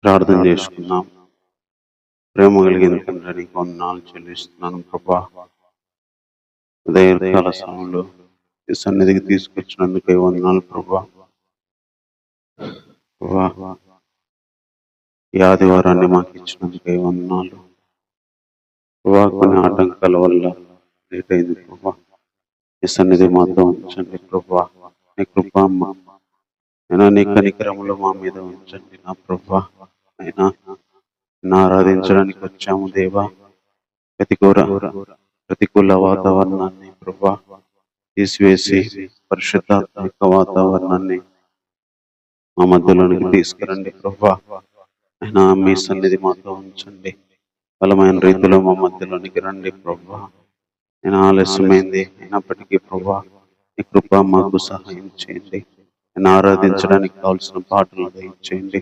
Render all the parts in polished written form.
ప్రార్థన చేసుకుందాం. ప్రేమ కలిగిన తండ్రి, నీకు వందనాలు చెల్లిస్తున్నాను ప్రభా. ఉదయకాల సమయంలో ఈ సన్నిధికి తీసుకొచ్చినందుకు వందనాలు ప్రభా. ఈ ఆదివారాన్ని మాకు ఇచ్చినందుకు వందనాలు ప్రభా. కొన్ని ఆటంకాల వల్ల లేట్ అయింది ప్రభా. ఈ సన్నిధి మాతో ఉంచండి ప్రభా. నీ కృప అయినా నీ కనికరములు మా మీద ఉంచండి నా ప్రభా. అయినా ఆరాధించడానికి వచ్చాము దేవా. ప్రతికూల వాతావరణాన్ని ప్రభా తీసివేసి పరిశుద్ధాత్మిక వాతావరణాన్ని మా మధ్యలోనికి తీసుకురండి ప్రభా. అయినా మీ సన్నిధి మాతో ఉంచండి. బలమైన రీతిలో మా మధ్యలోనికి రండి ప్రభా. నేను ఆలస్యమైంది అయినప్పటికీ ప్రభా, నీ కృప మాకు సహాయం చేయండి. నేను ఆరాధించడానికి కావాల్సిన పాటలు దయచేయండి.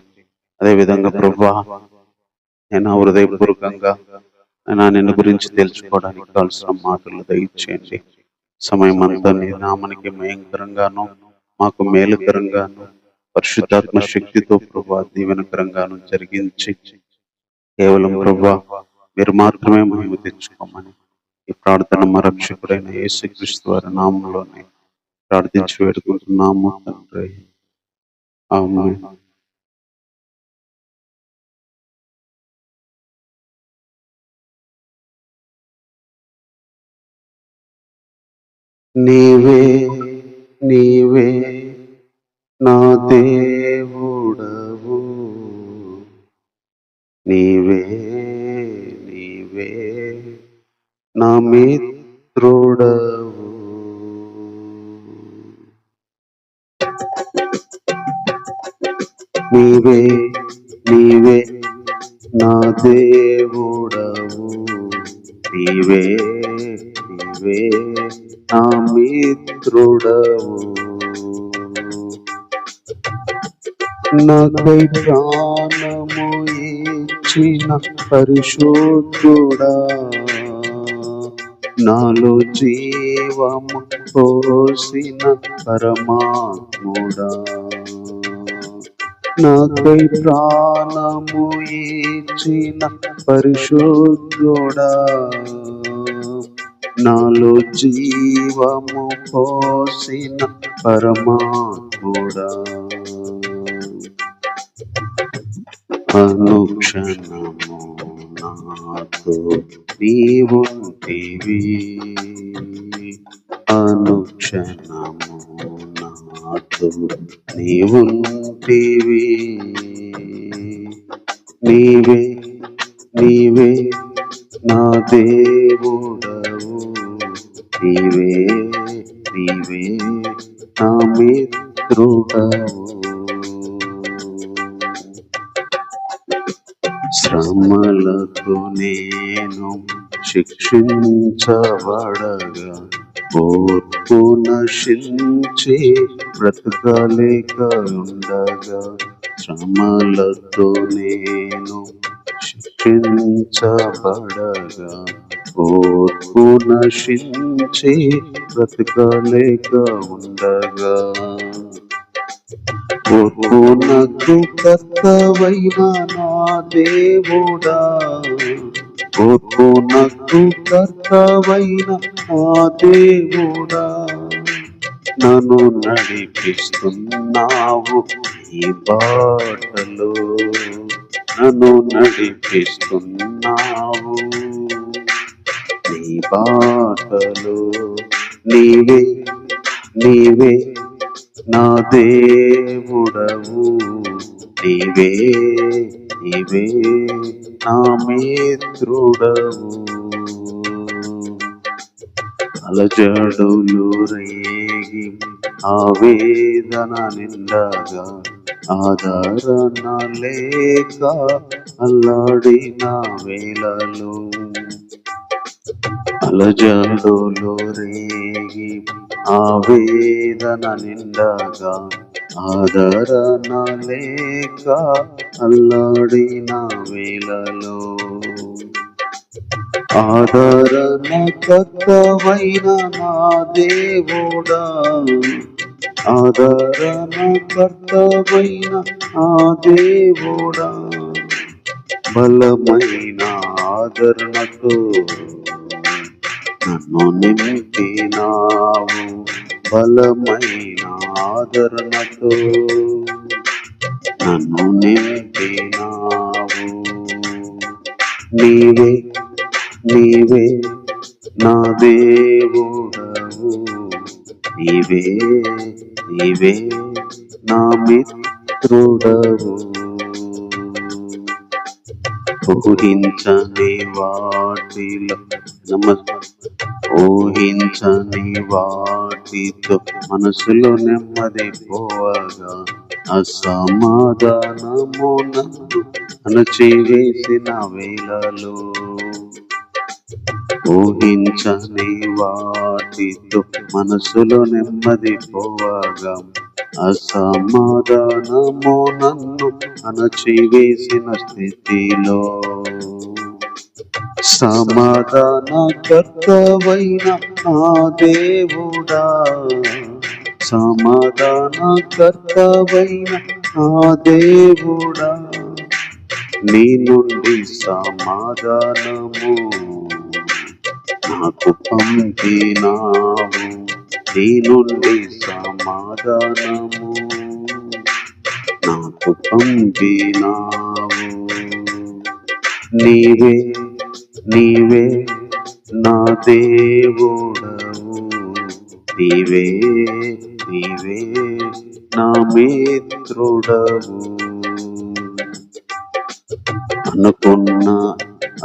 అదేవిధంగా ప్రభా, నేను హృదయపూర్వకంగా నిన్ను గురించి తెలుసుకోవడానికి కావాల్సిన మాటలు దయచేయండి. సమయం అంతా నీ నామానికి భయంకరంగాను మాకు మేలుకరంగాను పరిశుద్ధాత్మ శక్తితో ప్రభా దీవెనకరంగాను జరిగించి కేవలం ప్రభా మీరు మాత్రమే మహిమ తెచ్చుకోమని ఈ ప్రార్థన మా రక్షకుడైన యేసుక్రీస్తు వారి నామంలోనే ప్రార్థించి వేడుకుంటున్నాము తండ్రి. ఆమేన్. నీవే నీవే నా దేవుడవు, నీవే నీవే నా మిత్రుడవు, నీవే నీవే నా దేవుడవు, నీవే నీవే నా మిత్రుడవు, నాకై ప్రాణము ఇచ్చిన పరిశుద్ధుడా, నాలో జీవము పోసిన పరమాత్ముడా, నాకై ప్రాణము ఇచ్చిన పరిశుద్ధుడా, నాలో జీవము పోసిన పరమాత్ముడా, అనుక్షణము నాతో నీవుంటివి, అనుక్షణము నాతో నీవుంటివి, నీవే నీవే నా దేవుడవు, నీవే నీవే నా మిత్రుడవు, శ్రమలతో నేను శిక్షించబడగా ఓర్పు నశించి బ్రతకలేక ఉండగా, శ్రమలతో నేను శిక్షించబడగా ఓర్పు నశించి బ్రతకలేక ఉండగా, ఓర్పునకు కర్తవైన నా దేవుడా, ఓర్పునకు కర్తవైన నా దేవుడా, నన్ను నడిపిస్తున్నావు ఈ బాటలో, నన్ను నడిపిస్తున్నావు నీ బాటలో, నీవే నీవే నా దేవుడవు, నీవే నీవే నా మిత్రుడవు, అలజడులు రేగి ఆవేదన నిండగా ఆదరణ లేక అల్లాడిన వేళలో, అలజడులు రేగి ఆవేదన నిండగా ఆదరణ లేక అల్లాడిన వేళలో, ఆదరణ కర్తవైన నా దేవుడా, ఆదరణ కర్తవైన నా దేవుడా, బలమైన ఆదరణతో నన్ను నింపినావు. బలమైన ఆదరణతో నన్ను నింపినావు. నీవే నీవే నా దేవుడవు, నీవే నీవే నా మిత్రుడవు. ఊహించని వాటిలో ఊహించని వాటితో మనసులో నెమ్మది పోవగా అసమాధానము నన్ను అణచివేసిన వేళలో. ఊహించని వాటితో మనసులో నెమ్మది పోవగా అసమాధానము నన్ను అణచివేసిన స్థితిలో సమాధానకర్తవైన నా దేవుడా, సమాధానకర్తవైన నా దేవుడా, నీ నుండి సమాధానము నాకు పంపినావు. నీ నుండి సమాధానము నాకు పంపినావు. నీవే నీవే నా దేవుడవు, నీవే నీవే నా మిత్రుడవు.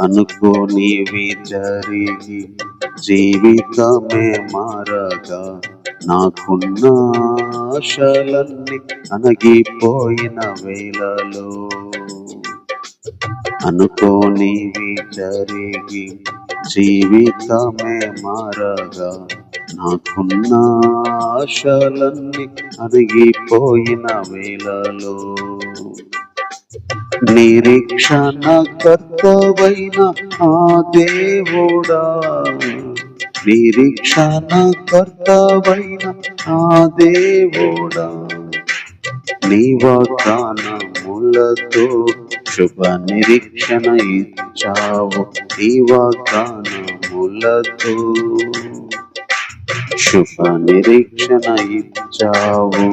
అనుకోనివి జరిగి జీవితమే మారగా నాకున్న ఆశలన్నీ అణగిపోయిన వేళలో. అనుకోనివి జరిగి జీవితమే మారగా నాకున్న ఆశలన్నీ అణగిపోయిన వేళలో. నిరీక్షణకర్తవైన ఆ దేవుడా, నిరీక్షణకర్తవైన ఆ దేవుడా, నీ వాగ్దానములతో శుభ నిరీక్షణ ఇచ్చావు. నీ వాగ్దానములతో శుభ నిరీక్షణ ఇచ్చావు.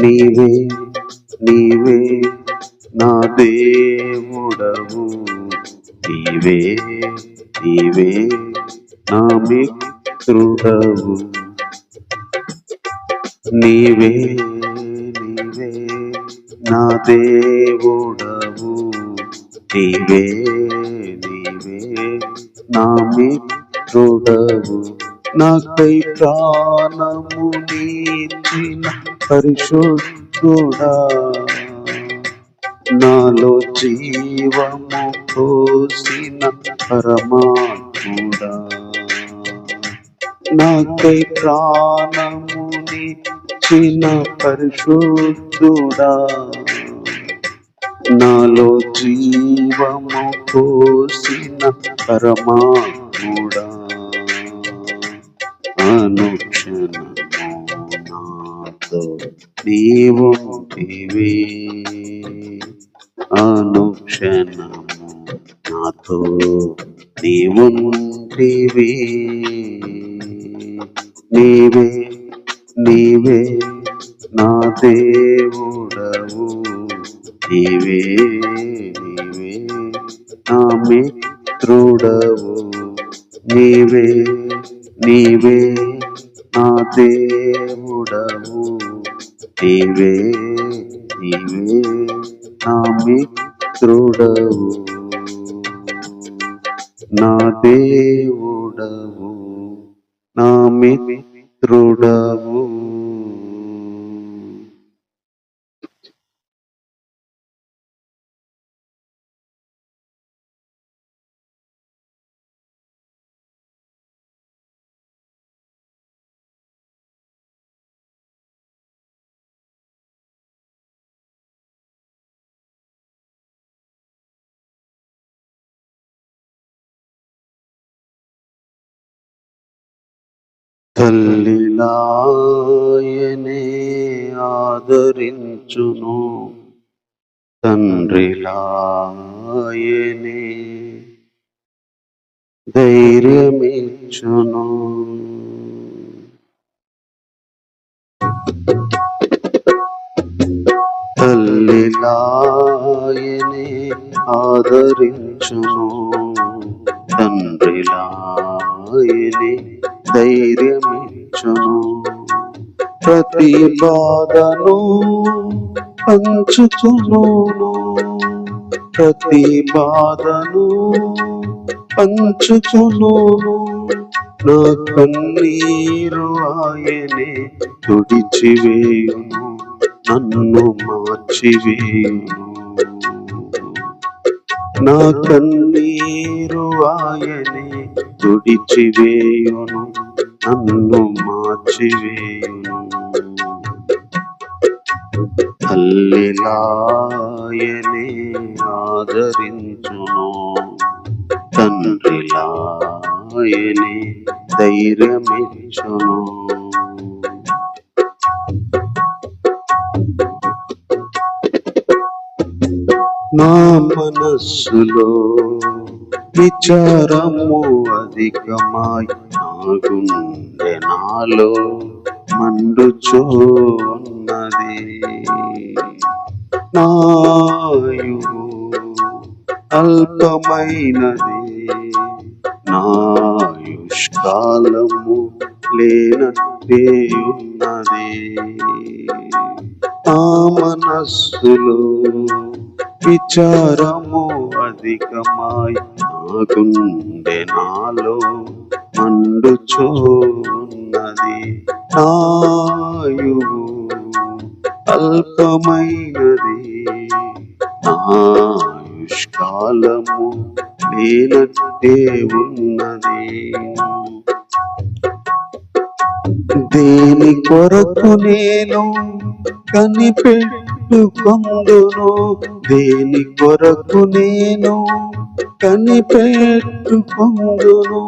నీవే నీవే నా దేవుడవు, నీవే నీవే నా మిత్రుడవు. నీవే నీవే నా దేవుడవు, నీవే నీవే నా మిత్రుడవు. నాకై ప్రాణము నీచిన పరిశుద్ధుడా, నాలో జీవము పోసిన పరమాత్ముడా, నాకై ప్రాణము నీచిన పరిశుద్ధుడా, నాలో జీవము పోసిన పరమాత్ముడా. అనుక్షణము నాతో నీవుంటివి, అనుక్షణము నాతో నీవుంటివి. నీవే నీవే నా దేవుడవు, నీవే నీవే నా మిత్రుడవు. నీవే నీవే నా దేవుడవు, నీవే నీవే నా మిత్రుడవు. నా దేవుడవు, నా మిత్రుడవు. తల్లిలాయనే ఆదరించును, తండ్రిలాయనే ధైర్యమిచ్చును. తల్లిలాయనే ఆదరించును. తండ్రిలాయనే ధైర్యమిచ్చును. ప్రతి బాధను పంచుకును. ప్రతి బాధను పంచుకును. నా కన్నీరు ఆయనే తుడిచివేయును. నన్ను మార్చివేయును. నా కన్నీరు ఆయనే తుడిచివేయును. నన్ను మార్చివేయును. తల్లిలాయనే ఆదరించును. తండ్రిలాయనే ధైర్యమిచ్చును. నా మనస్సులో విచారము అధికమై నా గుండె నాలో మండుచున్నది. నాయువు అల్పమైనది. నాయుష్కాలము లేనట్టే ఉన్నది. నా మనస్సులో విచారము అధికమై నా గుండె నాలో మండుచున్నది. నాయువు అల్పమైనది. నాయుష్కాలము లేనట్టే ఉన్నది. దేని కొరకు నేను కనిపెట్టుకొందును. దేని కొరకు నేను కనిపెట్టుకొందును.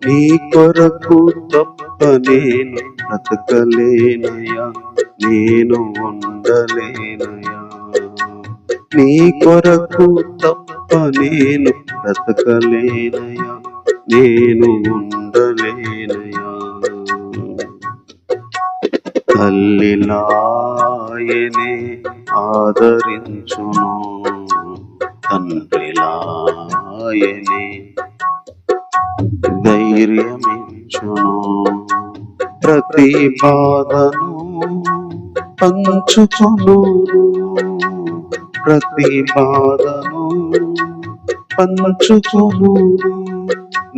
నీ కొరకు తప్ప నేను బ్రతకలేనయ్యా. నేను ఉండలేనయ్యా. నీ కొరకు తప్ప నేను బ్రతకలేనయ్యా. నేను ఉండలేనయ్యా. తల్లిలాయనే ఆదరించును. తండ్రిలాయనే ధైర్యమిచ్చును. ప్రతి బాధను పంచుకొను. ప్రతి బాధను పంచుకొను.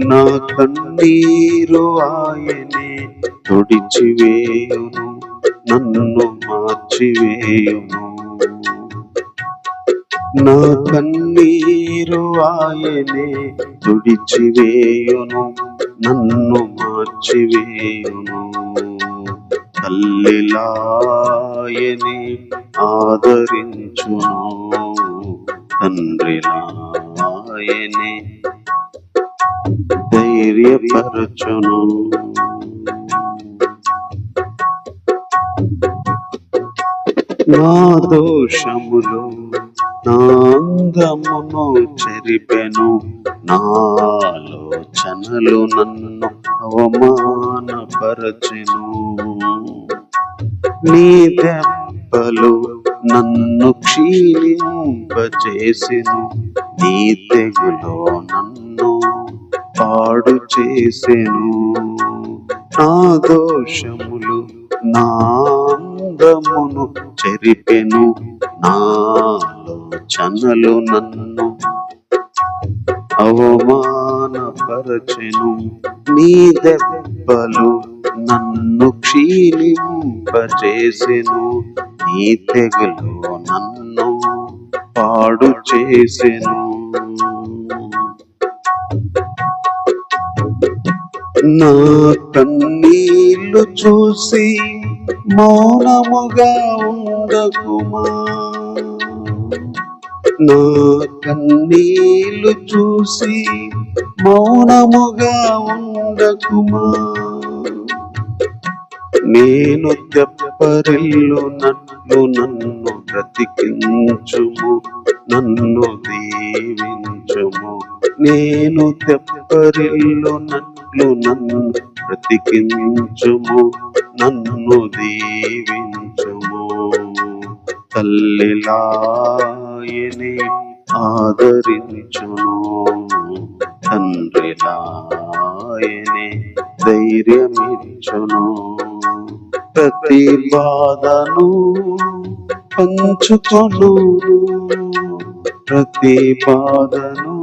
నా కన్నీరు ఆయనే తుడిచివేయును. నన్ను మార్చివేయును. నా కన్నీరు ఆయనే తుడిచివేయును. నన్ను మార్చివేయును. తల్లిలాయనే ఆదరించును. తండ్రిలాయనే ధైర్యపరచును. నా దోషములు నా అందమును చెరిపెను. నాలోచనలు నన్ను అవమానపరచెను. నీ దెబ్బలు నన్ను క్షీణింపచేసెను. నీ తెగులో నన్ను పాడు చేసెను. నా దోషములు నా అందమును చెరిపెను. నాలోచనలు నన్ను అవమానపరచెను. నీ దెబ్బలు నన్ను క్షీణింపచేసెను. నీ తెగులు నన్ను పాడు చేసెను. నా కన్నీళ్లు చూసి మౌనముగా ఉండకుమా. నా కన్నీళ్లు చూసి మౌనముగా ఉండకుమా. నేను తెప్పరిల్లునట్లు నన్ను బ్రతికించుము, నన్ను దీవించుము. నేను తెప్పరిల్లునట్లు నన్ను బ్రతికించుము, నన్ను దీవించుము. తల్లిలాయని ఆదరించును, తండ్రిలాయని ధైర్యమిచ్చును. ప్రతి బాధను పంచుకొను, ప్రతి బాధను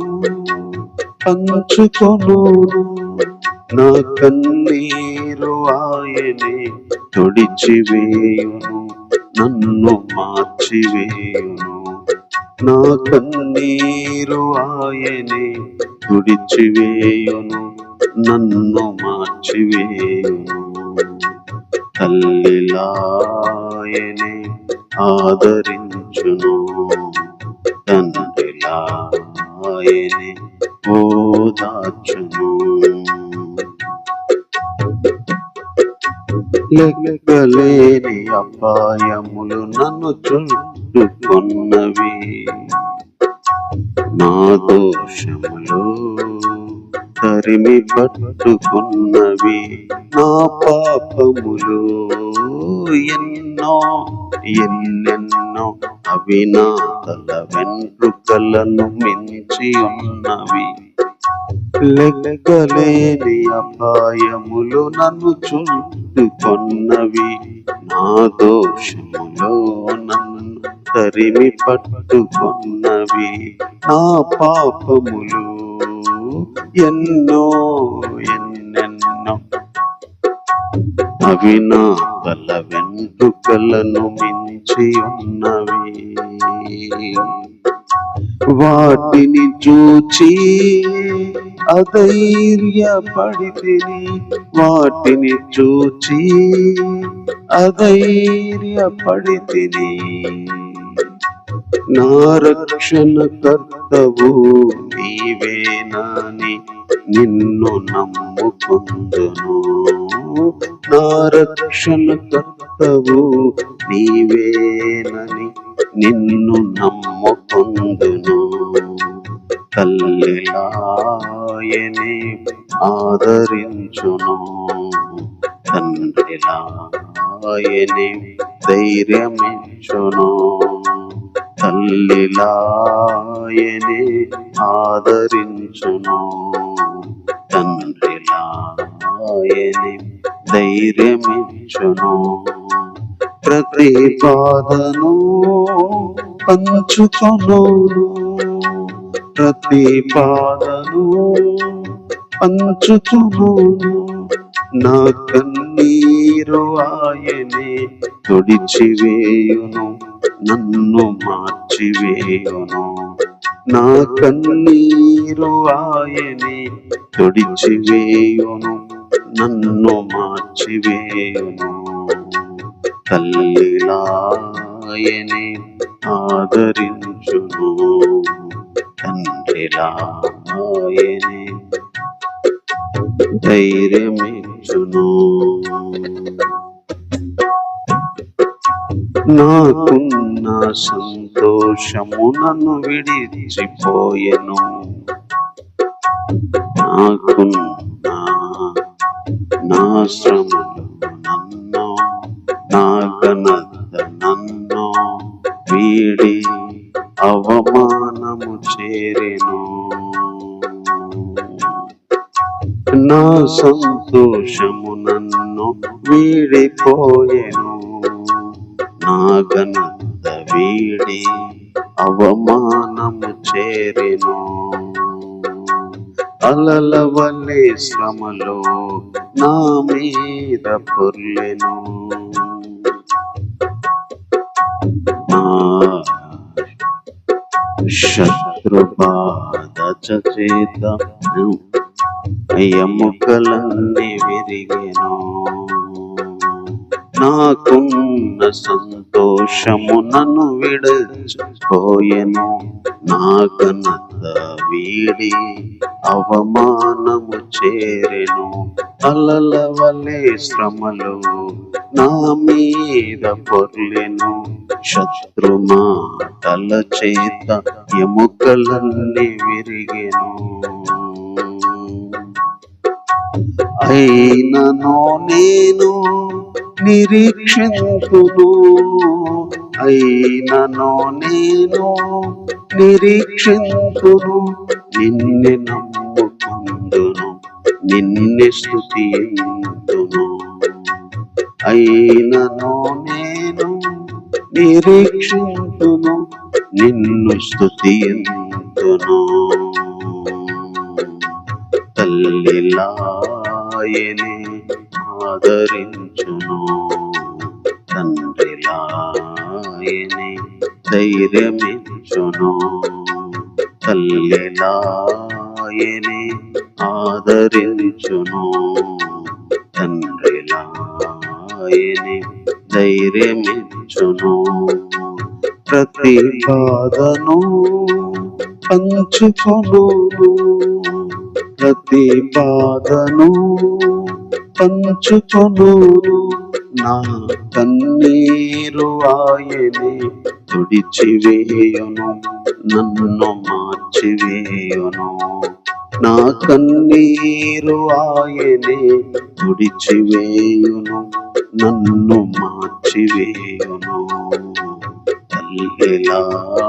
పంచుకొను. నా కన్నీరు ఆయనే తుడిచివేయును, నన్ను మార్చివేయును. నా కన్నీరు ఆయనే తుడిచివేయును, నన్ను మార్చివేయును. తల్లిలాయనే ఆదరించును, తండ్రిలాయనే ఓదార్చును. లెక్కలేని అపాయములు నన్ను చుట్టుకొన్నవి, నా దోషములు తరిమి పట్టుకున్నవి. నా పాపములు ఎన్నో ఎన్నెన్నో, అవి నా తల వెంట్రుకలను మించి ఉన్నవి. లెక్కలేని అపాయములు నన్ను చుట్టుకొన్నవి, నా దోషములో నన్ను తరిమి పట్టుకొన్నవి. నా పాపములు ఎన్నో ఎన్నెన్నో, అవి నా తల వెంట్రుకలను మించి ఉన్నవి. వాటిని చూచి అధైర్యపడితిని, వాటిని చూచి అధైర్యపడితిని. నా రక్షణ కర్తవు నీవేనని నిన్ను నమ్ముకొందును. నా రక్షణ కర్తవు నీవేనని నిన్ను నమ్ముకొందును. తల్లిలాయనే ఆదరించును, తండ్రిలాయనే ధైర్యమిచ్చును. తల్లిలాయనే ఆదరించును, తండ్రిలాయనే ధైర్యమిచ్చును. ప్రతి బాధను పంచుకొను, ప్రతి బాధను పంచుకొను. నా కన్నీరు ఆయనే తుడిచివేయును, నన్ను మార్చివేయును. నా కన్నీరు ఆయనే తుడిచివేయును, నన్ను మార్చివేయును. తల్లిలాయనే ఆదరించును, తండ్రిలాయనే ధైర్యమిచ్చును. నాకున్న సంతోషము నన్ను విడిచిపోయెను, నాకున్న నా శ్రమలు నన్ను, నా ఘనత నన్ను వీడి అవమానము చేరెను. నా సంతోషము నన్ను వీడిపోయెను, నా ఘనత వీడి అవమానము చేరెను. అలల వలె శ్రమలో నా మీద పొర్లెను, నా శత్రు బాధ చేత ఎముకలన్నీ విరిగెను. నాకున్న సంతోషము నన్ను విడిచిపోయెను, నా ఘనత బాధ వీడి అవమానము చేరెను. అలల వలె శ్రమలు నా మీద పొర్లెను. శత్రు మాటల చేత ఎముకలన్నీ విరిగెను. అయినను నేను నిరీక్షింతును, అయినను నేను నిరీక్షింతును. నిన్నే నమ్ముకుందును, నిన్నే స్తుతింతును. అయినను నేను నిరీక్షింతును, నిన్ను స్తుతింతును. తల్లిలాయనే ఆదరించును, తండ్రిలాయనే ధైర్యమిచ్చును. తల్లిలాయనే ఆదరించును, తండ్రిలాయనే ధైర్యమిచ్చును. ప్రతి బాధను పంచుకొనును, ప్రతి బాధను పంచుకొనును. నా కన్నీరు ఆయనే తుడిచివేయును, నన్ను మార్చివేయును. నా కన్నీరు ఆయనే తుడిచివేయును, నన్ను మార్చివేయును. తల్లిలాయనే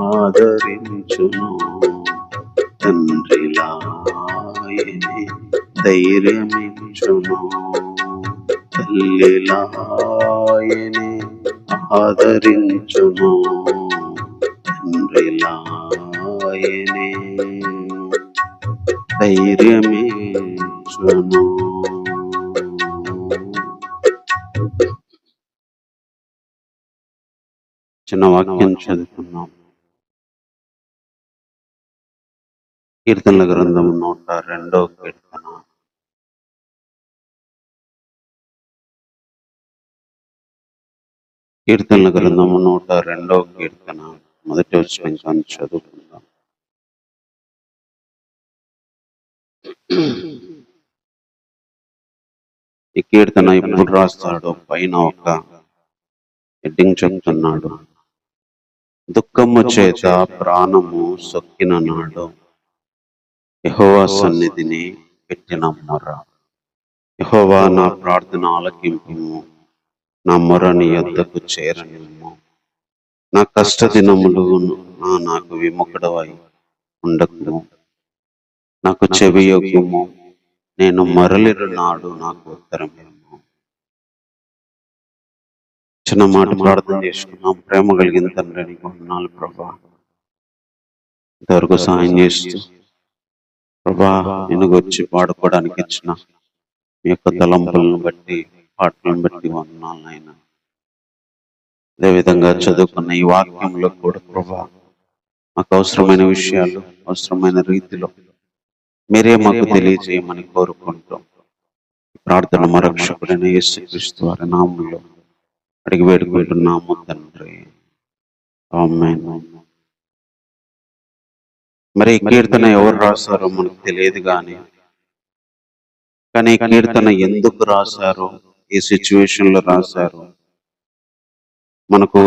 ఆదరించును, తండ్రిలాయనే ధైర్యమిచ్చును. తల్లిలాయనే ఆదరించును, తండ్రిలాయనే ధైర్యమిచ్చును. చిన్న వాక్యం చదువుకున్నాం. కీర్తనల గ్రంథం 102వ కీర్తన. కీర్తనల గ్రంథము 102వ కీర్తన మొదటి వచనం చదువుకుందాం. ఈ కీర్తన ఎప్పుడు రాస్తాడో పైన ఒక హెడ్డింగ్ చెప్తున్నాడు. దుఃఖము చేత ప్రాణము సొక్కిన నాడు యెహోవా సన్నిధిని పెట్టిన మొర. యెహోవా నా ప్రార్థన ఆలకింపుము, నా మొర నీ యొద్దకు చేరనిమ్ము. నా కష్ట దినములు నాకు విముఖుడవై ఉండకుము. నాకు చెవియొగ్గుము, నేను మొరలిరు నాడు నాకు ఉత్తరమిమ్ము. చిన్న మాట ప్రార్థన చేసుకున్నాం. ప్రేమ కలిగిన తండ్రి నీకు వందనాలు ప్రభా. ఇంతవరకు సాయం చేస్తూ ప్రభా నేను వచ్చి పాడుకోవడానికి ఇచ్చిన మీ యొక్క తలంపులను బట్టి, పాటలను బట్టి వందనాలు నాయన. అదేవిధంగా చదువుకున్న ఈ వాక్యంలో కూడా ప్రభా మాకు అవసరమైన విషయాలు అవసరమైన రీతిలో మీరే మాకు తెలియజేయమని కోరుకుంటూ ప్రార్థన మా రక్షకుడైన యేసుక్రీస్తు వారి నామములో అడిగి వేడుకుంటున్నాము తండ్రి, ఆమేన్. మరి ఈ కీర్తన ఎవరు రాశారో మనకు తెలియదు, కానీ ఈ కీర్తన ఎందుకు రాశారో, ఈ సిచ్యువేషన్ లో రాశారో మనకు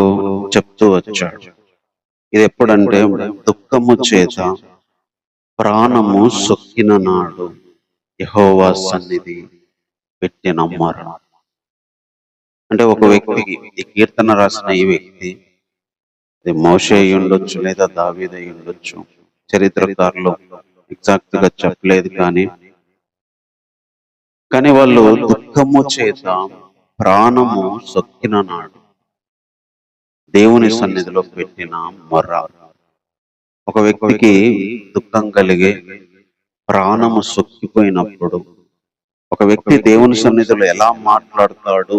చెప్తూ వచ్చాడు. ఇది ఎప్పుడంటే దుఃఖము చేత ప్రాణము సొక్కిన నాడు యెహోవా సన్నిధి పెట్టిన మొర. అంటే ఒక వ్యక్తికి ఈ కీర్తన రాసిన ఈ వ్యక్తి అది మోషే అయి ఉండొచ్చు, లేదా దావీదు అయి ఉండొచ్చు. చరిత్రకారులు ఎగ్జాక్ట్ గా చెప్పలేదు, కానీ వాళ్ళు దుఃఖము చేత ప్రాణము సొక్కిన నాడు దేవుని సన్నిధిలో పెట్టిన మొర్ర. ఒక వ్యక్తికి దుఃఖం కలిగే ప్రాణము సొక్కిపోయినప్పుడు ఒక వ్యక్తి దేవుని సన్నిధిలో ఎలా మాట్లాడతాడు,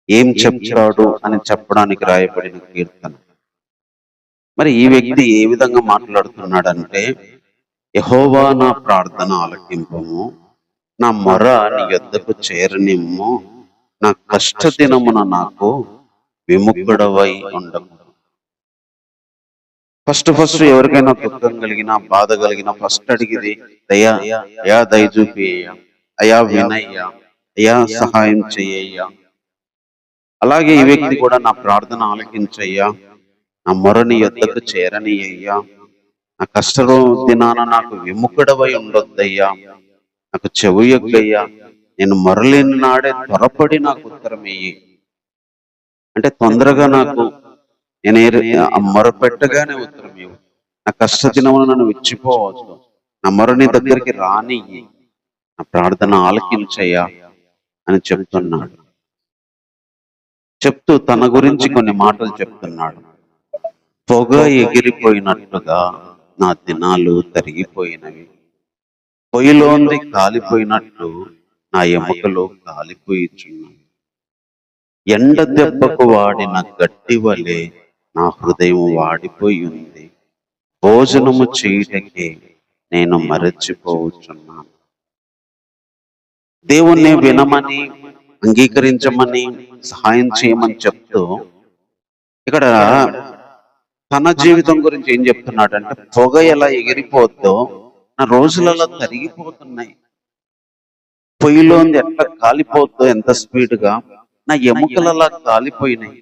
ఏం చెప్తాడు అని చెప్పడానికి రాయబడిన కీర్తన. మరి ఈ వ్యక్తి ఏ విధంగా మాట్లాడుతున్నాడంటే, యెహోవా నా ప్రార్థన ఆలకింపుము, నా మొర నీ యొద్దకు చేరనిమ్ము, నా కష్ట దినమున నాకు విముఖుడవై ఉండము. ఫస్ట్ ఎవరికైనా దుఃఖం కలిగినా బాధ కలిగినా ఫస్ట్ అడిగిది దయా, అయా దయ చూపి అయ్యా, అయా వినయ్యా, అయా సహాయం చెయ్యయ్యా. అలాగే ఈ వ్యక్తి కూడా నా ప్రార్థన ఆలకించయ్యా, నా మొరని యొద్దకు చేరని అయ్యా, నా కష్టరో దినాన నాకు విముఖుడవై ఉండొద్దయ్యా, నాకు చెవు యొక్కయ్యా, నేను మొరలేని నాడే త్వరపడి నాకు ఉత్తరమయ్యి. అంటే తొందరగా నాకు నేను మొరపెట్టగానే ఉత్తరం ఇవ్వు. నా కష్ట దినమును నన్ను విచ్చిపోవచ్చు, నా మొరని దగ్గరికి రానియ్యి, నా ప్రార్థన ఆలకించయ్యా అని చెప్తున్నాడు. చెప్తూ తన గురించి కొన్ని మాటలు చెప్తున్నాడు. పొగ ఎగిరిపోయినట్లుగా నా దినాలు తరిగిపోయినవి, పొయ్యిలోంది కాలిపోయినట్లు నా ఎముకలు కాలిపోయిచున్నవి. ఎండ దెబ్బకు వాడిన గట్టి వలె నా హృదయం వాడిపోయి ఉంది, భోజనము చేయుటకే నేను మరచిపోవచ్చున్నాను. దేవుణ్ణి వినమని, అంగీకరించమని, సహాయం చేయమని చెప్తూ ఇక్కడ తన జీవితం గురించి ఏం చెప్తున్నాడంటే, పొగ ఎలా ఎగిరిపోద్దో నా రోజులలో తరిగిపోతున్నాయి, పొయ్యిలోంది ఎట్లా కాలిపోద్దో ఎంత స్పీడ్గా నా ఎముకలలా కాలిపోయినాయి.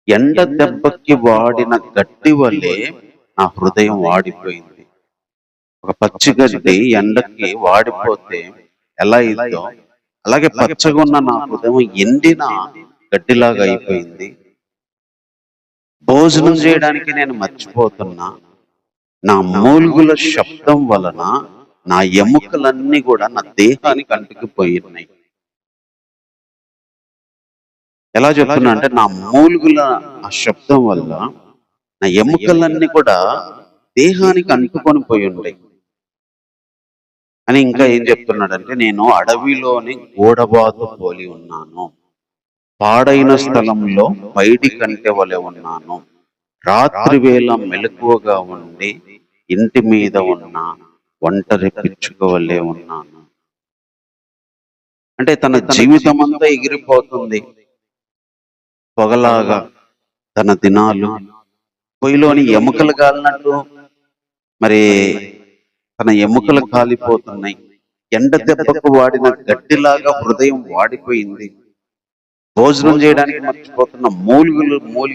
ఎండ దెబ్బకి వాడిన గడ్డి వల్లే నా హృదయం వాడిపోయింది. ఒక పచ్చి గడ్డి ఎండకి వాడిపోతే ఎలా అయిందో అలాగే పచ్చగా ఉన్న నా హృదయం ఎండిన గడ్డిలాగా అయిపోయింది. భోజనం చేయడానికి నేను మర్చిపోతున్నా, నా మూలుగుల శబ్దం వలన నా ఎముకలన్నీ కూడా నా దేహానికి అంటుకుపోయినాయి. ఎలా చెప్తున్నా అంటే, నా మూలుగుల ఆ శబ్దం వల్ల నా ఎముకలన్నీ కూడా దేహానికి అంటుకొని పోయి ఉంటాయి అని. ఇంకా ఏం చెప్తున్నాడంటే, నేను అడవిలోని గోడబాతు పోలి ఉన్నాను, పాడైన స్థలంలో పైడి కంటె వలె ఉన్నాను, రాత్రి వేళ మెలకువగా ఉండి ఇంటి మీద ఉన్న ఒంటరి పిచ్చుక వలె ఉన్నాను. అంటే తన జీవితం అంతా ఎగిరిపోతుంది, పొగలాగా తన దినాలు పొయ్యిలోని ఎముకలు కాలినట్టు మరి తన ఎముకలు కాలిపోతున్నాయి. ఎండ దెబ్బకు వాడిన గడ్డిలాగా హృదయం వాడిపోయింది. భోజనం చేయడానికి మర్చిపోతున్న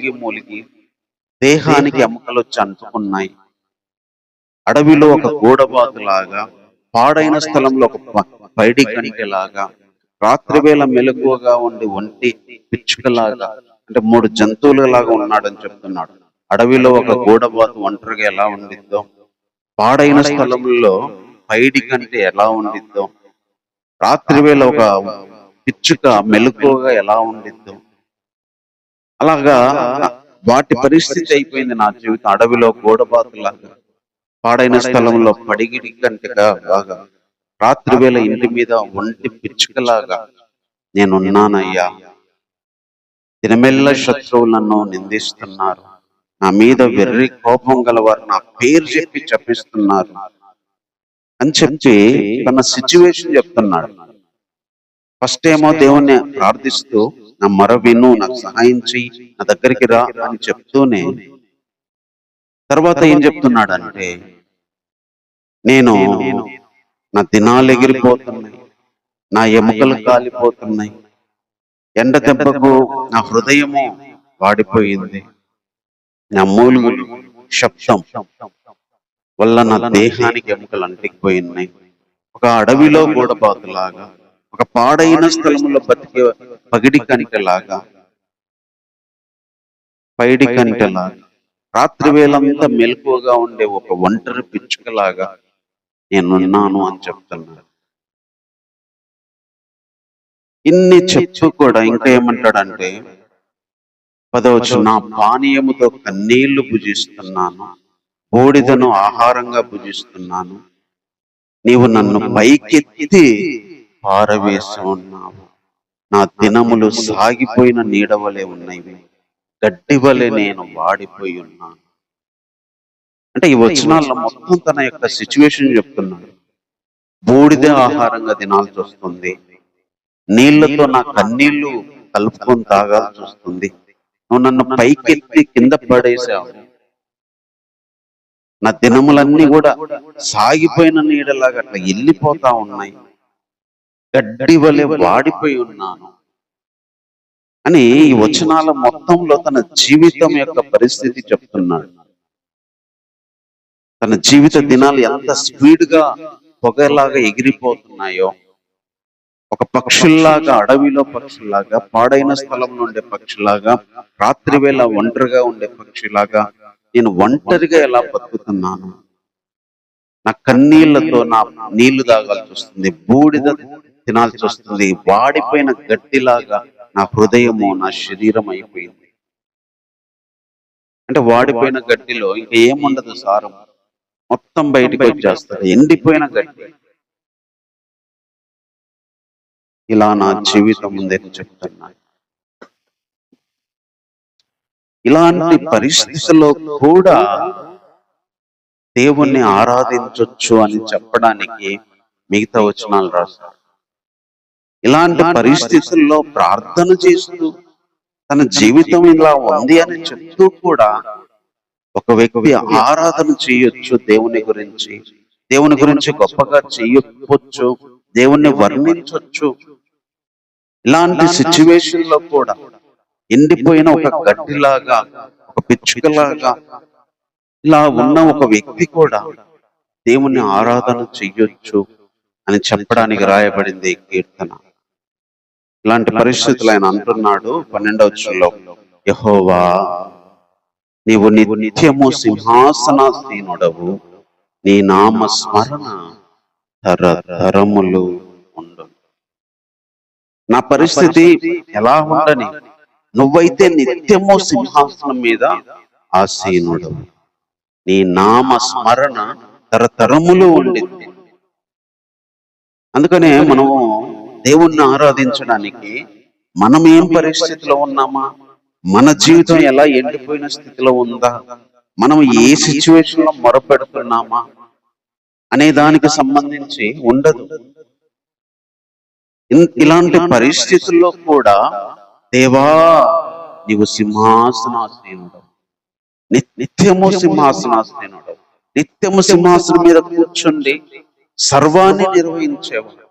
మూలిగి దేహానికి ఎముకలు వచ్చి అంటుకున్నాయి. అడవిలో ఒక గూడబాతులాగా, పాడైన స్థలంలో ఒక పైడి కంటెలాగా, రాత్రి వేళ మెలకువగా ఉండి ఒంటి పిచ్చుకలాగా, అంటే 3 జంతువులలాగా ఉన్నాడని చెప్తున్నాడు. అడవిలో ఒక గూడబాతు ఒంటరిగా ఎలా ఉండిద్దో, పాడైన స్థలంలో పైడి కంటే ఎలా ఉండిద్దో, రాత్రి వేళ ఒక పిచ్చుక మెలకువగా ఎలా ఉండిద్దో, అలాగా వాటి పరిస్థితి అయిపోయింది నా జీవితం. అడవిలో గూడబాతులాగా, పాడైన స్థలంలో పడిగిడి కంటెగా బాగా, రాత్రి వేళ ఇంటి మీద ఒంటి పిచ్చుకలాగా నేనున్నానయ్యా. దినమెల్ల శత్రువులు నన్ను నిందిస్తున్నారు, నా మీద వెర్రి కోపం గలవారు నా పేరు చెప్పి చెప్పిస్తున్నారు అని చెప్పి తన సిచ్యువేషన్ చెప్తున్నాడు. ఫస్ట్ ఏమో దేవుణ్ణి ప్రార్థిస్తూ, నా మొర విను, నాకు సహాయం చెయ్యి, నా దగ్గరికి రా అని చెప్తూనే తర్వాత ఏం చెప్తున్నాడంటే, నేను నా దినాలు ఎగిరిపోతున్నాయి, నా ఎముకలు కాలిపోతున్నాయి, ఎండ దెబ్బకు నా హృదయము వాడిపోయింది, నా మూలుగులు శబ్దం వల్ల నా దేహానికి ఎముకలు అంటికిపోయినాయి. ఒక అడవిలో గూడబాతులాగా, ఒక పాడైన స్థలంలో బతికే పగిడి కంటెలాగా, పైడి కంటెలాగా, రాత్రి వేళంతా మెలకువగా ఉండే ఒక ఒంటరి పిచ్చుకలాగా నేనున్నాను అని చెప్తున్నాడు. ఇన్ని చెప్పు కూడా ఇంకా ఏమంటాడంటే, 10వ వచనం, నా పానీయముతో కన్నీళ్లు భుజిస్తున్నాను, బూడిదను ఆహారంగా భుజిస్తున్నాను, నీవు నన్ను పైకెత్తి పారవేసి ఉన్నావు, నా దినములు సాగిపోయిన నీడవలే ఉన్నాయి, గడ్డి వలె నేను వాడిపోయి ఉన్నాను. అంటే ఈ వచనాల్లో మొత్తం తన యొక్క సిచ్యువేషన్ చెప్తున్నాడు. బూడిద ఆహారంగా తినాల్సి వస్తుంది, నీళ్లతో నా కన్నీళ్లు కలుపుకొని తాగాల్సి వస్తుంది, నువ్వు నన్ను పైకెత్తి కింద పడేసావు, నా దినములన్నీ కూడా సాగిపోయిన నీడలాగా అట్లా వెళ్ళిపోతా ఉన్నాయి, గడ్డి వలె వాడిపోయి ఉన్నాను అని ఈ వచనాల మొత్తంలో తన జీవితం యొక్క పరిస్థితి చెప్తున్నాడు. తన జీవిత దినాలు ఎంత స్పీడ్ గా పొగలాగా ఎగిరిపోతున్నాయో, ఒక పక్షుల్లాగా, అడవిలో పక్షులాగా, పాడైన స్థలంలో ఉండే పక్షిలాగా, రాత్రి వేళ ఒంటరిగా ఉండే పక్షిలాగా నేను ఒంటరిగా ఎలా బతుకుతున్నాను, నా కన్నీళ్లతో నా నీళ్లు తాగాల్సి వస్తుంది, బూడిద తినాల్సి వస్తుంది, వాడిపోయిన గడ్డిలాగా నా హృదయము, నా శరీరం అయిపోయింది. అంటే వాడిపోయిన గడ్డిలో ఇంకా ఏముండదు, సారం మొత్తం బయటికి వచ్చేస్తారు, ఎండిపోయిన గడ్డి. ఇలా నా జీవితం ఉందని చెప్తున్నాను. ఇలాంటి పరిస్థితుల్లో కూడా దేవుణ్ణి ఆరాధించొచ్చు అని చెప్పడానికి మిగతా వచనాలు రాశారు. ఇలాంటి పరిస్థితుల్లో ప్రార్థన చేస్తూ తన జీవితం ఇలా ఉంది అని చెప్తూ కూడా ఒక వ్యక్తి ఆరాధన చేయొచ్చు, దేవుని గురించి గొప్పగా చేయవచ్చు, దేవుణ్ణి వర్ణించవచ్చు. ఇలాంటి సిచ్యువేషన్ లో కూడా ఎండిపోయిన ఒక గడ్డిలాగా, ఒక పిచ్చుకలాగా ఇలా ఉన్న ఒక వ్యక్తి కూడా దేవుణ్ణి ఆరాధన చెయ్యొచ్చు అని చెప్పడానికి రాయబడింది ఈ కీర్తన. ఇలాంటి పరిస్థితులు ఆయన అంటున్నాడు 12వ వచనంలో, యెహోవా నీవు నిత్యము సింహాసనాసీనుడవు, నీ నామ స్మరణ తరతరములు ఉండు. నా పరిస్థితి ఎలా ఉండని, నువ్వైతే నిత్యము సింహాసనం మీద ఆసీనుడు, నీ నామ స్మరణ తరతరములు ఉండింది. అందుకనే మనము దేవుణ్ణి ఆరాధించడానికి మనం ఏం పరిస్థితిలో ఉన్నామా, మన జీవితం ఎలా ఎండిపోయిన స్థితిలో ఉందా, మనం ఏ సిచ్యువేషన్ లో మొరపెడుతున్నామా అనే దానికి సంబంధించి ఉండదు. ఇలాంటి పరిస్థితుల్లో కూడా దేవా నీవు సింహాసనాసీనుడు, నిత్యము సింహాసనాసీనుడు, నిత్యము సింహాసనం మీద కూర్చుండి సర్వాన్ని నిర్వహించేవాడు,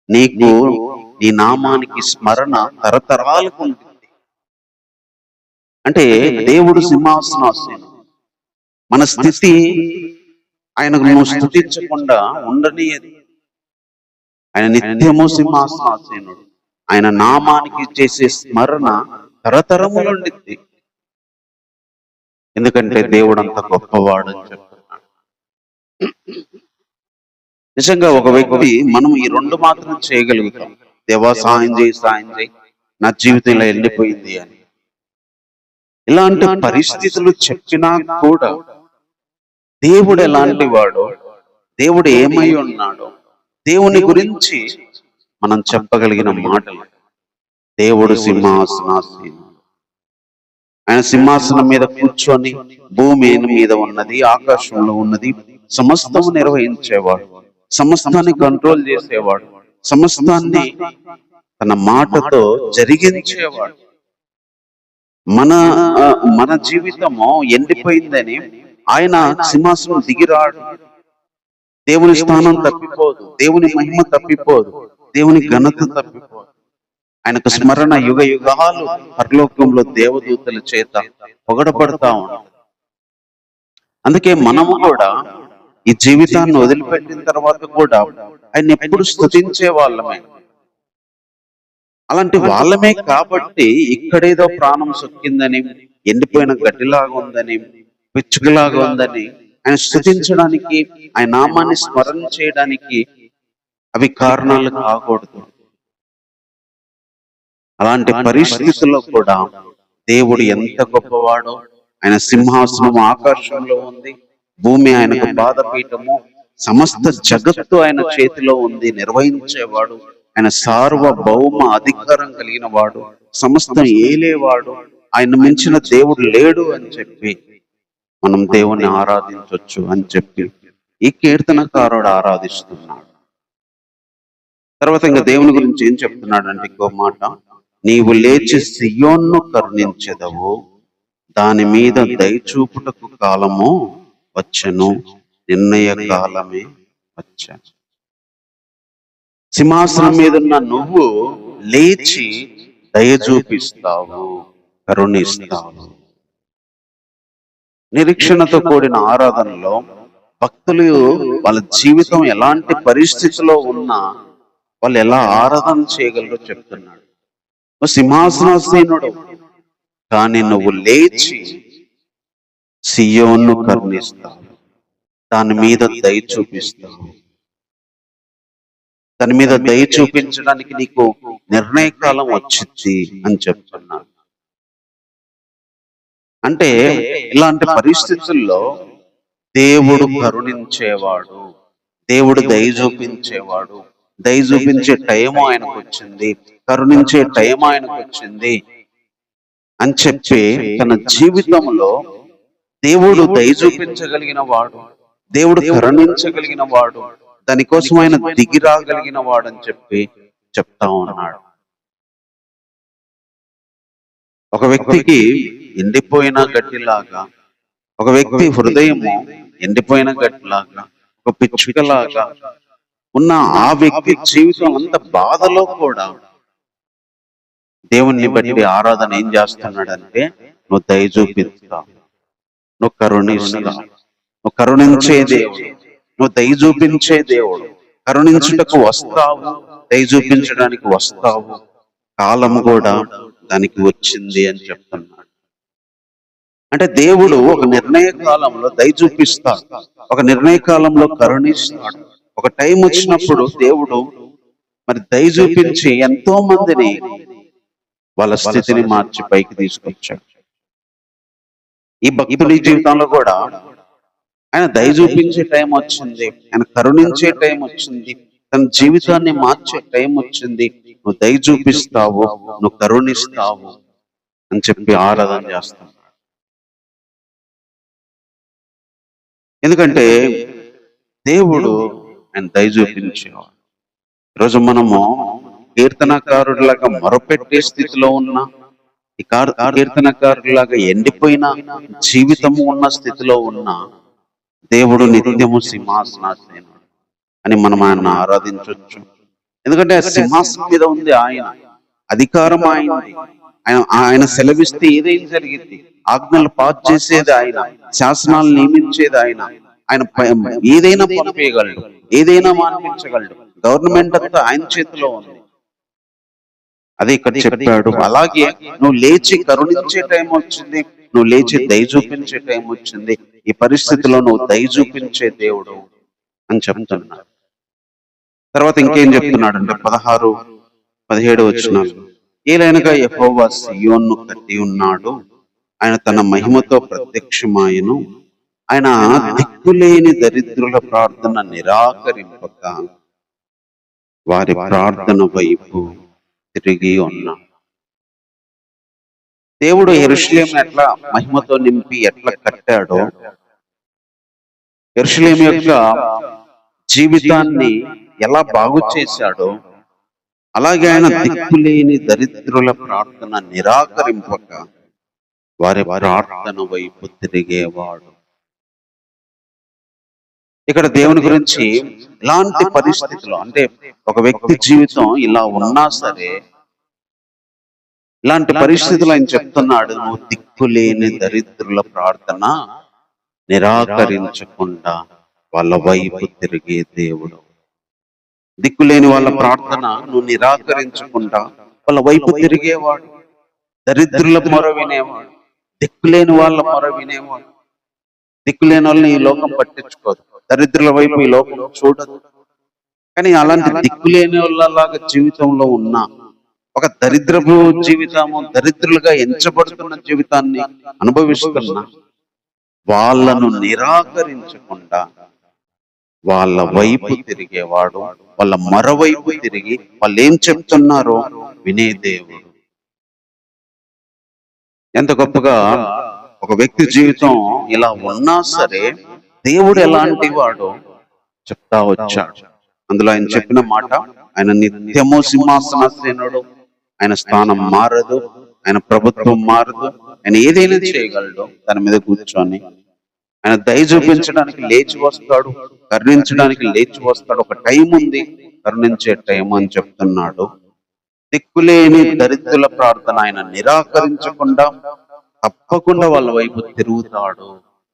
నీకు నీ నామానికి స్మరణ తరతరాలకు ఉంటుంది. అంటే దేవుడు సింహాసనాసీనుడు. మన స్థితి ఆయనకు నువ్వు స్తుతించకుండా ఉండనియదు. ఆయన నిత్యము సింహాసనాసీనుడు, ఆయన నామానికి చేసే స్మరణ తరతరములు ఉండిద్ది. ఎందుకంటే దేవుడు అంత గొప్పవాడు అని చెప్తున్నాడు. నిజంగా ఒక వ్యక్తి మనం ఈ రెండు మాత్రం చేయగలుగుతాం, దేవా సాయం చేయి, నా జీవితం ఇలా వెళ్ళిపోయింది అని. ఇలాంటి పరిస్థితులు చెప్పినా కూడా దేవుడు ఎలాంటి వాడో, దేవుడు ఏమై ఉన్నాడో, దేవుని గురించి మనం చెప్పగలిగిన మాటలు. దేవుడు సింహాసనాసీనుడు, ఆయన సింహాసనం మీద కూర్చొని భూమి మీద ఉన్నది, ఆకాశంలో ఉన్నది సమస్తము నిర్వహించేవాడు, సమస్తాన్ని కంట్రోల్ చేసేవాడు, సమస్తాన్ని తన మాటతో జరిగించేవాడు. మన జీవితము ఎండిపోయిందని ఆయన సింహాసనం దిగిరాడు. దేవుని స్థానం తప్పిపోదు, దేవుని మహిమ తప్పిపోదు, దేవుని ఘనత తప్పిపోదు. ఆయనకు స్మరణ యుగ యుగాలు పరలోకంలో దేవదూతల చేత పొగడపడతా ఉంటాడు. అందుకే మనము కూడా ఈ జీవితాన్ని వదిలిపెట్టిన తర్వాత కూడా ఆయన ఎప్పుడు స్తుతించే వాళ్ళమే. అలాంటి వాళ్ళమే కాబట్టి ఇక్కడేదో ప్రాణం సొక్కిందని, ఎండిపోయిన గడ్డిలాగా ఉందని, పిచ్చుకలాగా ఉందని ఆయన స్తుతించడానికి, ఆయన నామాన్ని స్మరణ చేయడానికి అవి కారణాలు కాకూడదు. అలాంటి పరిస్థితుల్లో కూడా దేవుడు ఎంత గొప్పవాడో, ఆయన సింహాసనం ఆకాశంలో ఉంది, భూమి ఆయనకు పాదపీఠము, సమస్త జగత్తు ఆయన చేతిలో ఉంది, నిర్వహించేవాడు, ఆయన సార్వభౌమ అధికారం కలిగిన వాడు, సమస్తం ఏలేవాడు, ఆయన మించిన దేవుడు లేడు అని చెప్పి మనం దేవుణ్ణి ఆరాధించవచ్చు అని చెప్పి ఈ కీర్తనకారుడు ఆరాధిస్తున్నాడు. తర్వాత ఇంకా దేవుని గురించి ఏం చెప్తున్నాడు అంటే ఇంకో మాట, నీవు లేచి సియోన్ను కరుణించెదవు, దాని మీద దయచూపుటకు కాలము వచ్చెను, నిర్ణయ కాలమే వచ్చాను. సింహాసనం మీద ఉన్న నువ్వు లేచి దయ చూపిస్తావు, కరుణిస్తావు. నిరీక్షణతో కూడిన ఆరాధనలో భక్తులు వాళ్ళ జీవితం ఎలాంటి పరిస్థితిలో ఉన్నా వాళ్ళు ఎలా ఆరాధన చేయగలరో చెప్తున్నాడు. నువ్వు సింహాసనాసీనుడు, కానీ నువ్వు లేచి సియోను కరుణిస్తావు, దాని మీద దయ చూపిస్తావు. దాని మీద దయ చూపించడానికి నీకు నిర్ణయ కాలం వచ్చింది అని చెప్తున్నాడు. అంటే ఇలాంటి పరిస్థితుల్లో దేవుడు కరుణించేవాడు, దేవుడు దయ చూపించేవాడు. దయ చూపించే టైం ఆయనకు వచ్చింది, కరుణించే టైం ఆయనకు వచ్చింది అని చెప్పి తన జీవితంలో దేవుడు దయ చూపించగలిగిన వాడు, దేవుడు కరుణించగలిగిన వాడు, దానికోసం ఆయన దిగి రాగలిగిన వాడు అని చెప్పి చెప్తా ఉన్నాడు. ఒక వ్యక్తికి ఎండిపోయిన గడ్డిలాగా, ఒక వ్యక్తి హృదయము ఎండిపోయిన గడ్డిలాగా, ఒక పిచ్చుకలాగా ఉన్న ఆ వ్యక్తి జీవితం అంత బాధలో కూడా దేవుణ్ణి బట్టి ఆరాధన ఏం చేస్తున్నాడంటే, నువ్వు దయ చూపిస్తావు, నువ్వు కరుణిస్తావు, నువ్వు కరుణించే దేవుడు, నువ్వు దయ చూపించే దేవుడు, కరుణించుటకు వస్తావు, దయ చూపించడానికి వస్తావు, కాలం కూడా దానికి వచ్చింది అని చెప్తున్నాడు. అంటే దేవుడు ఒక నిర్ణయ కాలంలో దయ చూపిస్తాడు, ఒక నిర్ణయ కాలంలో కరుణిస్తాడు. ఒక టైం వచ్చినప్పుడు దేవుడు మరి దయ చూపించి ఎంతో మందిని వాళ్ళ స్థితిని మార్చి పైకి తీసుకొచ్చాడు. ఈ భక్తుల జీవితంలో కూడా ఆయన దయ చూపించే టైం వచ్చింది, ఆయన కరుణించే టైం వచ్చింది, తన జీవితాన్ని మార్చే టైం వచ్చింది. నువ్వు దయ చూపిస్తావు, నువ్వు కరుణిస్తావు అని చెప్పి ఆరాధన చేస్తావు. ఎందుకంటే దేవుడు ఆయన దయ చూపించేవాడు. ఈరోజు మనము కీర్తనకారుడిలాగా మొరపెట్టే స్థితిలో ఉన్నా, ఈ కీర్తనకారుడిలాగా ఎండిపోయిన జీవితము ఉన్న స్థితిలో ఉన్నా, దేవుడు నిత్యము సింహాసనాసీనుడు అని మనం ఆయన ఆరాధించవచ్చు. ఎందుకంటే ఆ సింహాసనం మీద ఉంది ఆయన, అధికారం ఆయనది. ఆయన సెలవిస్తే ఏదైనా జరిగింది, ఆజ్ఞలు పాస్ చేసేది ఆయన, శాసనాలు నియమించేది ఆయన, ఆయన ఏదైనా పంపేయగలడు, ఏదైనా మాన్పించగలడు. గవర్నమెంట్ అంతా ఆయన చేతిలో ఉంది. అదే ఇక్కడ చెప్పాడు. అలాగే నువ్వు లేచి కరుణించే టైం వచ్చింది, నువ్వు లేచి దయ చూపించే టైం వచ్చింది. ఈ పరిస్థితిలో నువ్వు దయ చూపించే దేవుడు అని చెప్తున్నాడు. తర్వాత ఇంకేం చెప్తున్నాడు అంటే 16, 17 వచనాలు, ఏలైనగా యెహోవా సియోనును కట్టి ఉన్నాడు, ఆయన తన మహిమతో ప్రత్యక్షమాయను, ఆయన దిక్కులేని దరిద్రుల ప్రార్థన నిరాకరింపక వారి ప్రార్థన వైపు తిరిగి ఉన్నాడు. దేవుడు యెరూషలేమును ఎట్లా మహిమతో నింపి ఎట్లా కట్టాడో, యెరూషలేము యొక్క జీవితాన్ని ఎలా బాగు చేశాడో, అలాగే ఆయన దిక్కులేని దరిద్రుల ప్రార్థన నిరాకరింపక వారి ప్రార్థన వైపు తిరిగేవాడు. ఇక్కడ దేవుని గురించి ఇలాంటి పరిస్థితుల్లో, అంటే ఒక వ్యక్తి జీవితం ఇలా ఉన్నా సరే, ఇలాంటి పరిస్థితులు ఆయన చెప్తున్నాడు, నువ్వు దిక్కులేని దరిద్రుల ప్రార్థన నిరాకరించకుండా వాళ్ళ వైపు తిరిగే దేవుడు. దిక్కులేని వాళ్ళ ప్రార్థన నువ్వు నిరాకరించకుండా వాళ్ళ వైపు తిరిగేవాడు. దరిద్రుల మొర వినేవాడు, దిక్కులేని వాళ్ళ మొర వినేవాడు. దిక్కులేని వాళ్ళని ఈ లోకం పట్టించుకోదు, దరిద్రుల వైపు ఈ లోకం చూడదు. కానీ అలాంటి దిక్కులేని వాళ్ళలాగా జీవితంలో ఉన్న ఒక దరిద్రపు జీవితము, దరిద్రులుగా ఎంచబడుతున్న జీవితాన్ని అనుభవిస్తున్న వాళ్ళను నిరాకరించకుండా వాళ్ళ వైపు తిరిగేవాడు, వాళ్ళ మరోవైపు తిరిగి వాళ్ళు ఏం చెప్తున్నారో వినే దేవుడు. ఎంత గొప్పగా ఒక వ్యక్తి జీవితం ఇలా ఉన్నా సరే దేవుడు ఎలాంటి వాడో చెప్తా వచ్చాడు. అందులో ఆయన చెప్పిన మాట, ఆయన నిత్యము సింహాసనాసీనుడు, ఆయన స్థానం మారదు, ఆయన ప్రభుత్వం మారదు, ఆయన ఏదైనా చేయగలడు దాని మీద కూర్చొని. ఆయన దయ చూపించడానికి లేచి వస్తాడు, కరుణించడానికి లేచి వస్తాడు. ఒక టైం ఉంది, కరుణించే టైం అని చెప్తున్నాడు. దిక్కులేని దరిద్రుల ప్రార్థన ఆయన నిరాకరించకుండా తప్పకుండా వాళ్ళ వైపు తిరుగుతాడు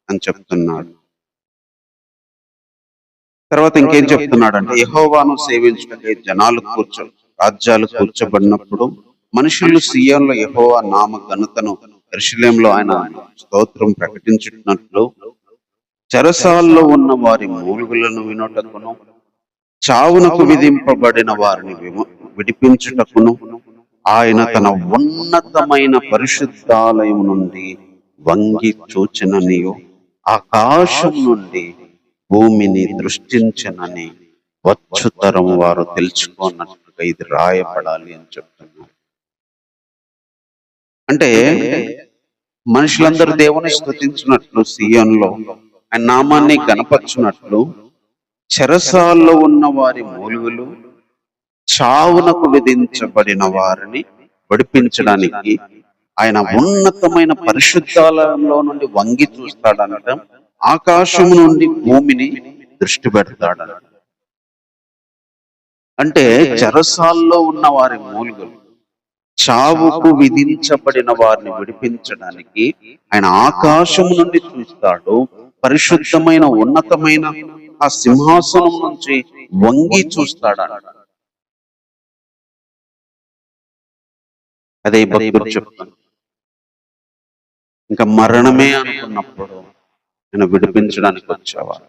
అని చెప్తున్నాడు. తర్వాత ఇంకేం చెప్తున్నాడంటే, యెహోవాను సేవించుటకై రాజ్యాలు కూర్చోబడినప్పుడు మనుషులు సియోనులో యెహోవా నామ ఘనతను, యెరూషలేములో ఆయన స్తోత్రం ప్రకటించున్నట్లు చెరసాల్లో ఉన్న వారి మూలుగులను వినుటకును, చావునకు విధింపబడిన వారిని విడిపించుటకును ఆయన తన ఉన్నతమైన పరిశుద్ధాలయం నుండి వంగి చూచిననియు, ఆకాశం నుండి భూమిని దృష్టించనని వచ్చుతరం వారు తెలుసుకున్నట్టుగా ఇది రాయబడాలి అని చెప్తున్నారు. అంటే మనుషులందరూ దేవుని స్తుతించినట్లు, సియోనులో ఆయన నామాన్ని గణపరచునట్లు, చెరసాల్లో ఉన్న వారి మూలుగులు, చావునకు విధించబడిన వారిని విడిపించడానికి ఆయన ఉన్నతమైన పరిశుద్ధాలయంలో నుండి వంగి చూస్తాడనట. ఆకాశం నుండి భూమిని దృష్టి పెడతాడట. అంటే చెరసాల్లో ఉన్న వారి మూలుగులు, చావుకు విధించబడిన వారిని విడిపించడానికి ఆయన ఆకాశం నుండి చూస్తాడు. పరిశుద్ధమైన ఉన్నతమైన ఆ సింహాసనం నుంచి వంగి చూస్తాడట. అదే భక్తుడు చెప్తాను. ఇంకా మరణమే అనుకున్నప్పుడు నేను విడిపించడానికి వచ్చేవాడు.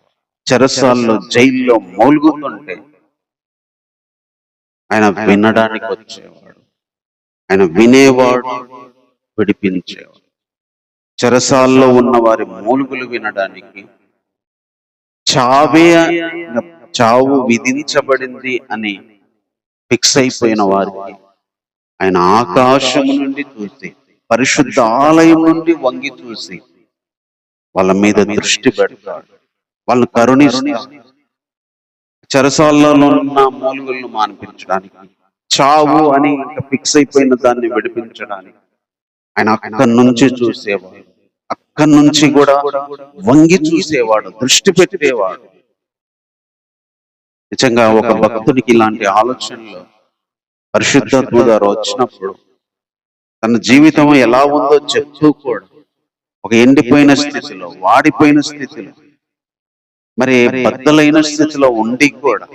చెరసాల్లో, జైల్లో మూలుగుతుంటే ఆయన వినడానికి వచ్చేవాడు. ఆయన వినేవాడు, విడిపించేవాడు. చెరసాల్లో ఉన్న వారి మూలుగులు వినడానికి, చావు విధించబడింది అని ఫిక్స్ అయిపోయిన వారికి ఆయన ఆకాశం నుండి చూసి, పరిశుద్ధ ఆలయం నుండి వంగి చూసి వాళ్ళ మీద దృష్టి పెడతాడు, వాళ్ళని కరుణిస్తాడు. చెరసాలలో ఉన్న మూలుగులను మాన్పించడానికి, చావు అని ఇంకా ఫిక్స్ అయిపోయిన దాన్ని విడిపించడానికి ఆయన అక్కడి నుంచి చూసేవాడు. అక్కడి నుంచి కూడా వంగి చూసేవాడు, దృష్టి పెట్టేవాడు. నిజంగా ఒక భక్తుడికి ఇలాంటి ఆలోచనలు పరిశుద్ధాత్మ గారు వచ్చినప్పుడు తన జీవితం ఎలా ఉందో చెప్తూ కూడా, ఒక ఎండిపోయిన స్థితిలో, వాడిపోయిన స్థితిలో, మరి బద్దలైన స్థితిలో ఉండి కూడా,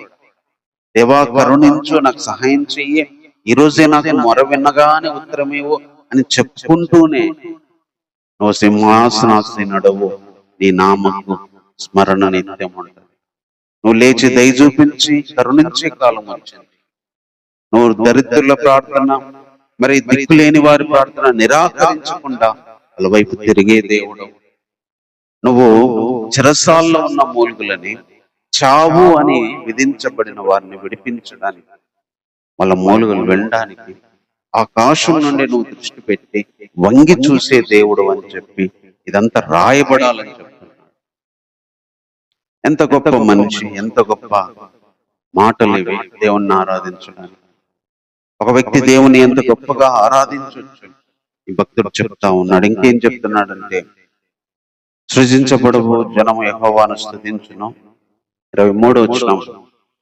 దేవా కరుణించు, నాకు సహాయం చెయ్యి, ఈ రోజే నాకు మొర విన్నగానే ఉత్తరమేవో అని చెప్పుకుంటూనే, నువ్వు సింహాసనాసి నడువు, నీ నామకు స్మరణ నిత్యం ఉంటుంది. నువ్వు లేచి దయ చూపించి కరుణించే కాలం వచ్చింది. నువ్వు దరిద్రుల ప్రార్థన, మరి దిక్కులేని వారి ప్రార్థన నిరాకరించకుండా వాళ్ళ వైపు తిరిగే దేవుడు. నువ్వు చెరసాల్లో ఉన్న మూలుగులని, చావు అని విధించబడిన వారిని విడిపించడానికి, వాళ్ళ మూలుగులు వెళ్ళడానికి ఆకాశం నుండి నువ్వు దృష్టి పెట్టి వంగి చూసే దేవుడు అని చెప్పి ఇదంతా రాయబడాలని చెప్తున్నాడు. ఎంత గొప్ప మనిషి, ఎంత గొప్ప మాటలు ఇవి దేవుణ్ణి ఆరాధించడానికి. ఒక వ్యక్తి దేవుని ఎంత గొప్పగా ఆరాధించవచ్చు ఈ భక్తుడు చెప్తా ఉన్నాడు. ఇంకేం చెప్తున్నాడంటే, సృజించబడవు జనము యెహోవాను స్తుతించును. 23 వచనం,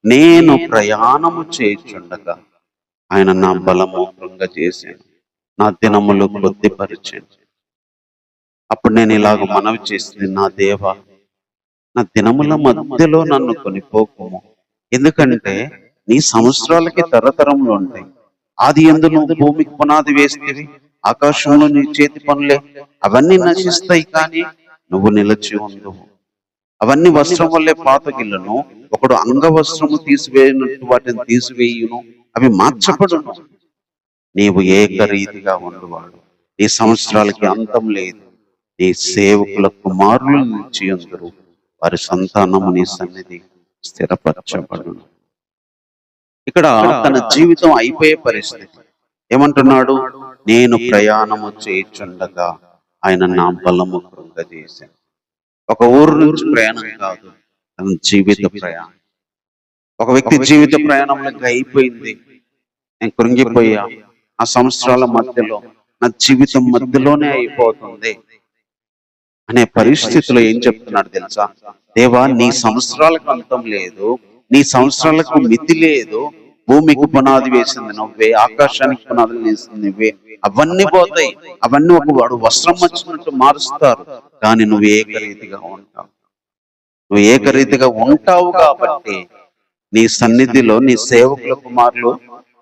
నేను ప్రయాణము చేయుచుండగా ఆయన నా బలము కృంగజేశాను, నా దినములు కొద్దిపరిచాను. అప్పుడు నేను ఇలాగ మనవి చేసింది, నా దేవా, నా దినముల మధ్యలో నన్ను కొనిపోకుము, ఎందుకంటే నీ సంవత్సరాలకి తరతరములు ఉంటాయి. ఆది యందు నువ్వు భూమికి పునాది వేస్తేవి, ఆకాశంలో నీ చేతి పనులే, అవన్నీ నశిస్తాయి, కానీ నువ్వు నిలిచి ఉండవు. అవన్నీ వస్త్రం వల్లే పాతగిల్లును, ఒకడు అంగవస్త్రము తీసివేయనట్టు వాటిని తీసివేయును, అవి మార్చబడును. నీవు ఏకరీతిగా ఉండువాడు, నీ సంవత్సరాలకి అంతం లేదు. నీ సేవకుల కుమారులు నిలిచి ఉందరు, వారి సంతానము నీ సన్నిధి స్థిరపరచబడును. ఇక్కడ తన జీవితం అయిపోయే పరిస్థితి. ఏమంటున్నాడు? నేను ప్రయాణము చేయుచుండగా ఆయన నా బలము కృంగజేశాను. ఒక ఊరు నుంచి ప్రయాణం కాదు, తన జీవిత ప్రయాణం. ఒక వ్యక్తి జీవిత ప్రయాణంలో అయిపోయింది, నేను కృంగిపోయా, ఆ సంవత్సరాల మధ్యలో, నా జీవితం మధ్యలోనే అయిపోతుంది అనే పరిస్థితిలో ఏం చెప్తున్నాడు తెలుసా? దేవా, నీ సంవత్సరాలకు అంతం లేదు, నీ సంవత్సరాలకు మితి లేదు. భూమికి పునాది వేసింది నువ్వే, ఆకాశానికి పునాదులు వేసింది నువ్వే. అవన్నీ పోతాయి, అవన్నీ ఒక వాడు వస్త్రం వచ్చినట్టు మారుస్తారు, కానీ నువ్వు ఏకరీతిగా ఉంటావు. నువ్వు ఏకరీతిగా ఉంటావు కాబట్టి నీ సన్నిధిలో నీ సేవకుల కుమారులు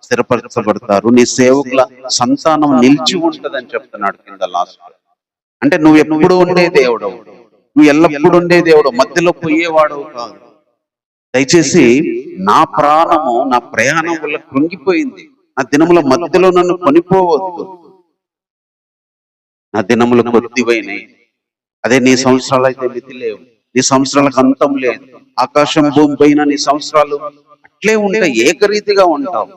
స్థిరపరచబడతారు, నీ సేవకుల సంతానం నిలిచి ఉంటదని చెప్తున్నాడు కింద లాస్ట్. అంటే నువ్వు ఎప్పుడు ఉండే దేవుడు, నువ్వు ఎల్లప్పుడు ఉండే దేవుడు, మధ్యలో పోయేవాడు కాదు. దయచేసి నా ప్రాణము నా ప్రయాణం వల్ల కృంగిపోయింది, నా దినముల మధ్యలో నన్ను కొనిపోవద్దు. నా దినములు కొద్దివైనాయి. అదే నీ సంవత్సరాలు అయితే మితి లేవు, నీ సంవత్సరాలకు అంతం లేదు. ఆకాశం భూమి పైన నీ సంవత్సరాలు అట్లే ఉంటాయి, ఏకరీతిగా ఉంటావు.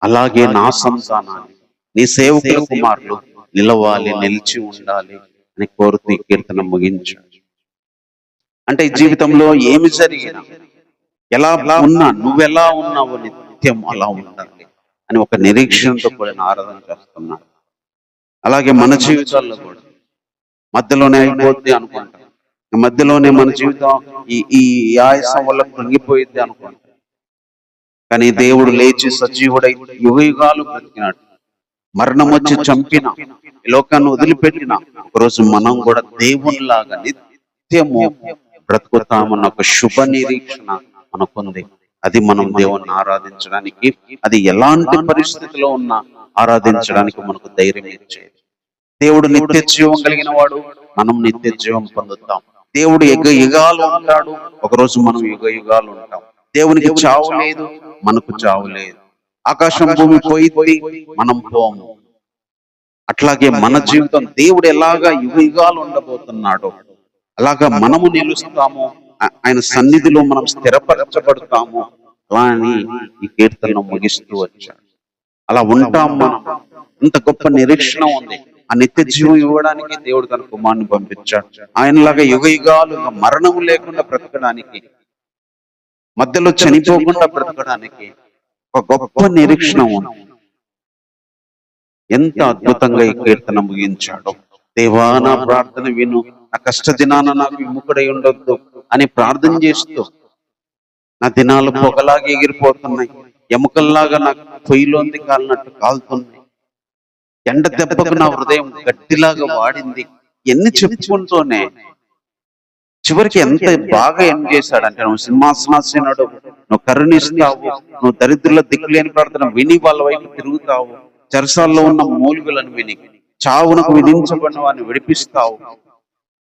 అలాగే నా సంతానాన్ని, నీ సేవకుల కుమారులు నిలవాలి, నిలిచి ఉండాలి అని కోరుతూ ఈ కీర్తన ముగించాడు. అంటే ఈ జీవితంలో ఏమి జరిగినా, ఎలా ఉన్నా, నువ్వెలా ఉన్నావు నిత్యం అలా ఉండాలి అని ఒక నిరీక్షణతో కూడిన ఆరాధన చేస్తున్నాడు. అలాగే మన జీవితాల్లో కూడా మధ్యలోనే అయిపోద్ది అనుకుంటాం, మధ్యలోనే మన జీవితం ఈ ఆయాసం వల్ల కృంగిపోయింది అనుకుంటాం. కానీ దేవుడు లేచి సజీవుడై యుగ యుగాలు బ్రతికినాడు. మరణం వచ్చి చంపిన, ఈ లోకాన్ని వదిలిపెట్టిన, ఒకరోజు మనం కూడా దేవునిలాగా నిత్యము బ్రతుకుతామన్న ఒక శుభ నిరీక్షణ మనకుంది. అది మనం దేవుణ్ణి ఆరాధించడానికి, అది ఎలాంటి పరిస్థితిలో ఉన్నా ఆరాధించడానికి మనకు ధైర్యం ఇచ్చేది. దేవుడు నిత్య జీవం కలిగిన వాడు, మనం నిత్య జీవం పొందుతాం. దేవుడు యుగ యుగాలు ఉంటాడు, ఒకరోజు మనం యుగ యుగాలు ఉంటాం. దేవునికి చావు లేదు, మనకు చావు లేదు. ఆకాశం భూమి పోయింది, మనం పోము. అట్లాగే మన జీవితం దేవుడు ఎలాగా యుగ యుగాలు ఉండబోతున్నాడో అలాగా మనము నిలుస్తాము, ఆయన సన్నిధిలో మనం స్థిరపరచబడతాము. అలా అని ఈ కీర్తనను ముగిస్తూ వచ్చాడు. అలా ఉంటాం మనం. ఇంత గొప్ప నిరీక్షణ ఉంది. ఆ నిత్య జీవం ఇవ్వడానికి దేవుడు తన కుమారుని పంపించాడు. ఆయనలాగా యుగ యుగాలు మరణం లేకుండా బ్రతకడానికి, మధ్యలో చనిపోకుండా బ్రతకడానికి ఒక గొప్ప నిరీక్షణ ఉంది. ఎంత అద్భుతంగా ఈ కీర్తన ముగించాడు. దేవా, నా ప్రార్థన విను, నా కష్ట దినాన నాకు విముఖుడై ఉండొద్దు అని ప్రార్థన చేస్తూ, నా దినాలు పొగలాగా ఎగిరిపోతున్నాయి, ఎముకల్లాగా నాకు పొయ్యిలోంది కాలినట్టు కాలుతున్నాయి, ఎండ దెబ్బకు నా హృదయం గట్టిలాగా వాడింది, ఎన్ని చెప్పుకుంటూనే చివరికి ఎంత బాగా ఏం చేశాడంటే, నువ్వు సింహాసనాసీనుడు, నువ్వు కరుణిస్తావు, నువ్వు దరిద్రుల దిక్కులేని ప్రార్థన విని వాళ్ళ వైపు తిరుగుతావు, చెరసాల్లో ఉన్న మూలుగులను విని చావునకు విధించబడిన వారిని విడిపిస్తావు,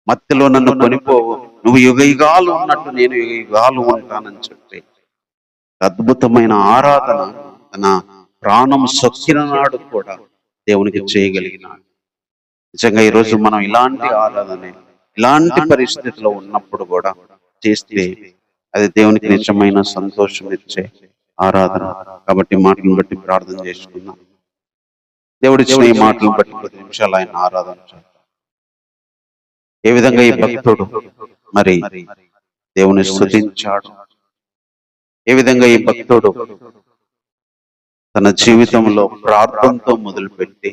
మధ్యలో నన్ను కొనిపోవు, నువ్వు యుగ యుగాలు ఉన్నట్టు నేను యుగ యుగాలు ఉంటానని చెప్పి అద్భుతమైన ఆరాధన తన ప్రాణం సొక్కిన నాడు కూడా దేవునికి చేయగలిగినాడు. నిజంగా ఈరోజు మనం ఇలాంటి ఆరాధన, ఇలాంటి పరిస్థితిలో ఉన్నప్పుడు కూడా చేస్తే అది దేవునికి నిజమైన సంతోషం ఇచ్చే ఆరాధన. కాబట్టి మాటలను బట్టి ప్రార్థన చేసుకుందాం. దేవుడి ఇచ్చిన ఈ మాటలను బట్టి 10 నిమిషాలు ఆయన ఆరాధన చేద్దాం. ఏ విధంగా ఈ భక్తుడు మరి దేవుని స్తుతించాడు, ఏ విధంగా ఈ భక్తుడు తన జీవితంలో ప్రార్థనతో మొదలుపెట్టి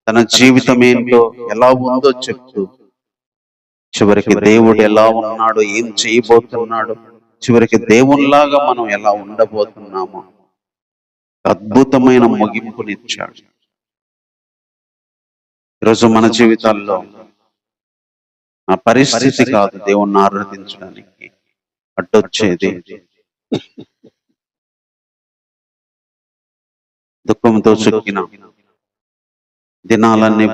తన జీవితం ఏంటో ఎలా ఉందో చెప్తూ చివరికి దేవుడు ఎలా ఉన్నాడో, ఏం చేయబోతున్నాడో, చివరికి దేవునిలాగా మనం ఎలా ఉండబోతున్నామో అద్భుతమైన ముగింపునిచ్చాడు. ఈరోజు మన జీవితాల్లో ఆ పరిస్థితి కాదు దేవుణ్ణి ఆరాధించడానికి అడ్డొచ్చేది. దుఃఖంతో చుక్కిన దినాలన్నీ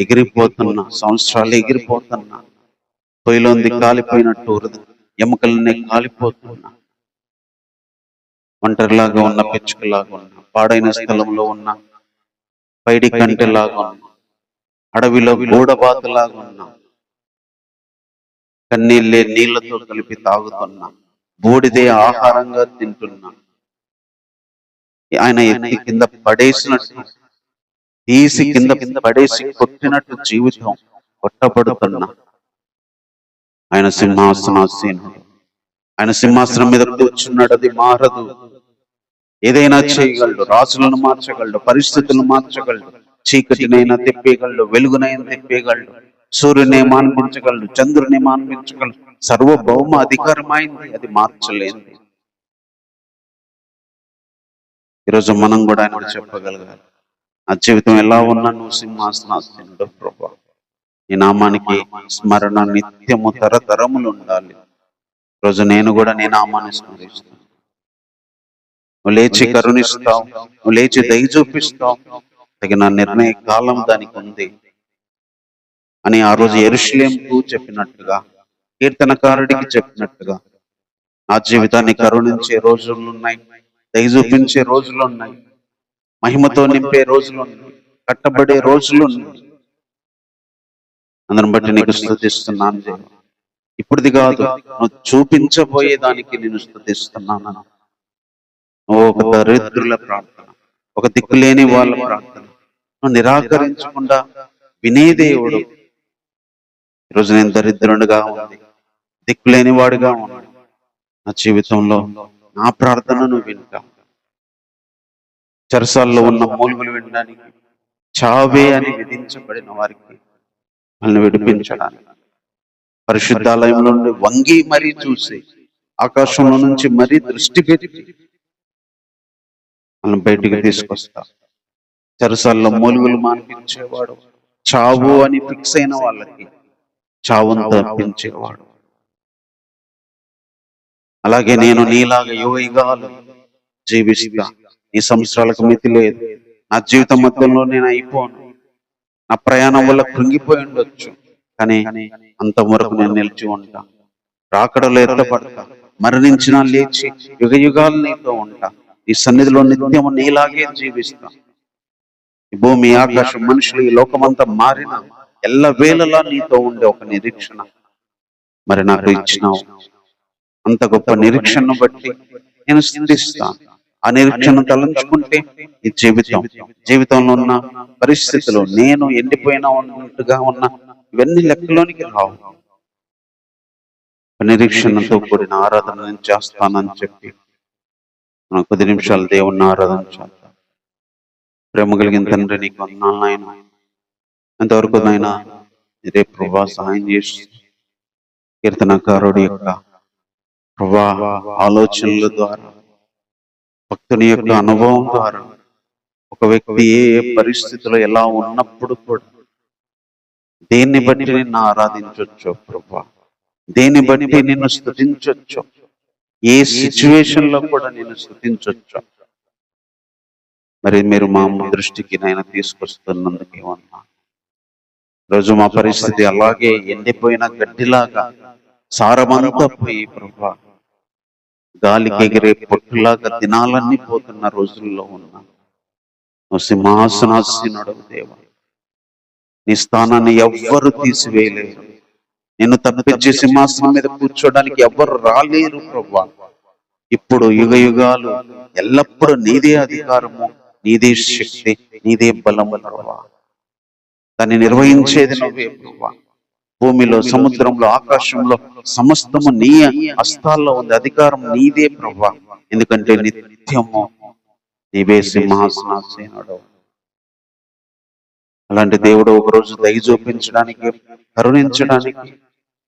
ఎగిరిపోతున్నా, సంవత్సరాలు ఎగిరిపోతున్నా, పొయ్యిలోంది కాలిపోయినట్టు ఎముకలన్నీ కాలిపోతున్నా, ఒంటరిలాగా ఉన్న, పిచ్చుకలాగా ఉన్న, పాడైన స్థలంలో ఉన్న, పైడి కంటిలాగా ఉన్న, అడవిలో గూడబాతులాగా ఉన్నా, కన్నీళ్ళే నీళ్లతో కలిపి తాగుతున్నా, బూడిదే ఆహారంగా తింటున్నా, ఆయన ఎత్తి కింద పడేసినట్టు, తీసి కింద పడేసి కొట్టినట్టు జీవితం కొట్టబడుతున్నా, ఆయన సింహాసనాసీనుడు, ఆయన సింహాసనం మీద కూర్చున్నాడు. అది మారదు. ఏదైనా చేయగలడు, రాజులను మార్చగలడు, పరిస్థితులను మార్చగలడు, చీకటినైనా తెప్పేయగలడు, వెలుగునైనా తెప్పేయగలడు, సూర్యుని మాన్పించగలడు, చంద్రుని మాన్పించగలడు. సర్వభౌమ అధికారమైంది, అది మార్చలేంది. ఈరోజు మనం కూడా ఆయన చెప్పగలగాలి, నా జీవితం ఎలా ఉన్నా నువ్వు సింహాసనాసీనుడు ప్రభా, ఈ నామానికి స్మరణ నిత్యము తరతరములు ఉండాలి. రోజు నేను కూడా నీ నామాన్ని స్మరిస్తాను. నువ్వు లేచి కరుణిస్తావు, నువ్వు లేచి దయ చూపిస్తావు, తగిన నిర్ణయ కాలం దానికి ఉంది అని ఆ రోజు యెరూషలేముకు చెప్పినట్టుగా, కీర్తనకారుడికి చెప్పినట్టుగా నా జీవితాన్ని కరుణించే రోజులు ఉన్నాయి, దయ చూపించే రోజులు ఉన్నాయి, మహిమతో నింపే రోజులు ఉన్నాయి, కట్టబడే రోజులు ఉన్నాయి. అందరిని బట్టి నీకు స్తుతిస్తున్నాను దేవా. ఇప్పుడుది కాదు, నువ్వు చూపించబోయే దానికి నేను స్తుతిస్తున్నాను. నువ్వు ఒక దరిద్రుల ప్రార్థన, ఒక దిక్కులేని వాళ్ళ ప్రార్థన నువ్వు నిరాకరించకుండా వినే దేవుడు. ఈరోజు నేను దరిద్రునిగా ఉంది, దిక్కులేని వాడిగా ఉన్నాడు. నా జీవితంలో నా ప్రార్థనను వింటా. చెరసాల్లో ఉన్న మూలుగులు వినడానికి, చావే అని విధించబడిన వారికి వాళ్ళని విడిపించడానికి, పరిశుద్ధాలయంలో నుండి వంగి మరీ చూసి, ఆకాశంలో నుంచి మరీ దృష్టి పెట్టి మనం బయటికి తీసుకొస్తా. చెరసాల్లో మూలుగులు మాన్పించేవాడు, చావు అని ఫిక్స్ అయిన వాళ్ళకి చావును తప్పించేవాడు. అలాగే నేను నీలాగా యుగయుగాలు జీవిస్తా. ఈ సంవత్సరాలకు మితి లేదు. నా జీవితం మొత్తంలో నేను అయిపోను. నా ప్రయాణం వల్ల కృంగిపోయి ఉండొచ్చు, కానీ అంతవరకు నేను నిలిచి ఉంటా. రాకడలో ఎత్తపడతా, మరణించినా లేచి యుగయుగాలు నీతో ఉంటా. ఈ సన్నిధిలో నిత్యము నీలాగే జీవిస్తా. ఈ భూమి, ఆకాశం, మనుషులు, ఈ లోకమంతా మారిన ఎల్ల వేళలా నీతో ఉండే ఒక నిరీక్షణ మరి నాకు ఇచ్చినావు. అంత గొప్ప నిరీక్షణను బట్టి నేను స్తుతిస్తాను. ఆ నిరీక్షణ తలంచుకుంటే ఈ జీవితంలో ఉన్న పరిస్థితులు, నేను ఎండిపోయినా ఉన్నట్టుగా ఉన్న ఇవన్నీ లెక్కలోనికి రావు. నిరీక్షణతో కూడిన ఆరాధన నేను చేస్తానని చెప్పి మనం 10 నిమిషాలు దేవుణ్ణి ఆరాధన చేద్దాం. ప్రేమ కలిగిన తండ్రి, నీకు వందనాలు నాయన. ఎంతవరకు నాయన ఇదే ప్రభా సహాయం చేసి కీర్తనకారుడి యొక్క ప్రభా ఆలోచనల ద్వారా, భక్తుని యొక్క అనుభవం ద్వారా ఒక వ్యక్తి ఏ పరిస్థితిలో ఎలా ఉన్నప్పుడు కూడా దేన్ని బట్టి నిన్ను ఆరాధించొచ్చు ప్రభా, దేన్ని బట్టి నిన్ను స్తుతించొచ్చు, ఏ సిచ్యువేషన్ లో కూడా నిన్ను స్తుతించొచ్చు. మరి మీరు మా దృష్టికి నాయన తీసుకొస్తున్నందుకు ఏమన్నా, రోజు మా పరిస్థితి అలాగే ఎండిపోయిన గడ్డిలాగా సారమంతా పోయి ప్రభా, గాలికి ఎగిరే పొట్టులాగా దినాలన్నీ పోతున్న రోజుల్లో ఉన్నా నువ్వు సింహాసనాసీనుడు దేవా. నీ స్థానాన్ని ఎవ్వరు తీసివేయలేరు. నిన్ను తప్పించి సింహాసనం మీద కూర్చోడానికి ఎవ్వరు రాలేరు ప్రభా. ఇప్పుడు యుగయుగాలు ఎల్లప్పుడూ నీదే అధికారము, నీదే శక్తి, నీదే బలము ప్రభా. దాన్ని నిర్వహించేది నువ్వే ప్రభా. భూమిలో, సముద్రంలో, ఆకాశంలో సమస్తము నీ హస్తాల్లో ఉంది. అధికారం నీదే ప్రభా. ఎందుకంటే నిత్యము నీవే సింహాసనాసీనుడు. అలాంటి దేవుడు ఒకరోజు దయ చూపించడానికి, కరుణించడానికి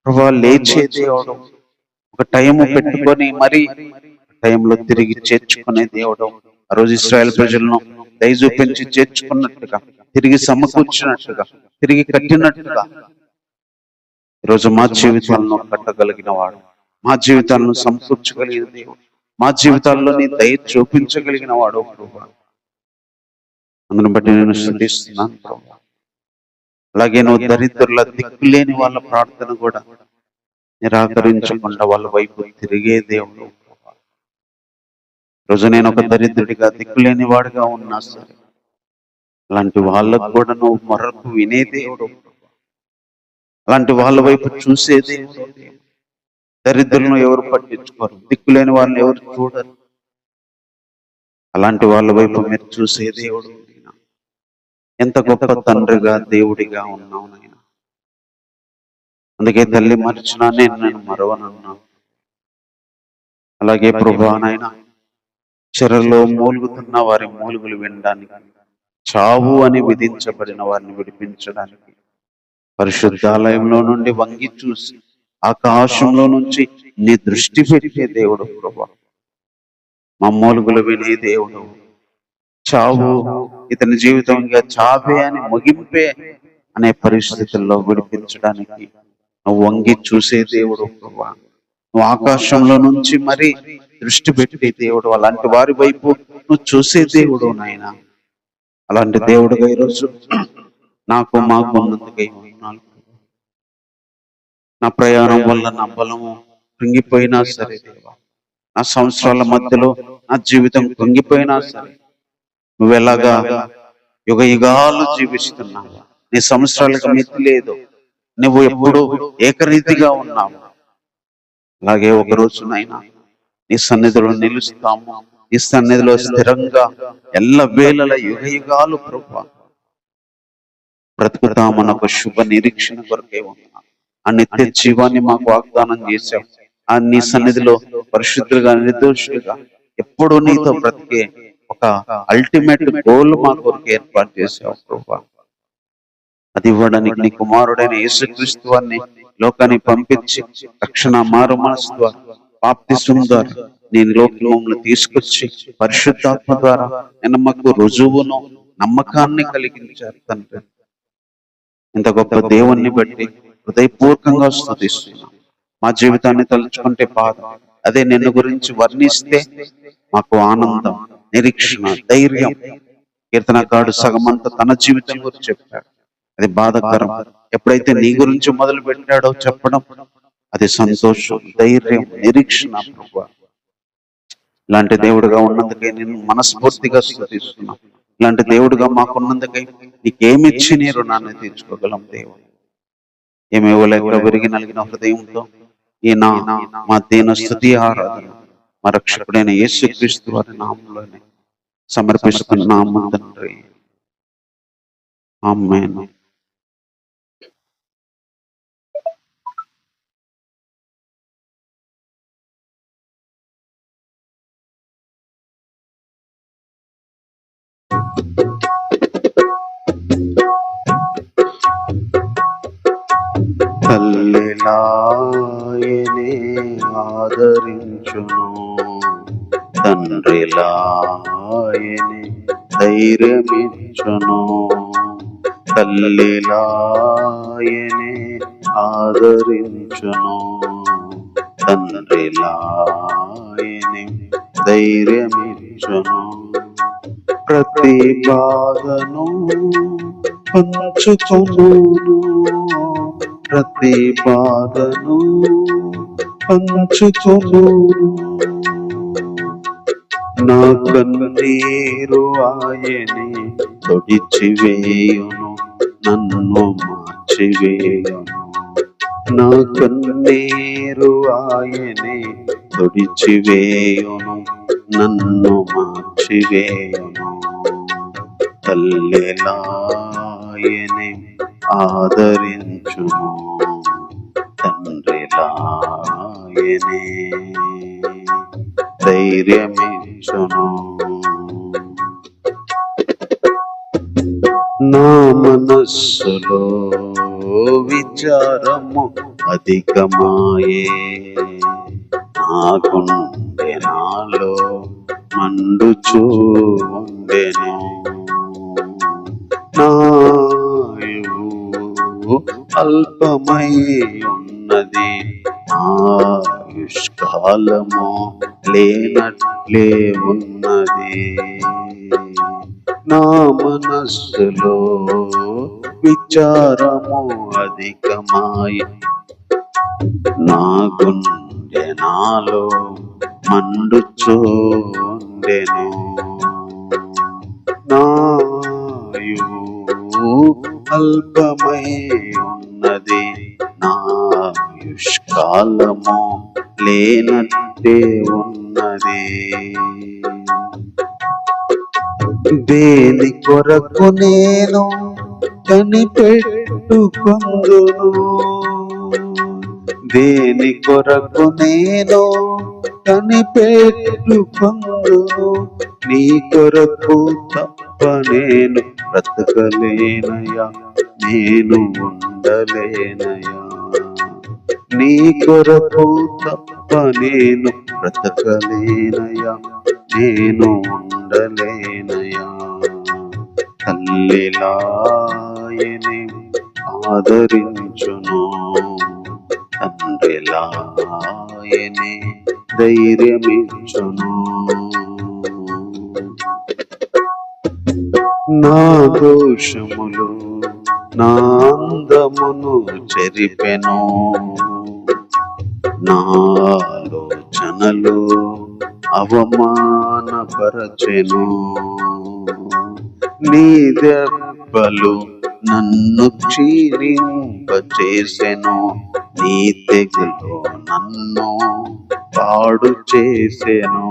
ప్రభా లేచే దేవుడు. ఒక టైము పెట్టుకొని మరి టైంలో తిరిగి చేర్చుకునే దేవుడు. ఆ రోజు ఇశ్రాయేల్ ప్రజలను దయ చూపించి చేర్చుకున్నట్టుగా, తిరిగి సమకూర్చినట్టుగా, తిరిగి కట్టినట్టుగా ఈరోజు మా జీవితాలను కట్టగలిగిన వాడు, మా జీవితాలను సమకూర్చగలిగిన దేవుడు, మా జీవితాల్లో నీ దయ చూపించగలిగిన వాడు ప్రభా. అందును బట్టి నేను స్తుతిస్తున్నాను ప్రభా. అలాగే నువ్వు దరిద్రుల, దిక్కులేని వాళ్ళ ప్రార్థన కూడా నిరాకరించకుండా వాళ్ళ వైపు తిరిగే దేవుడు ప్రభా. రోజు నేను ఒక దరిద్రుడిగా, దిక్కులేని వాడిగా ఉన్నా సరే, అలాంటి వాళ్ళకు కూడా నువ్వు మొరకు వినే దేవుడు, అలాంటి వాళ్ళ వైపు చూసే దేవుడు. దరిద్రులను ఎవరు పట్టించుకోరు, దిక్కులేని వాళ్ళని ఎవరు చూడరు. అలాంటి వాళ్ళ వైపు మీరు చూసే దేవుడు. ఎంత గొప్ప తండ్రిగా, దేవుడిగా ఉన్నావు నాయన. అందుకే తల్లి మరిచినా నేను మరవనన్నా. అలాగే ప్రభా నాయన, చెరలో మూలుగుతున్న వారి మూలుగులు వినడానికి, చావు అని విధించబడిన వారిని విడిపించడానికి పరిశుద్ధాలయంలో నుండి వంగి చూసి ఆకాశంలో నుంచి నీ దృష్టి పెట్టే దేవుడు ప్రభా. మమ్మోలుగులు వినే దేవుడు. చావు ఇతని జీవితం ఇంకా చావే అని ముగింపే అనే పరిస్థితుల్లో విడిపించడానికి నువ్వు వంగి చూసే దేవుడు ప్రభా. నువ్వు ఆకాశంలో నుంచి మరి దృష్టి పెట్టే దేవుడు. అలాంటి వారి వైపు నువ్వు చూసే దేవుడు నాయన. అలాంటి దేవుడుగా ఈరోజు మాకు ఉన్నందుకై ఉన్నాను. నా ప్రయాణం వల్ల నా బలము కృంగిపోయినా సరే దేవా, నా సంవత్సరాల మధ్యలో నా జీవితం కృంగిపోయినా సరే, నువ్వెలాగా యుగ యుగాలు జీవిస్తున్నావు. నీ సంవత్సరాలకు మితి లేదు. నువ్వు ఎప్పుడు ఏకరీతిగా ఉన్నావు. అలాగే ఒక రోజునైనా నీ సన్నిధిలో నిలుస్తాము. నీ సన్నిధిలో స్థిరంగా ఎల్ల వేళల యుగ యుగాలు ప్రభా బ్రతుకుతామన్న ఒక శుభ నిరీక్షణ కొరకే ఉన్నాం. ఆ నిత్య జీవాన్ని మాకు వాగ్దానం చేశావు. ఆ నీ సన్నిధిలో పరిశుద్ధులుగా నిర్దోషులుగా ఎప్పుడు నీతో బ్రతికే ఒక అల్టిమేట్ గోల్ మా కొరకు ఏర్పాటు చేసావు ప్రభా. అది ఇవ్వడానికి నీ కుమారుడైన యేసుక్రీస్తు వారిని లోకాన్ని పంపించి రక్షణ మారు మనసు ద్వారా బాప్తిస్మం ద్వారా నేను లోకంలో తీసుకొచ్చి పరిశుద్ధాత్మ ద్వారా నేను మాకు రుజువును నమ్మకాన్ని కలిగించారు తండ్రి. ఇంత గొప్ప దేవుణ్ణి బట్టి హృదయపూర్వకంగా స్తుతిస్తున్నాం. మా జీవితాన్ని తలుచుకుంటే బాధ, అదే నిన్ను గురించి వర్ణిస్తే మాకు ఆనందం, నిరీక్షణ, ధైర్యం. కీర్తనకారుడు సగమంతా తన జీవితం గురించి చెప్పాడు. అది బాధకరం. ఎప్పుడైతే నీ గురించి మొదలు పెట్టాడో చెప్పడం, అది సంతోషం, ధైర్యం, నిరీక్షణ ప్రభువా. ఇలాంటి దేవుడుగా ఉన్నందుకై నేను మనస్ఫూర్తిగా స్తుతిస్తున్నాను. ఇలాంటి దేవుడుగా మాకున్నందుకై నీకేమిచ్చి నీ రుణాన్ని తీర్చుకోగలం దేవుడు. ఏమివ్వలేక విరిగి నలిగిన హృదయంతో ఈ మా దీన స్తుతి ఆరాధన మా రక్షకుడైన యేసుక్రీస్తు వారి నామంలోనే సమర్పిస్తున్నాము తండ్రి. ఆమేన్. తల్లిలాయనే ఆదరించును, తండ్రిలాయనే ధైర్యమిచ్చును. తల్లిలాయనే ఆదరించును, తండ్రిలాయనే ధైర్యమిచ్చును. ప్రతి బాధను పంచుకొనును, ప్రతి బాధను పంచుకొనును. నా కన్నీరు ఆయనే తొడిచివేయును, నన్ను మార్చివేయును. నా కన్నీరు ఆయనే తొడిచివేయును, నన్ను మార్చివేయును. తల్లిలాయనే ఆదరించును, తండ్రిలాయనే ధైర్యమిచ్చును. నా మనస్సులో విచారము అధికమాయే, నా గుండె నాలో మండుచూ ఉండెను. నాయువు అల్పమై ఉన్నది, ఆయుష్కాలము లేనట్లే ఉన్నది. నా మనస్సులో విచారము అధికమాయి, నా గుండె నాలో మండుచూ ఉండెను. నాయువు అల్పమై ఉన్నది, నాయుష్కాలము లేనట్టే ఉన్నది. దేని కొరకు నేను కనిపెట్టుకొందును, దేని కొరకు నేను కనిపెట్టుకొందును. నీ కొరకు తప్ప నేను బ్రతకలేనయ్యా, నేను ఉండలేనయ్యా. నీ కొరకు తప్ప నేను బ్రతకలేనయ్యా, నేను ఉండలేనయ్యా. తల్లిలాయనే ఆదరించును, తండ్రిలాయనే ధైర్యమిచ్చును. నా దోషములు నా అందమును చెరిపెను, నా ఆలోచనలు అవమానపరచెను. నీ దెబ్బలు నన్ను క్షీణింపచేసెను, నీ తెగులు నన్ను పాడు చేసెను.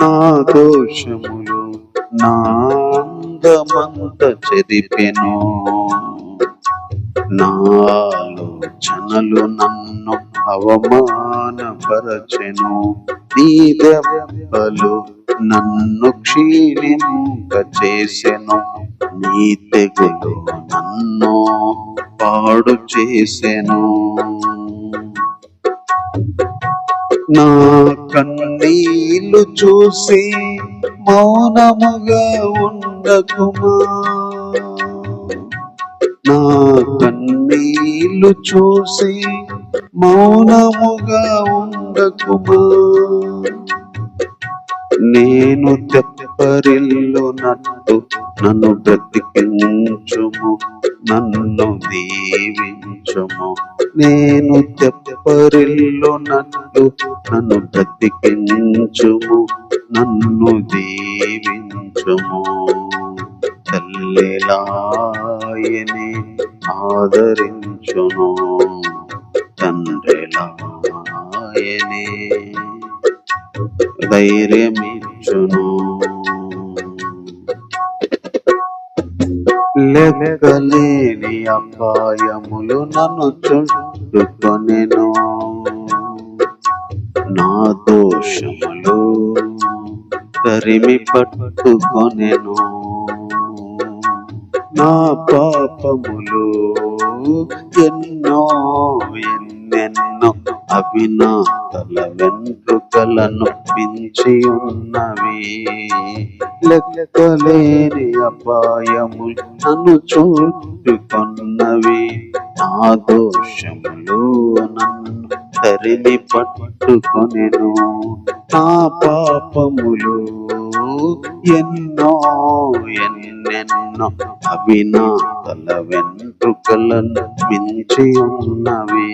నా దోషములు నా అందమంత చెరిపెను, నా ఆలోచనలు నన్ను అవమానపరచెను. నీ దెబ్బలు నన్ను క్షీణింపచేసెను, నీ తెగులు నన్ను పాడు చేసెను. నా కన్నీళ్లు చూసి మౌనముగా ఉండకుమా, నా కన్నీళ్లు చూసి మౌనముగా ఉండకుమా. నేను తెప్పరిల్లునట్టు నన్ను బ్రతికించుము, నన్ను దీవించుము. నేను తెప్పరిల్లునట్టు నన్ను బ్రతికించుము, నన్ను దీవించుము. తల్లిలాయనే ఆదరించును, తండ్రిలాయనే ధైర్యమిచ్చును. లెక్కలేని అపాయములు నన్ను చుట్టుకొనెను, నా దోషములు తరిమి పట్టుకొనెను. నా పాపములు ఎన్నో ఎన్నెన్నో అవి నా తల వెంట్రుకలను మించి ఉన్నవి. లెక్కలేని అపాయములు నన్ను చుట్టుకొన్నవి, నా దోషములు నన్ను తరిమి పట్టుకొనెను. నా పాపములు ఎన్నో ఎన్నెన్నో అవి నా తల వెంట్రుకలను మించి ఉన్నవి.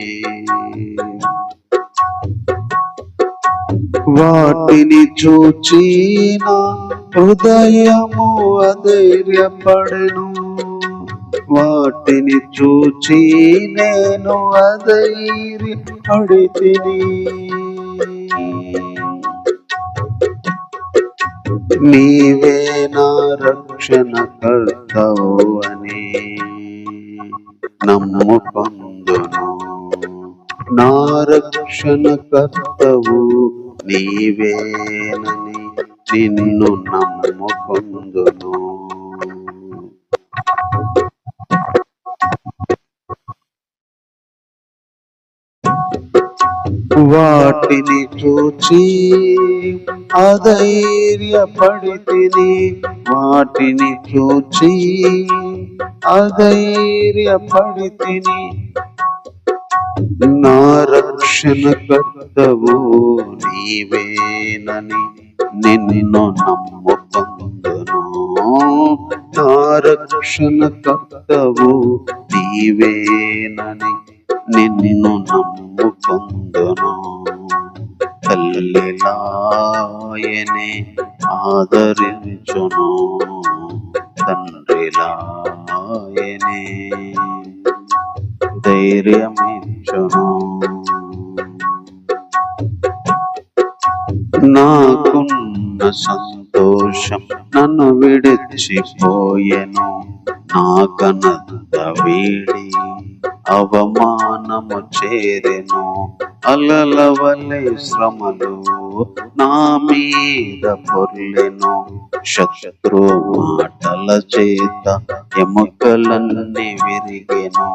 వాటిని చూచి నా హృదయము అధైర్యపడెను, వాటిని చూచి నేను అధైర్యపడితిని. నీవే నా రక్షణ కర్తవు అని నమ్ముకొందును, నా రక్షణ కర్తవు నీవేనని నిన్ను నమ్ముకొందును. వాటిని చూచి అధైర్యపడితిని, వాటిని చూచి అధైర్యపడితిని. నా రక్షణ కర్తవు నీవేనని నిన్ను నమ్ముకొందును, నా రక్షణ కర్తవు నీవేనని నిన్ను నమ్ముకొందును. తల్లిలాయనే ఆదరించును, తండ్రిలాయనే ధైర్యమిచ్చును. నాకున్న సంతోషం నన్ను విడిచిపోయెను, నా ఘనత వీడి అవమానము చేరెను. అలల వలె శ్రమలు నా మీద పొర్లెను. శత్రు మాటల చేత ఎముకలన్నీ విరిగెను.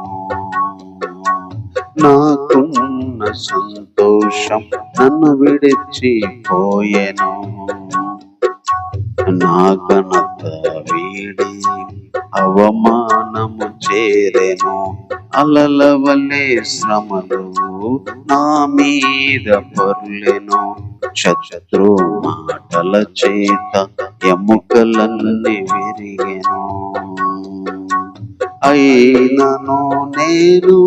నాకున్న సంతోషం నన్ను విడిచిపోయెను. నా ఘనత వీడి అవమానము చేరెను. అలల వలె శ్రమలు నా మీద పొర్లెను. శత్రు మాటల చేత ఎముకలన్నీ విరిగెను. అయినను నేను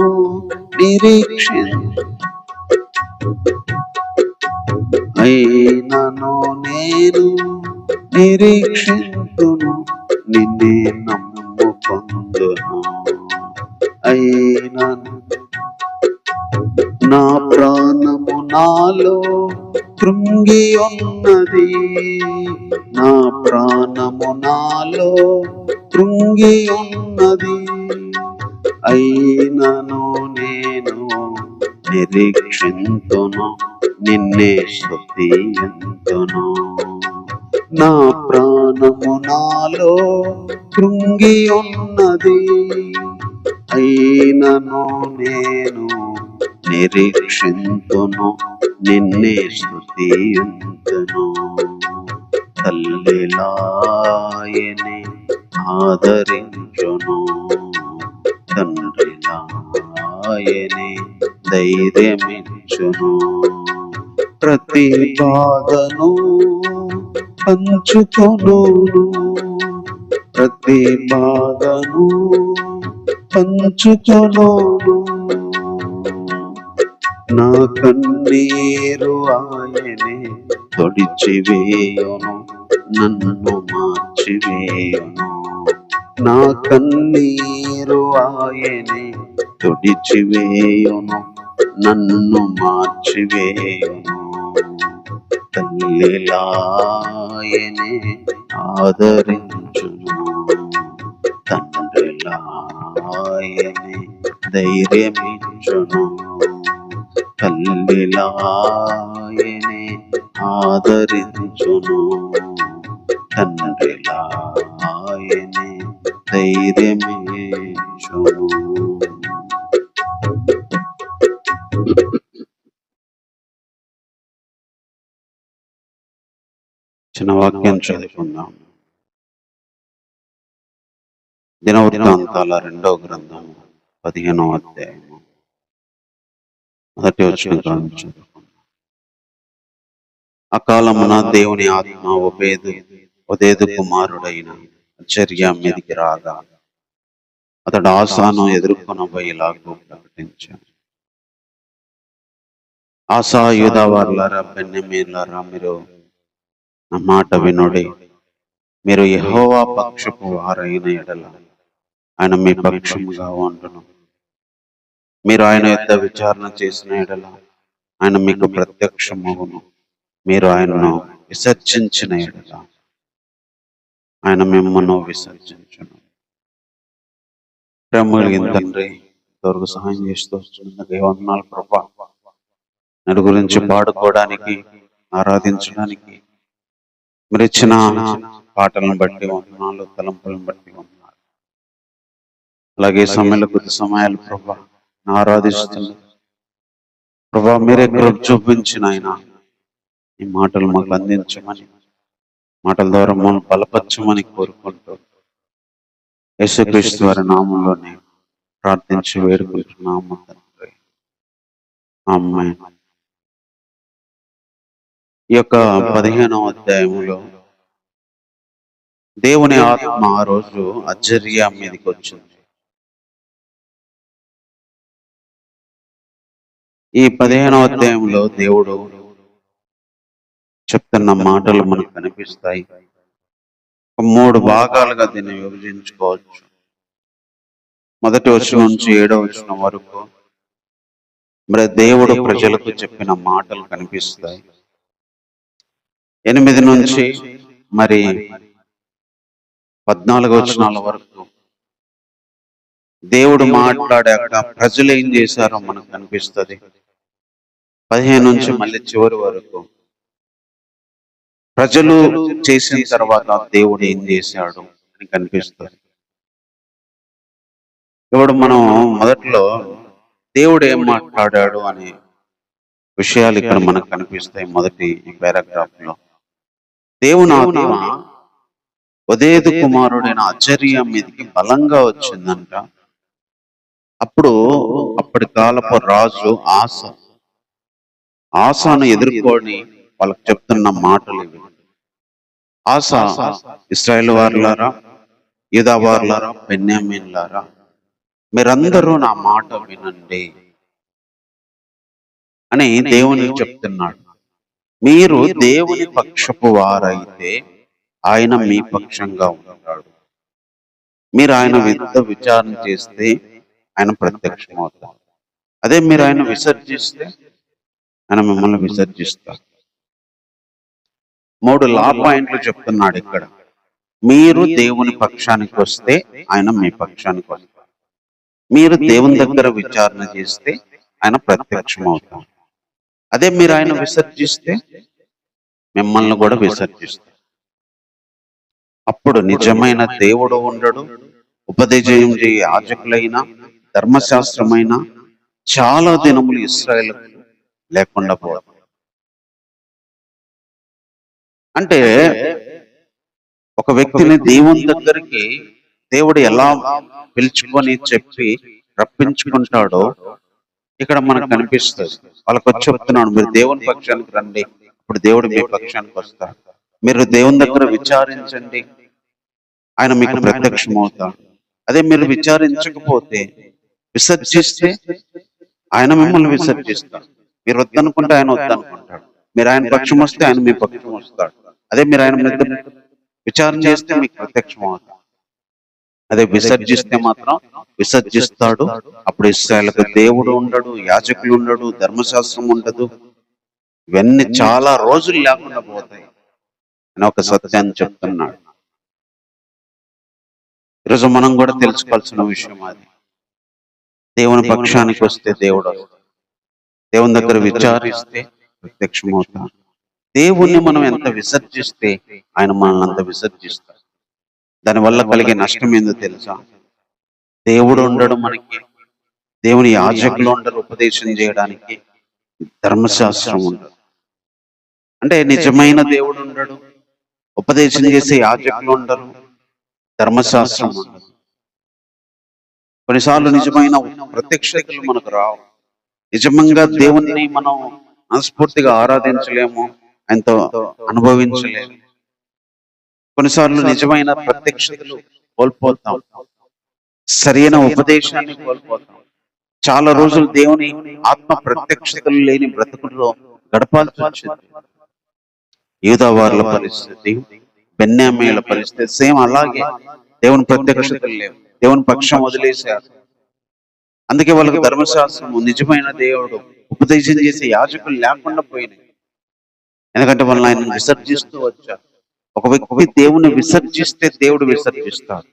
నిరీక్షింతును, నిన్నే నమ్ముకొందును. అయినను నా ప్రాణము నాలో కృంగి ఉన్నది. నా ప్రాణము నాలో కృంగి ఉన్నది. అయినను నేను నిరీక్షింతును, నిన్నే స్తుతింతును. నా ప్రాణము నాలో కృంగి ఉన్నది. అయినను నేను నిరీక్షింతును, నిన్నే స్తుతింతును. తల్లిలాయనే ఆదరించును, తండ్రిలాయనే ధైర్యమిచ్చును. ప్రతి బాధను పంచుకొను, ప్రతి బాధను పంచుకొను. నా కన్నీరు ఆయనే తొడిచివేయును, నన్ను మార్చివేయును. నా కన్నీరు ఆయనే తొడిచివేయును, నన్ను మార్చివేయును. తల్లిలాయనే ఆదరించును, తండ్రిలాయనే ధైర్యమిచ్చును. తల్లిలాయనే ఆదరించును, తండ్రిలాయనే ధైర్యమిచ్చును. చిన్న వాక్యం చదువుకుందాం. దినవృత్తాంతాల 2వ గ్రంథము 15వ అధ్యాయము 1వ వచనం చదువుకుందాం. అకాలమున దేవుని ఆత్మ ఒబేదు కుమారుడైన అజర్యా మీదికి రాగా అతడు ఆసాను ఎదుర్కొనబోయేలాగా ప్రకటించాడు. ఆసా, యూదా వారులారా, బెన్యామీనులారా, మీరు నా మాట వినుడి. మీరు యెహోవా పక్షపు వారైన ఎడల ఆయన మీ పక్షముగా ఉండును. మీరు ఆయన యొద్ద విచారణ చేసిన ఎడల ఆయన మీకు ప్రత్యక్షమగును. మీరు ఆయనను విసర్జించిన ఎడల ఆయన మిమ్మల్ని విసర్జించును. ప్రేమ కలిగిన తండ్రి, ఇంతవరకు సహాయం చేస్తూ వస్తున్నందుకు వందనాలు ప్రభా. నేను గురించి పాడుకోవడానికి, ఆరాధించడానికి మీరు ఇచ్చిన పాటలను బట్టి వందనాలు, తలంపులను బట్టి వందనాలు. అలాగే సమయంలో కొద్ది సమయాలు ప్రభా ఆరాధిస్తున్నా ప్రభా, మీరే కృప చూపించిన ఆయన ఈ మాటలు మాకు అందించమని, మాటల ద్వారా మనం బలపరచమని కోరుకుంటూ యేసుక్రీస్తు వారి నామంలోనే ప్రార్థించి వేడుకుంటున్నాము తండ్రి. ఆమేన్. ఈ యొక్క 15వ అధ్యాయంలో దేవుని ఆత్మ ఆ రోజు అజర్యా మీదకి వచ్చింది. ఈ 15వ అధ్యాయంలో దేవుడు చెప్తున్న మాటలు మనకు కనిపిస్తాయి. 3 భాగాలుగా దీన్ని విభజించుకోవచ్చు. 1వ వచనం నుంచి 7వ వచనం వరకు మరి దేవుడు ప్రజలకు చెప్పిన మాటలు కనిపిస్తాయి. 8 నుంచి మరి 14 వచనాల వరకు దేవుడు మాట్లాడాక ప్రజలు ఏం చేశారో మనకు కనిపిస్తుంది. 15 నుంచి మళ్ళీ చివరి వరకు ప్రజలు చేసిన తర్వాత దేవుడు ఏం చేశాడు అని కనిపిస్తుంది. ఇప్పుడు మనం మొదట్లో దేవుడు ఏం మాట్లాడాడు అనే విషయాలు ఇక్కడ మనకు కనిపిస్తాయి. మొదటి పారాగ్రాఫ్ లో దేవుని ఆత్మ ఒదేదు కుమారుడైన అజర్యా మీదకి బలంగా వచ్చిందంట. అప్పుడు అప్పటి కాలపు రాజు ఆసాను ఎదుర్కొని వాళ్ళకి చెప్తున్న మాటలు ఇవి. ఆసా, ఇశ్రాయేలు వారులారా, యూదా వారులారా, బెన్యామీనులారా, మీరందరూ నా మాట వినండి అని దేవునికి చెప్తున్నాడు. మీరు దేవుని పక్షపు వారైతే ఆయన మీ పక్షంగా ఉంటాడు. మీరు ఆయన విచారణ చేస్తే ఆయన ప్రత్యక్షమవుతాడు. అదే మీరు ఆయన విసర్జిస్తే ఆయన మిమ్మల్ని విసర్జిస్తారు. 3 లా పాయింట్లు చెప్తున్నాడు ఇక్కడ. మీరు దేవుని పక్షానికి వస్తే ఆయన మీ పక్షానికి వస్తారు. మీరు దేవుని దగ్గర విచారణ చేస్తే ఆయన ప్రత్యక్షమవుతాడు. అదే మీరు ఆయన విసర్జిస్తే మిమ్మల్ని కూడా విసర్జిస్తారు. అప్పుడు నిజమైన దేవుడు ఉండడు, ఉపదేశం చేయ యాజకులైన, ధర్మశాస్త్రమైన చాలా దినములు ఇశ్రాయేలు లేకుండా పోతాయి. అంటే ఒక వ్యక్తిని దేవుని దగ్గరికి దేవుడు ఎలా పిలుచుకొని చెప్పి రప్పించుకుంటాడో ఇక్కడ మనకు కనిపిస్తుంది. వాళ్ళకి వచ్చి చెప్తున్నాడు, మీరు దేవుని పక్షానికి రండి, ఇప్పుడు దేవుడు మీ పక్షానికి వస్తాడు. మీరు దేవుని దగ్గర విచారించండి, ఆయన మీకు ప్రత్యక్షమవుతాడు. అదే మీరు విచారించకపోతే, విసర్జిస్తే ఆయన మిమ్మల్ని విసర్జిస్తాడు. మీరు వద్దనుకుంటే ఆయన వద్దనుకుంటాడు. మీరు ఆయన పక్షం వస్తే ఆయన మీ పక్షం వస్తాడు. అదే మీరు ఆయన మీద విచారణ చేస్తే మీకు ప్రత్యక్షం అవుతాడు. అదే విసర్జిస్తే మాత్రం విసర్జిస్తాడు. అప్పుడు ఇశ్రాయేలుకు దేవుడు ఉండడు, యాజకులు ఉండడు, ధర్మశాస్త్రం ఉండదు. ఇవన్నీ చాలా రోజులు లేకుండా పోతాయి అని ఒక సత్యాన్ని చెప్తున్నాడు. ఈరోజు మనం కూడా తెలుసుకోవాల్సిన విషయం అది. దేవుని పక్షానికి వస్తే దేవుడు వస్తాడు. దేవుని దగ్గర విచారిస్తే ప్రత్యక్షమవుతాడు. దేవుణ్ణి మనం ఎంత విసర్జిస్తే ఆయన మనల్ని అంత విసర్జిస్తాడు. దానివల్ల కలిగే నష్టం ఏందో తెలుసా? దేవుడు ఉండడు, మనకి దేవుని యాజకులు ఉండరు ఉపదేశం చేయడానికి, ధర్మశాస్త్రం ఉండదు. అంటే నిజమైన దేవుడు ఉండడు, ఉపదేశం చేసే యాజకులు ఉండరు, ధర్మశాస్త్రం ఉండదు. కొన్నిసార్లు నిజమైన ప్రత్యక్షతలు మనకు రావు. నిజంగా దేవుణ్ణి మనం మనస్ఫూర్తిగా ఆరాధించలేము, ఆయనతో అనుభవించలేము. కొన్నిసార్లు నిజమైన ప్రత్యక్షతలు కోల్పోతాం, సరైన ఉపదేశాన్ని కోల్పోతాం. చాలా రోజులు దేవుని ఆత్మ ప్రత్యక్షతలు లేని బ్రతుకుల్లో గడపాల్సి వచ్చింది. యూదా వారుల పరిస్థితి, బెన్యామీయుల పరిస్థితి సేమ్ అలాగే. దేవుని ప్రత్యక్షతలు లేవు, దేవుని పక్షం వదిలేశారు. అందుకే వాళ్ళకి ధర్మశాస్త్రము, నిజమైన దేవుడు ఉపదేశం చేసే యాజకులు లేకుండా పోయినాయి. ఎందుకంటే వాళ్ళని ఆయన విసర్జిస్తూ వచ్చారు. ఒక వ్యక్తి దేవుని విసర్జిస్తే దేవుడు విసర్జిస్తాడు.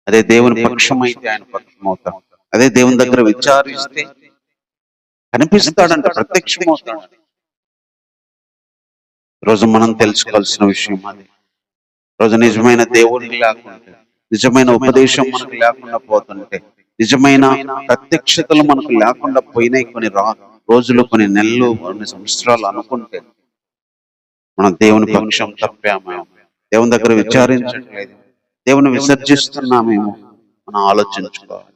అదే దేవుని పక్షం అయితే ఆయన పక్షం అవుతాడు. అదే దేవుని దగ్గర విచారిస్తే కనిపిస్తాడంట, ప్రత్యక్షమవుతాడు. రోజు మనం తెలుసుకోవాల్సిన విషయం అది. రోజు నిజమైన దేవుడిని లేకుంటే, నిజమైన ఉపదేశం మనకు లేకుండా పోతుంటే, నిజమైన ప్రత్యక్షతలు మనకు లేకుండా పోయినాయి కొన్ని రోజులు, కొన్ని నెలలు, కొన్ని సంవత్సరాలు అనుకుంటే మనం దేవుని పక్షం తప్పామేమో, దేవుని దగ్గర విచారించట్లేదు, దేవుని విసర్జిస్తున్నామేమో మనం ఆలోచించుకోవాలి.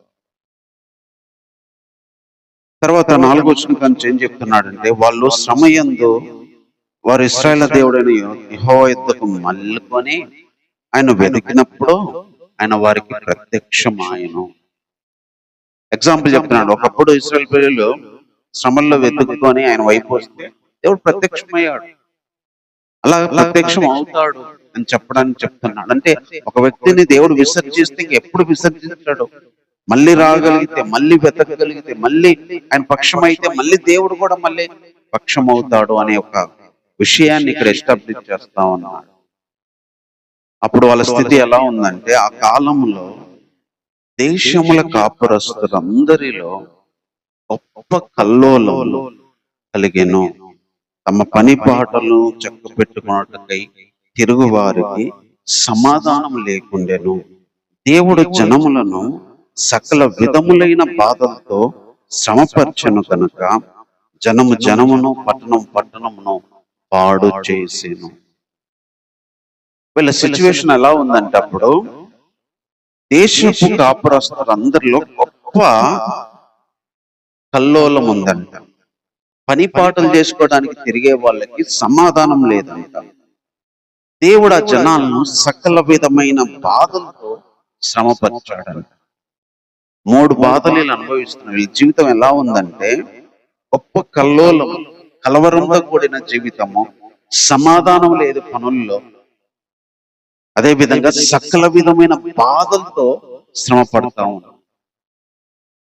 తర్వాత 4వ వచనం ఏం చెప్తున్నాడంటే, వాళ్ళు శ్రమయందు వారు ఇశ్రాయేలు దేవుడైన యెహోవా యుద్ధకు మళ్ళుకొని ఆయన వెతికినప్పుడు ఆయన వారికి ప్రత్యక్షమాయను. ఎగ్జాంపుల్ చెప్తున్నాడు. ఒకప్పుడు ఇశ్రాయేలు ప్రజలు శ్రమల్లో వెతుక్కొని ఆయన వైపు వస్తే దేవుడు ప్రత్యక్షమయ్యాడు. అలా ప్రత్యక్షం అవుతాడు అని చెప్పడానికి చెప్తున్నాడు. అంటే ఒక వ్యక్తిని దేవుడు విసర్జిస్తే ఎప్పుడు విసర్జించాడు, మళ్ళీ రాగలిగితే, మళ్ళీ వెతకగలిగితే, మళ్ళీ ఆయన పక్షం అయితే మళ్ళీ దేవుడు కూడా మళ్ళీ పక్షం అవుతాడు అనే ఒక విషయాన్ని ఇక్కడ ఎస్టాబ్లిష్ చేస్తా ఉన్నాడు. అప్పుడు వాళ్ళ స్థితి ఎలా ఉందంటే, ఆ కాలంలో దేశముల కాపురస్తులందరిలో గొప్ప కల్లోలం కలిగెను. తమ పని పాటలను చక్క పెట్టుకున్నట్టుకై తిరుగు వారికి సమాధానం లేకుండెను. దేవుడు జనములను సకల విధములైన బాధలతో శ్రమపరచెను కనుక జనమును పట్టణమును పాడు చేసేను. వీళ్ళ సిచ్యువేషన్ ఎలా ఉందంటే అప్పుడు దేశపు కాపురస్తులందరిలో గొప్ప కల్లోలం ఉందంట. పని పాటలు చేసుకోవడానికి తిరిగే వాళ్ళకి సమాధానం లేదంట. దేవుడు ఆ జనాలను సకల విధమైన బాధలతో శ్రమపరిచాడంట. 3 బాధలు వీళ్ళు అనుభవిస్తున్నారు. వీళ్ళ జీవితం ఎలా ఉందంటే గొప్ప కల్లోలం, కలవరంతో కూడిన జీవితము, సమాధానం లేదు పనుల్లో, అదే విధంగా సకల విధమైన బాధలతో శ్రమ పడతా ఉన్నాడు.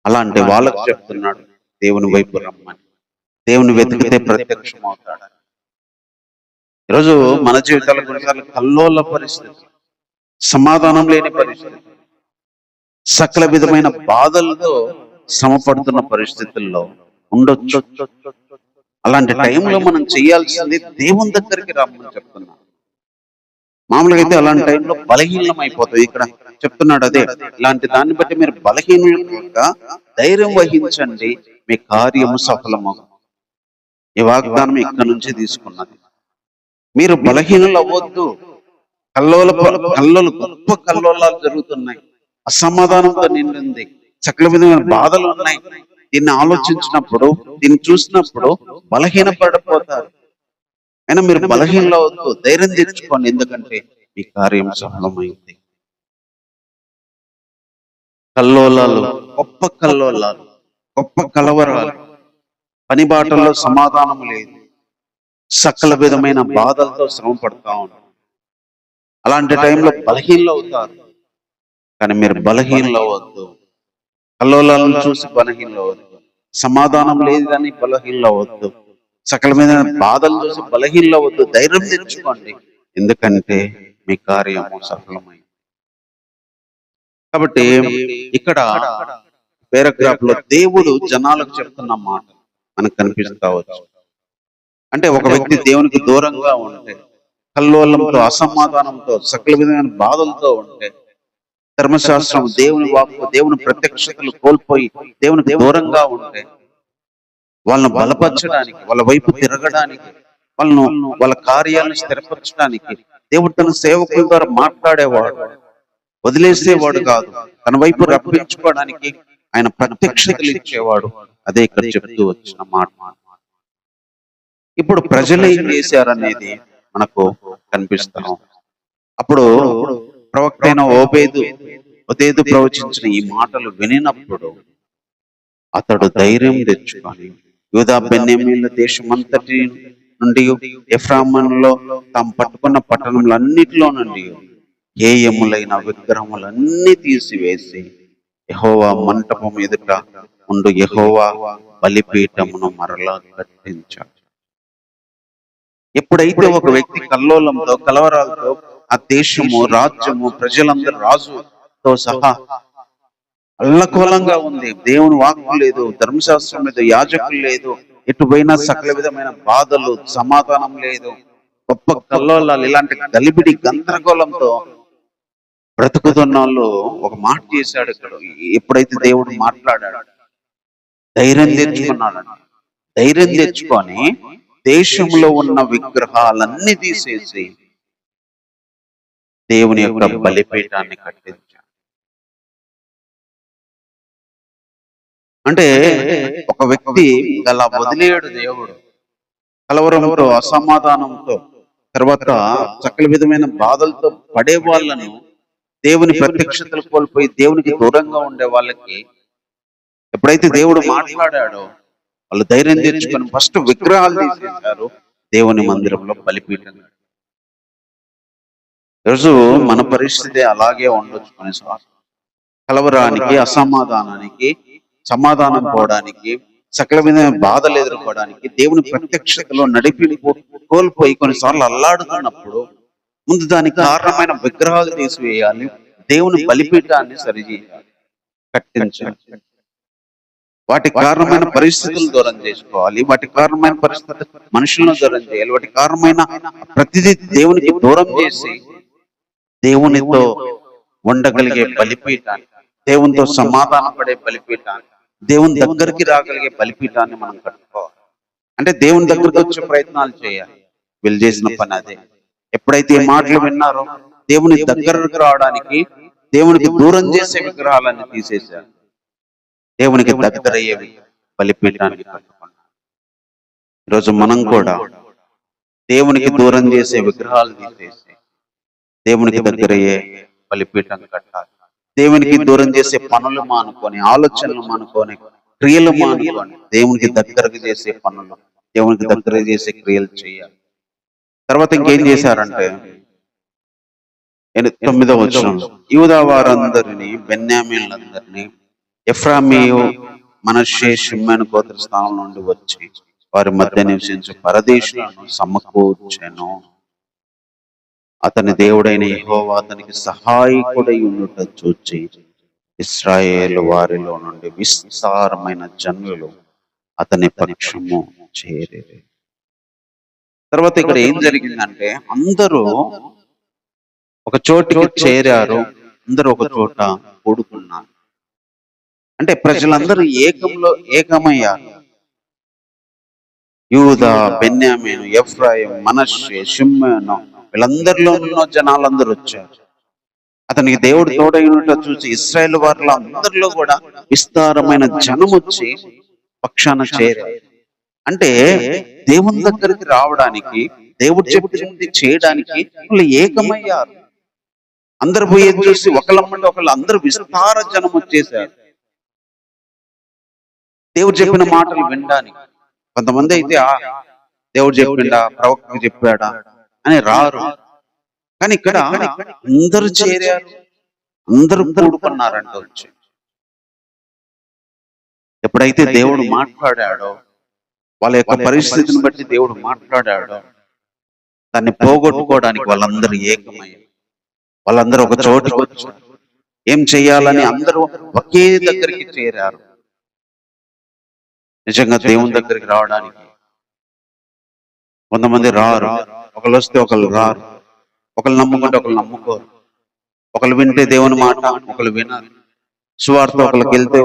అలాంటి వాళ్ళకు చెప్తున్నాడు దేవుని వైపు రమ్మని. దేవుని వెతికితే ప్రత్యక్షం అవుతాడు. ఈరోజు మన జీవితాల కొన్నిసార్లు కల్లోల పరిస్థితి, సమాధానం లేని పరిస్థితి, సకల విధమైన బాధలతో శ్రమ పడుతున్న పరిస్థితుల్లో ఉండొచ్చు. అలాంటి టైంలో మనం చేయాల్సింది దేవుని దగ్గరికి రమ్మని చెప్తున్నాం. మామూలుగా అయితే అలాంటి టైంలో బలహీనం అయిపోతుంది. ఇక్కడ చెప్తున్నాడు అదే, ఇలాంటి దాన్ని బట్టి మీరు బలహీనంగా ధైర్యం వహించండి, మీ కార్యము సఫలము. ఈ వాగ్దానం ఇక్కడ నుంచి తీసుకున్నది. మీరు బలహీనులు అవ్వద్దు. గొప్ప కల్లోలాలు జరుగుతున్నాయి, అసమాధానంతో నిండింది, సకల విధమైన బాధలు ఉన్నాయి. దీన్ని ఆలోచించినప్పుడు, దీన్ని చూసినప్పుడు బలహీన పడిపోతారు. అయినా మీరు బలహీనలో వద్దు, ధైర్యం తెచ్చుకోండి, ఎందుకంటే ఈ కార్యం సఫలమైంది. కల్లోలాలు, గొప్ప కలవరాలు, పని బాటల్లో సమాధానం లేదు, సకల విధమైన బాధలతో శ్రమ పడతా ఉన్నారు. అలాంటి టైంలో బలహీనలు అవుతారు. కానీ మీరు బలహీనలు అవ్వద్దు. కల్లోలాలను చూసి బలహీనలు అవ్వద్దు, సమాధానం లేదని బలహీనలు అవ్వద్దు, సకల మీద బాధలు చూసి బలహీనలు అవ్వద్దు. ధైర్యం తెచ్చుకోండి, ఎందుకంటే మీ కార్యము సఫలమైంది. కాబట్టి ఇక్కడ పారాగ్రాఫ్ లో దేవుడు జనాలకు చెప్తున్న మాట మనకు కనిపిస్తా వచ్చు. అంటే ఒక వ్యక్తి దేవునికి దూరంగా ఉంటే, కల్లోలంతో, అసమాధానంతో, సకల విధమైన బాధలతో ఉంటే, ధర్మశాస్త్రం, దేవుని వాక్కు, దేవుని ప్రత్యక్షతలు కోల్పోయి దేవునికి దూరంగా ఉంటే, వాళ్ళను బలపరచడానికి, వాళ్ళ వైపు తిరగడానికి, వాళ్ళ కార్యాలను స్థిరపరచడానికి దేవుడు తన సేవకుల ద్వారా మాట్లాడేవాడు, వదిలేసేవాడు కాదు. తన వైపు రప్పించుకోవడానికి ఆయన ప్రత్యక్షతలు ఇచ్చేవాడు. అదే ఇక్కడ చెప్తూ వచ్చిన మాట. ఇప్పుడు ప్రజలు ఏం చేశారనేది మనకు కనిపిస్తాం. అప్పుడు ప్రవక్త అయిన ఓబేదు ప్రవచించిన ఈ మాటలు వినినప్పుడు అతడు ధైర్యం తెచ్చుకొని యూదా బెన్యామీనుల దేశమంతటి నుండి, ఎఫ్రాయిములో తాము పట్టుకున్న పట్టణములన్నిటిలో నుండి హేయములైన విగ్రహములన్నీ తీసివేసి యెహోవా మంటపం ఎదుట ఉండు యెహోవా బలిపీఠమును మరలా కట్టించాడు. ఎప్పుడైతే ఒక వ్యక్తి కల్లోలంతో, కలవరాలతో ఆ దేశము, రాజ్యము, ప్రజలందరూ, రాజుతో సహా అల్లకోలంగా ఉంది, దేవుని వాక్కు లేదు, ధర్మశాస్త్రం లేదు, యాజకులు లేదు, ఎటు పోయినా సకల విధమైన బాధలు, సమాధానం లేదు, గొప్ప కల్లోలాలు, ఇలాంటి గలిబిడి గందరగోళంతో బ్రతుకుతున్న వాళ్ళు ఒక మాట చేశాడు ఇక్కడ. ఎప్పుడైతే దేవుడు మాట్లాడాడు, ధైర్యం తెచ్చుకున్నాడు. ధైర్యం తెచ్చుకొని దేశంలో ఉన్న విగ్రహాలన్నీ తీసేసి దేవుని యొక్క బలిపీఠాన్ని కట్టించాడు. అంటే ఒక వ్యక్తి అలా వదిలేడు దేవుడు. కలవరంతో, అసమాధానంతో, తర్వాత సకల విధమైన బాధలతో పడే వాళ్ళను, దేవుని ప్రత్యక్షతలు కోల్పోయి దేవునికి దూరంగా ఉండే వాళ్ళకి ఎప్పుడైతే దేవుడు మాట్లాడాడో వాళ్ళు ధైర్యం తెచ్చుకొని ఫస్ట్ విగ్రహాలు తీసేశారు, దేవుని మందిరంలో బలిపీఠం. ఈరోజు మన పరిస్థితి అలాగే ఉండొచ్చు. కొన్నిసార్లు కలవరానికి, అసమాధానానికి, సమాధానం పోవడానికి, సకల విధమైన బాధలు ఎదుర్కోవడానికి, దేవుని ప్రత్యక్షతలో నడిపి కోల్పోయి కొన్నిసార్లు అల్లాడుతున్నప్పుడు ముందు దానికి కారణమైన విగ్రహాలు తీసివేయాలి, దేవుని బలిపీఠాన్ని సరిచేయాలి, కట్టించాలి. వాటి కారణమైన పరిస్థితులు దూరం చేసుకోవాలి. వాటి కారణమైన పరిస్థితులు మనుషులను దూరం చేయాలి. వాటి కారణమైన ప్రతిదీ దేవునికి దూరం చేసి దేవునితో ఉండగలిగే బలిపీఠాన్ని, దేవునితో సమాధాన పడే బలిపీఠాన్ని, దేవుని దగ్గరికి రాగలిగే బలిపీఠాన్ని మనం కట్టుకోవాలి. అంటే దేవుని దగ్గరికి వచ్చే ప్రయత్నాలు చేయాలి. వీళ్ళు చేసిన పని అదే. ఎప్పుడైతే ఈ మాటలు విన్నారో దేవుని దగ్గరకు రావడానికి దేవునికి దూరం చేసే విగ్రహాలన్నీ తీసేశారు. దేవునికి దగ్గరయ్యే బలిపీఠాన్ని కట్టుకున్నారు. ఈరోజు మనం కూడా దేవునికి దూరం చేసే విగ్రహాలు తీసేసి దేవునికి దగ్గరయ్యే బలిపీఠం కట్టాలి. దేవునికి దూరం చేసే పనులు మానుకొని, ఆలోచనలు మానుకొని, క్రియలు మానుకొని దేవునికి దగ్గరకు చేసే పనులు, దేవునికి దగ్గర చేసే క్రియలు చేయాలి. తర్వాత ఇంకేం చేశారంటే 9వ వచనంలో యూదా వారందరినీ, బెన్యామీనులందరినీ, ఎఫ్రాయిము, మనష్షే, షిమ్యోను గోత్ర స్థానం నుండి వచ్చి వారి మధ్య నివసించు పరదేశులను సమకూర్చెను. అతని దేవుడైన యెహోవా అతనికి సహాయకుడై ఉండుట చూచి ఇశ్రాయేలు వారిలో నుండి విస్తారమైన జనులు అతని పక్షము చేరిరి. తర్వాత ఇక్కడ ఏం జరిగిందంటే అందరూ ఒక చోటికి చేరారు, అందరూ ఒక చోట కూడుకున్నారు. అంటే ప్రజలందరూ ఏకమయ్యారు. యూదా, బెన్యామీను, ఎఫ్రాయిము, మనష్షే, షిమ్యోను వీళ్ళందరిలో ఉన్న జనాలందరూ వచ్చారు. అతనికి దేవుడు తోడైనట్టు చూసి ఇశ్రాయేలు వారిలో అందరిలో కూడా విస్తారమైన జనం వచ్చి పక్షాన చేరారు. అంటే దేవుని దగ్గరికి రావడానికి, దేవుడు చెప్పింది చేయడానికి వాళ్ళు ఏకమయ్యారు. అందరు పోయేది చూసి ఒకళ్ళమ్మంటే ఒకళ్ళు అందరూ విస్తార జనం వచ్చేసారు దేవుడు చెప్పిన మాటలు వినడానికి. కొంతమంది అయితే దేవుడు చెప్పిండా, ప్రవక్తకు చెప్పాడా అని రారు. కానీ ఇక్కడ అందరూ చేరారు, అందరూ కూడుకున్నారంట వచ్చి. ఎప్పుడైతే దేవుడు మాట్లాడాడో, వాళ్ళ యొక్క పరిస్థితిని బట్టి దేవుడు మాట్లాడాడో, దాన్ని పోగొట్టుకోవడానికి వాళ్ళందరూ ఏకమయ్యారు. వాళ్ళందరూ ఒక చోటుకు వచ్చారు. ఏం చెయ్యాలని అందరూ ఒకే దగ్గరికి చేరారు. నిజంగా దేవుని దగ్గరికి రావడానికి కొంతమంది రారు. ఒకళ్ళు వస్తే ఒకళ్ళు రారు. ఒకళ్ళు నమ్ముకుంటే ఒకళ్ళు నమ్ముకోరు. ఒకళ్ళు వింటే దేవుని మాట, ఒకళ్ళు వినాలి. సువార్త ఒకళ్ళకి వెళ్తే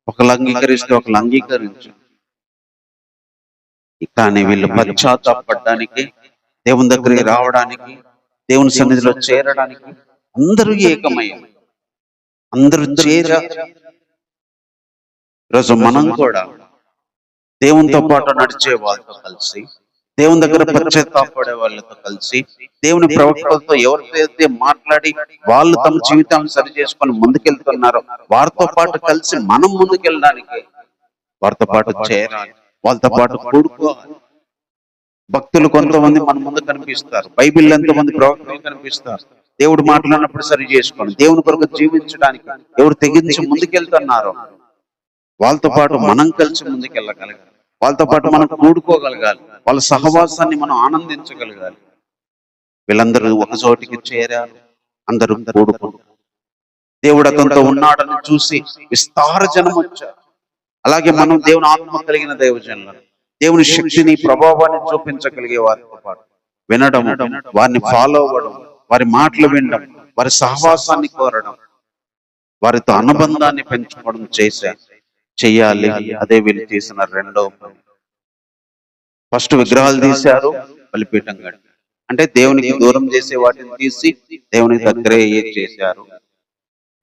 ఒకళ్ళు అంగీకరిస్తే ఒకళ్ళు అంగీకరించు. కానీ వీళ్ళు పశ్చాత్తాపడడానికి, దేవుని దగ్గరికి రావడానికి, దేవుని సన్నిధిలో చేరడానికి అందరూ ఏకమయ్యారు. అందరూ చేరారు. ఈరోజు మనం కూడా దేవునితో పాటు నడిచే వాళ్ళతో కలిసి, దేవుని దగ్గర పశ్చాత్తాపడే వాళ్ళతో కలిసి, దేవుని ప్రవక్తలతో ఎవరితో మాట్లాడి వాళ్ళు తమ జీవితాలను సరి చేసుకొని ముందుకెళ్తున్నారో వారితో పాటు కలిసి మనం ముందుకెళ్ళడానికి, వారితో పాటు చేరాలి, వాళ్ళతో పాటు కూడుకోవాలి. భక్తులు కొంతమంది మన ముందు కనిపిస్తారు, బైబిల్ ఎంతోమంది ప్రవక్తలు కనిపిస్తారు. దేవుడు మాట్లాడినప్పుడు సరి చేసుకోండి, దేవుని కొరకు జీవించడానికి ఎవరు తెగించి ముందుకెళ్తున్నారో వాళ్ళతో పాటు మనం కలిసి ముందుకెళ్ళగలగాలి. వాళ్ళతో పాటు మనం కూడుకోగలగాలి. వాళ్ళ సహవాసాన్ని మనం ఆనందించగలగాలి. వీళ్ళందరూ ఒక చోటికి చేరారు, అందరూ కూడుకుంటారు. దేవుడు అతనితో ఉన్నాడని చూసి విస్తార జనం వచ్చారు. అలాగే మనం దేవుని ఆత్మ కలిగిన దైవజనులు, దేవుని శక్తిని, ప్రభావాన్ని చూపించగలిగే వారితో పాటు వినడం, వారిని ఫాలో అవ్వడం, వారి మాటలు వినడం, వారి సహవాసాన్ని కోరడం, వారితో అనుబంధాన్ని పెంచుకోవడం చెయ్యాలి. అదే వీళ్ళు చేసిన రెండవ పని. ఫస్ట్ విగ్రహాలు తీశారు, బలిపీఠం కట్టారు. అంటే దేవునికి దూరం చేసే వాటిని తీసి దేవునికి దగ్గరే చేశారు.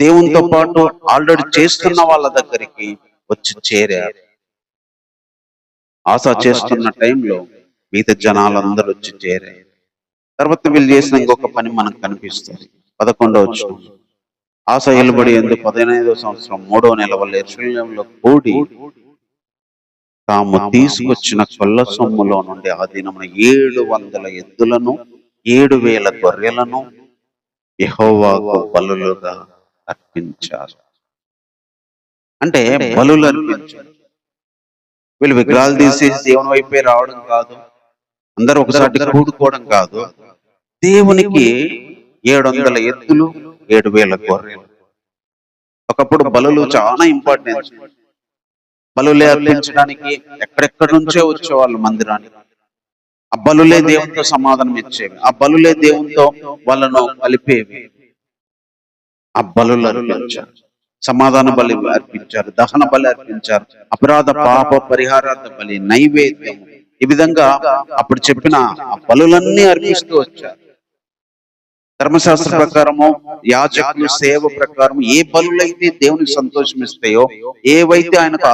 దేవునితో పాటు ఆల్రెడీ చేస్తున్న వాళ్ళ దగ్గరికి వచ్చి చేరారు. ఆశ చేస్తున్న టైంలో మిగతా జనాలందరూ వచ్చి చేరారు. తర్వాత వీళ్ళు చేసిన ఇంకొక పని మనకు కనిపిస్తుంది. 11వ వచనం. ఆశ ఎలుబడి ఎందు 15వ సంవత్సరం 3వ నెల వల్ల యెరూషలేములో కూడి తాము తీసుకొచ్చిన కొల్ల సొమ్ములో నుండి ఆ దినమున 700 ఎద్దులను 7,000 గొర్రెలను యెహోవాకు బలులుగా అర్పించారు. అంటే బలులు అర్పించారు. వీళ్ళు విగ్రహాలు తీసేసి దేవుని వైపే రావడం కాదు, అందరూ ఒకసారి కూడుకోవడం కాదు. దేవునికి 700 ఎద్దులు 7,000 గొర్రెలు. ఒకప్పుడు బలులు చాలా ఇంపార్టెన్స్. బలులే అర్పించడానికి ఎక్కడెక్కడి నుంచే వచ్చేవాళ్ళు మందిరానికి. ఆ బలులే దేవునితో సమాధానం ఇచ్చేవి, ఆ బలులే దేవునితో వాళ్ళను కలిపేవి. ఆ బలులు అర్పించారు, సమాధాన బలి అర్పించారు, దహన బలి అర్పించారు, అపరాధ పాప పరిహారార్థ బలి, నైవేద్యం. ఈ విధంగా అప్పుడు చెప్పిన ఆ బలులన్నీ అర్పిస్తూ వచ్చారు. ధర్మశాస్త్ర ప్రకారము, యాజకులు సేవ ప్రకారం ఏ బలులైతే దేవునికి సంతోషం ఇస్తాయో, ఏవైతే ఆయనకు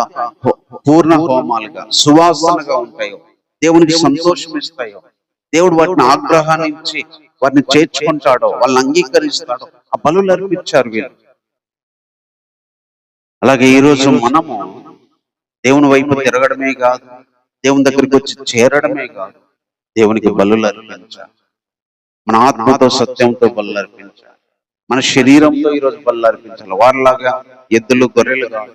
పూర్ణ హోమాలుగా సువాసనగా ఉంటాయో, దేవునికి సంతోషం ఇస్తాయో, దేవుడు వాటిని ఆగ్రహాన్నించి వారిని చేర్చుకుంటాడో, వాళ్ళని అంగీకరిస్తాడో, ఆ బలులు అర్పించారు వీళ్ళు. అలాగే ఈరోజు మనము దేవుని వైపు తిరగడమే కాదు, దేవుని దగ్గరికి వచ్చి చేరడమే కాదు, దేవునికి బలులు అర్పించాలి. మన ఆత్మతో సత్యంతో బలు అర్పించాలి, మన శరీరంతో ఈరోజు బలు అర్పించాలి. వారిలాగా ఎద్దులు గొర్రెలు కాదు,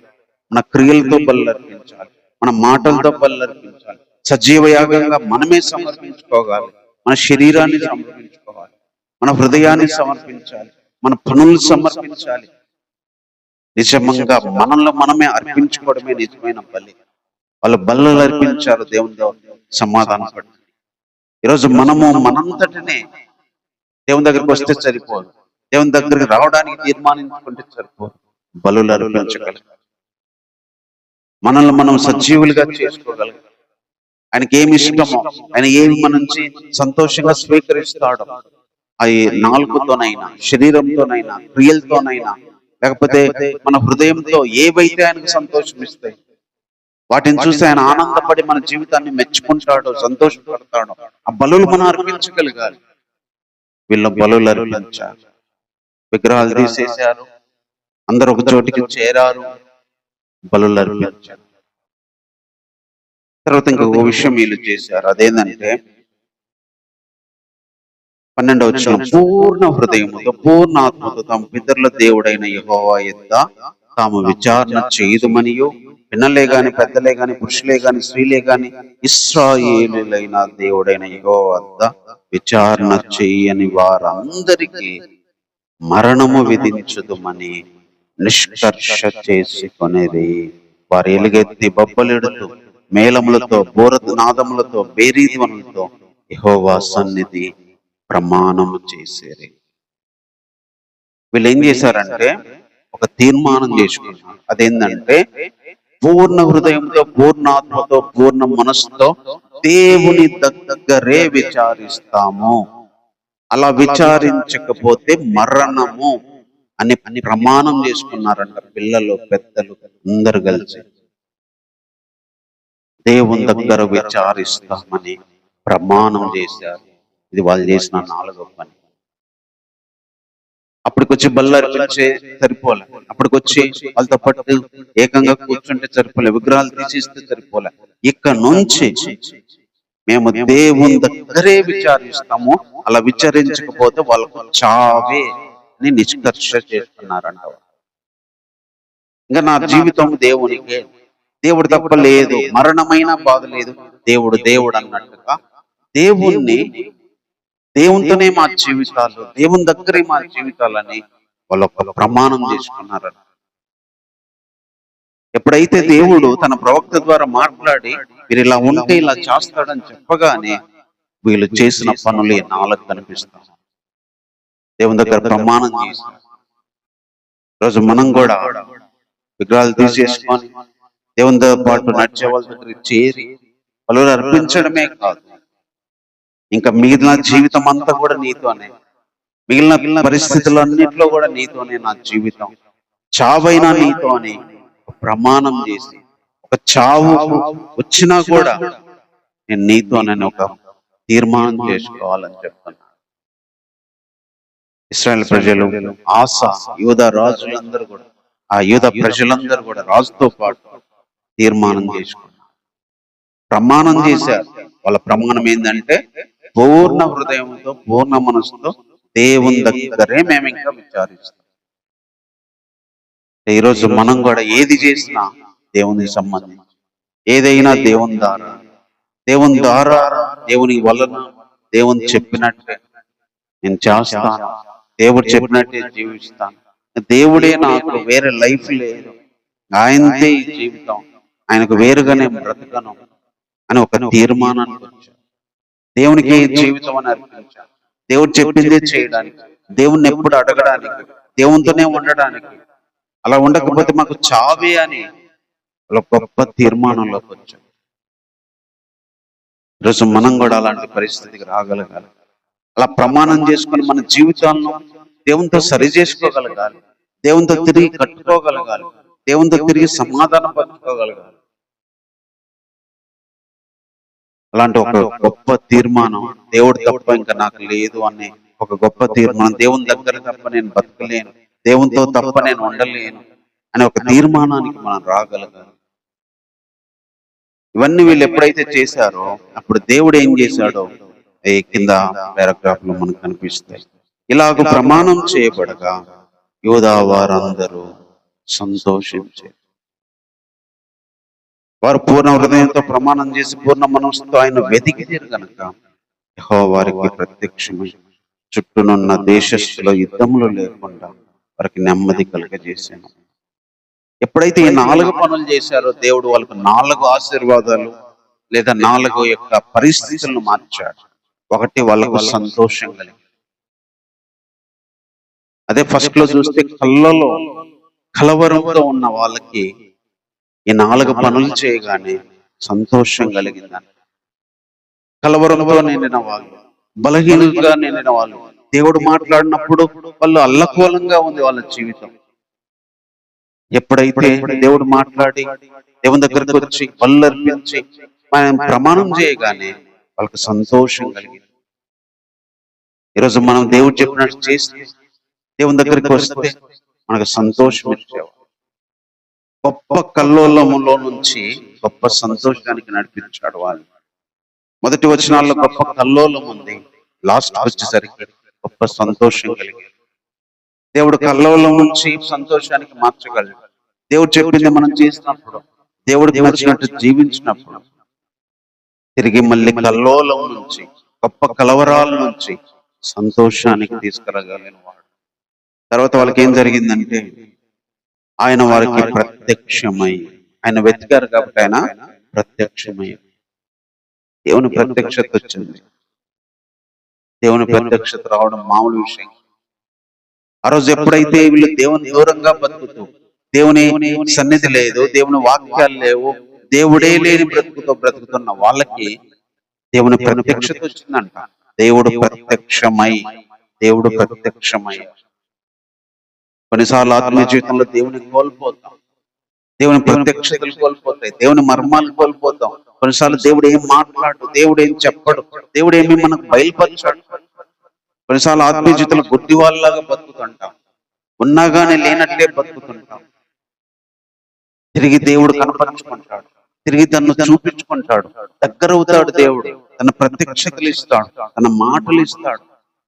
మన క్రియలతో బలు అర్పించాలి, మన మాటలతో బలు అర్పించాలి. సజీవ యాగంగా మనమే సమర్పించుకోవాలి, మన శరీరాన్ని సమర్పించుకోవాలి, మన హృదయాన్ని సమర్పించాలి, మన పనులు సమర్పించాలి. నిజంగా మనల్ని మనమే అర్పించుకోవడమే నిజమైన బలి. వాళ్ళు బలు అర్పించారు, దేవునితో సమాధానం పడి. ఈరోజు మనము మనంతటినే దేవుని దగ్గరికి వస్తే సరిపోదు, దేవుని దగ్గరికి రావడానికి తీర్మానించుకుంటే సరిపోదు, బలు అర్పించగలగాలి. మనల్ని మనం సజీవులుగా చేసుకోగలగాలి. ఆయనకి ఏమి ఇష్టమో, ఆయన ఏమి మన నుంచి సంతోషంగా స్వీకరిస్తాడో, అది నాలుగుతోనైనా, శరీరంతోనైనా, క్రియలతోనైనా, లేకపోతే మన హృదయంతో ఏవైతే ఆయనకు సంతోషం ఇస్తాయి, వాటిని చూసి ఆయన ఆనందపడి మన జీవితాన్ని మెచ్చుకుంటాడో, సంతోషపడతాడో, ఆ బలులు మనం అర్పించగలగాలి. వీళ్ళ బలులు అర్పించారు, విగ్రహాలు తీసేశారు, అందరూ ఒక చోటికి చేరారు, బలులు అర్పించారు. తర్వాత ఇంకొక విషయం వీళ్ళు చేశారు, అదేంటంటే 12వ వచనం, పూర్ణ హృదయముతో పూర్ణ ఆత్మతో తమ పితరుల దేవుడైన యెహోవా యొద్ద తాము విచారణ చేయదుమనియు, పిన్నలే గాని, పెద్దలే గాని, పురుషులే గాని, స్త్రీలే గాని, ఇశ్రాయేలీయులైన దేవుడైన యెహోవా వద్ద విచారణ చేయని వారందరికీ మరణము విధించుదుమని నిష్కర్ష చేసుకొనిరి. వారు ఎలుగెత్తి బొబ్బలెడుతూ మేళములతో, బోరనాదములతో, బేరీధ్వనులతో యెహోవా సన్నిధి ప్రమాణము చేసేరి. వీళ్ళు ఏం చేశారంటే ఒక తీర్మానం చేసుకున్నారు. అదేంటంటే పూర్ణ హృదయంతో, పూర్ణాత్మతో, పూర్ణ మనస్సుతో దేవుని దగ్గరే విచారిస్తాము. అలా విచారించకపోతే మరణము అని ప్రమాణం చేసుకున్నారంట. పిల్లలు, పెద్దలు అందరు కలిసి దేవుని దగ్గర విచారిస్తామని ప్రమాణం చేశారు. ఇది వాళ్ళు చేసిన 4వ పని. అప్పటికొచ్చి బల్ల అర్పించే సరిపోలే, అప్పటికొచ్చి వాళ్ళతో పాటు ఏకంగా కూర్చుంటే సరిపోలే, విగ్రహాలు తీసిస్తే సరిపోలే. ఇక్కడ నుంచి మేము దేవుని దగ్గరే విచారిస్తాము, అలా విచారించకపోతే వాళ్ళకు చావే అని నిష్కర్ష చేస్తున్నారంట. ఇంకా నా జీవితం దేవునికే, దేవుడు తప్ప లేదు, మరణమైన బాధ లేదు, దేవుడు దేవుడు అన్నట్టుగా దేవునితోనే మా జీవితాలు, దేవుని దగ్గరే మా జీవితాలని వాళ్ళు ఒక ప్రమాణం చేసుకున్నారని. ఎప్పుడైతే దేవుడు తన ప్రవక్త ద్వారా మాట్లాడి మీరు ఇలా ఉంటే ఇలా చేస్తాడని చెప్పగానే వీళ్ళు చేసిన పనులు 4 కనిపిస్తాం. దేవుని దగ్గర ప్రమాణం చేశారు. రోజు మనం కూడా విగ్రహాలు తీసేసుకొని దేవునితో పాటు నడిచే వాళ్ళ దగ్గరికి చేరి బలులు అర్పించడమే కాదు, ఇంకా మిగిలిన జీవితం అంతా కూడా నీతోనే, మిగిలిన పరిస్థితులన్నింటిలో కూడా నీతోనే నా జీవితం, చావైనా నీతోనే ప్రమాణం చేసి, ఒక చావు వచ్చినా కూడా నేను నీతోనే ఒక తీర్మానం చేసుకోవాలని చెప్తున్నా. ఇశ్రాయేలు ప్రజలు, ఆస, యూదా రాజులందరూ కూడా, ఆ యూదా ప్రజలందరూ కూడా రాజుతో పాటు తీర్మానం చేసుకున్నారు, ప్రమాణం చేశారు. వాళ్ళ ప్రమాణం ఏంటంటే పూర్ణ హృదయంతో, పూర్ణ మనసుతో దేవుని దగ్గరే మేము ఇంకా విచారిస్తాం. ఈరోజు మనం కూడా ఏది చేసినా దేవునికి సంబంధించి, ఏదైనా దేవుని ద్వారా, దేవుని వలన, దేవుని చెప్పినట్టే నేను చేస్తాను, దేవుడు చెప్పినట్టే జీవిస్తాను, దేవుడే నాకు, వేరే లైఫ్ లేదు, ఆయనదే ఈ జీవితం, ఆయనకు వేరుగా నేను బ్రతకను అని ఒక తీర్మానానికి వచ్చాను. దేవునికి జీవితం అని అర్పించాను. దేవుడు చెప్పిందే చేయడానికి, దేవుణ్ణి ఎప్పుడు అడగడానికి, దేవునితోనే ఉండడానికి. అలా ఉండకపోతే మాకు చావే అని ఒక గొప్ప తీర్మానంలోకి వచ్చాం. ఈరోజు మనం కూడా అలాంటి పరిస్థితికి రాగలగాలి. అలా ప్రమాణం చేసుకుని మన జీవితాలను దేవునితో సరి చేసుకోగలగాలి, దేవునితో తిరిగి కట్టుకోగలగాలి, దేవునితో తిరిగి సమాధానం పంచుకోగలగాలి. అలాంటి ఒక గొప్ప తీర్మానం, దేవుడు తప్ప ఇంకా నాకు లేదు అనే ఒక గొప్ప తీర్మానం, దేవుని దగ్గర తప్ప నేను బతకలేను, దేవునితో తప్ప నేను ఉండలేను అనే ఒక తీర్మానానికి మనం రాగలగాలి. ఇవన్నీ వీళ్ళు ఎప్పుడైతే చేశారో అప్పుడు దేవుడు ఏం చేశాడో ఈ కింద పారాగ్రాఫ్ లో మనకు కనిపిస్తాయి. ఇలాగ ప్రమాణం చేయబడగా యూదా వారందరూ సంతోషించారు. వారు పూర్ణ హృదయంతో ప్రమాణం చేసి పూర్ణ మనసుతో ఆయన వెతికితే గనక యెహోవా వారికి ప్రత్యక్షమై చుట్టూనున్న దేశస్థుల యుద్ధములు లేకుండా వారికి నెమ్మది కలుగజేశాను. ఎప్పుడైతే ఈ 4 పనులు చేశారో దేవుడు వాళ్ళకు 4 ఆశీర్వాదాలు లేదా 4 యొక్క పరిస్థితులను మార్చాడు. ఒకటి, వాళ్ళకు సంతోషం కలిగి. అదే ఫస్ట్ లో చూస్తే కలవరంతో ఉన్న వాళ్ళకి ఈ 4 పనులు చేయగానే సంతోషం కలిగిందని. కలవరంతో నిండిన వాళ్ళు, బలహీనంగా నిండిన వాళ్ళు, దేవుడు మాట్లాడినప్పుడు వాళ్ళు అల్లకూలంగా ఉంది వాళ్ళ జీవితం. ఎప్పుడైతే దేవుడు మాట్లాడి దేవుని దగ్గరకు వచ్చి పళ్ళు అర్పించి ప్రమాణం చేయగానే వాళ్ళకి సంతోషం కలిగింది. ఈరోజు మనం దేవుడు చెప్పినట్టు చేస్తే, దేవుని దగ్గరికి వస్తే మనకు సంతోషం ఇచ్చేవాడు. గొప్ప కల్లోలములో నుంచి గొప్ప సంతోషానికి నడిపించాడు వాళ్ళు. మొదటి వచనాల్లో గొప్ప కల్లోలం ఉంది, లాస్ట్ వచ్చేసరికి గొప్ప సంతోషం కలిగింది. దేవుడు కల్లోలం నుంచి సంతోషానికి మార్చగలడు. దేవుడు చెప్పింది మనం చేసినప్పుడు, దేవుడికి నచ్చినట్టు జీవించినప్పుడు తిరిగి మళ్ళీ కల్లోలం నుంచి, గొప్ప కలవరాల నుంచి సంతోషానికి తీసుకురాగలిగిన వాడు. తర్వాత వాళ్ళకి ఏం జరిగిందంటే ఆయన వారికి ప్రత్యక్షమై, ఆయన వెతికారు కాబట్టి ఆయన ప్రత్యక్షమై, దేవుని ప్రత్యక్షత వచ్చింది. దేవుని ప్రత్యక్షత రావడం మామూలు విషయం. ఆ రోజు ఎప్పుడైతే వీళ్ళు దేవుని దూరంగా బతుకుతూ, దేవుని సన్నిధి లేదు, దేవుని వాక్యాలు లేవు, దేవుడే లేని బ్రతుకుతున్న వాళ్ళకి దేవుని ప్రత్యక్షత వచ్చిందంట. దేవుడు ప్రత్యక్షమై. కొన్నిసార్లు ఆత్మీయ జీవితంలో దేవుని కోల్పోతాం, దేవుని ప్రత్యక్షతలు కోల్పోతాయి, దేవుని మర్మాలు కోల్పోతాం. కొన్నిసార్లు దేవుడు ఏం మాట్లాడు, దేవుడు ఏం చెప్పడు, దేవుడు ఏమి మనకు బయలుపరచాడు. కొన్నిసార్లు ఆత్మీయ జీవితంలో గుడ్డి వాళ్ళలాగా బతుకుతుంటాం, ఉన్నాగానే లేనట్లే బతుకుతుంటాం. తిరిగి దేవుడు కనపరుచుకుంటాడు, తిరిగి తను చూపించుకుంటాడు, దగ్గర అవుతాడు. దేవుడు తన ప్రత్యక్షతలు ఇస్తాడు, తన మాటలు ఇస్తాడు.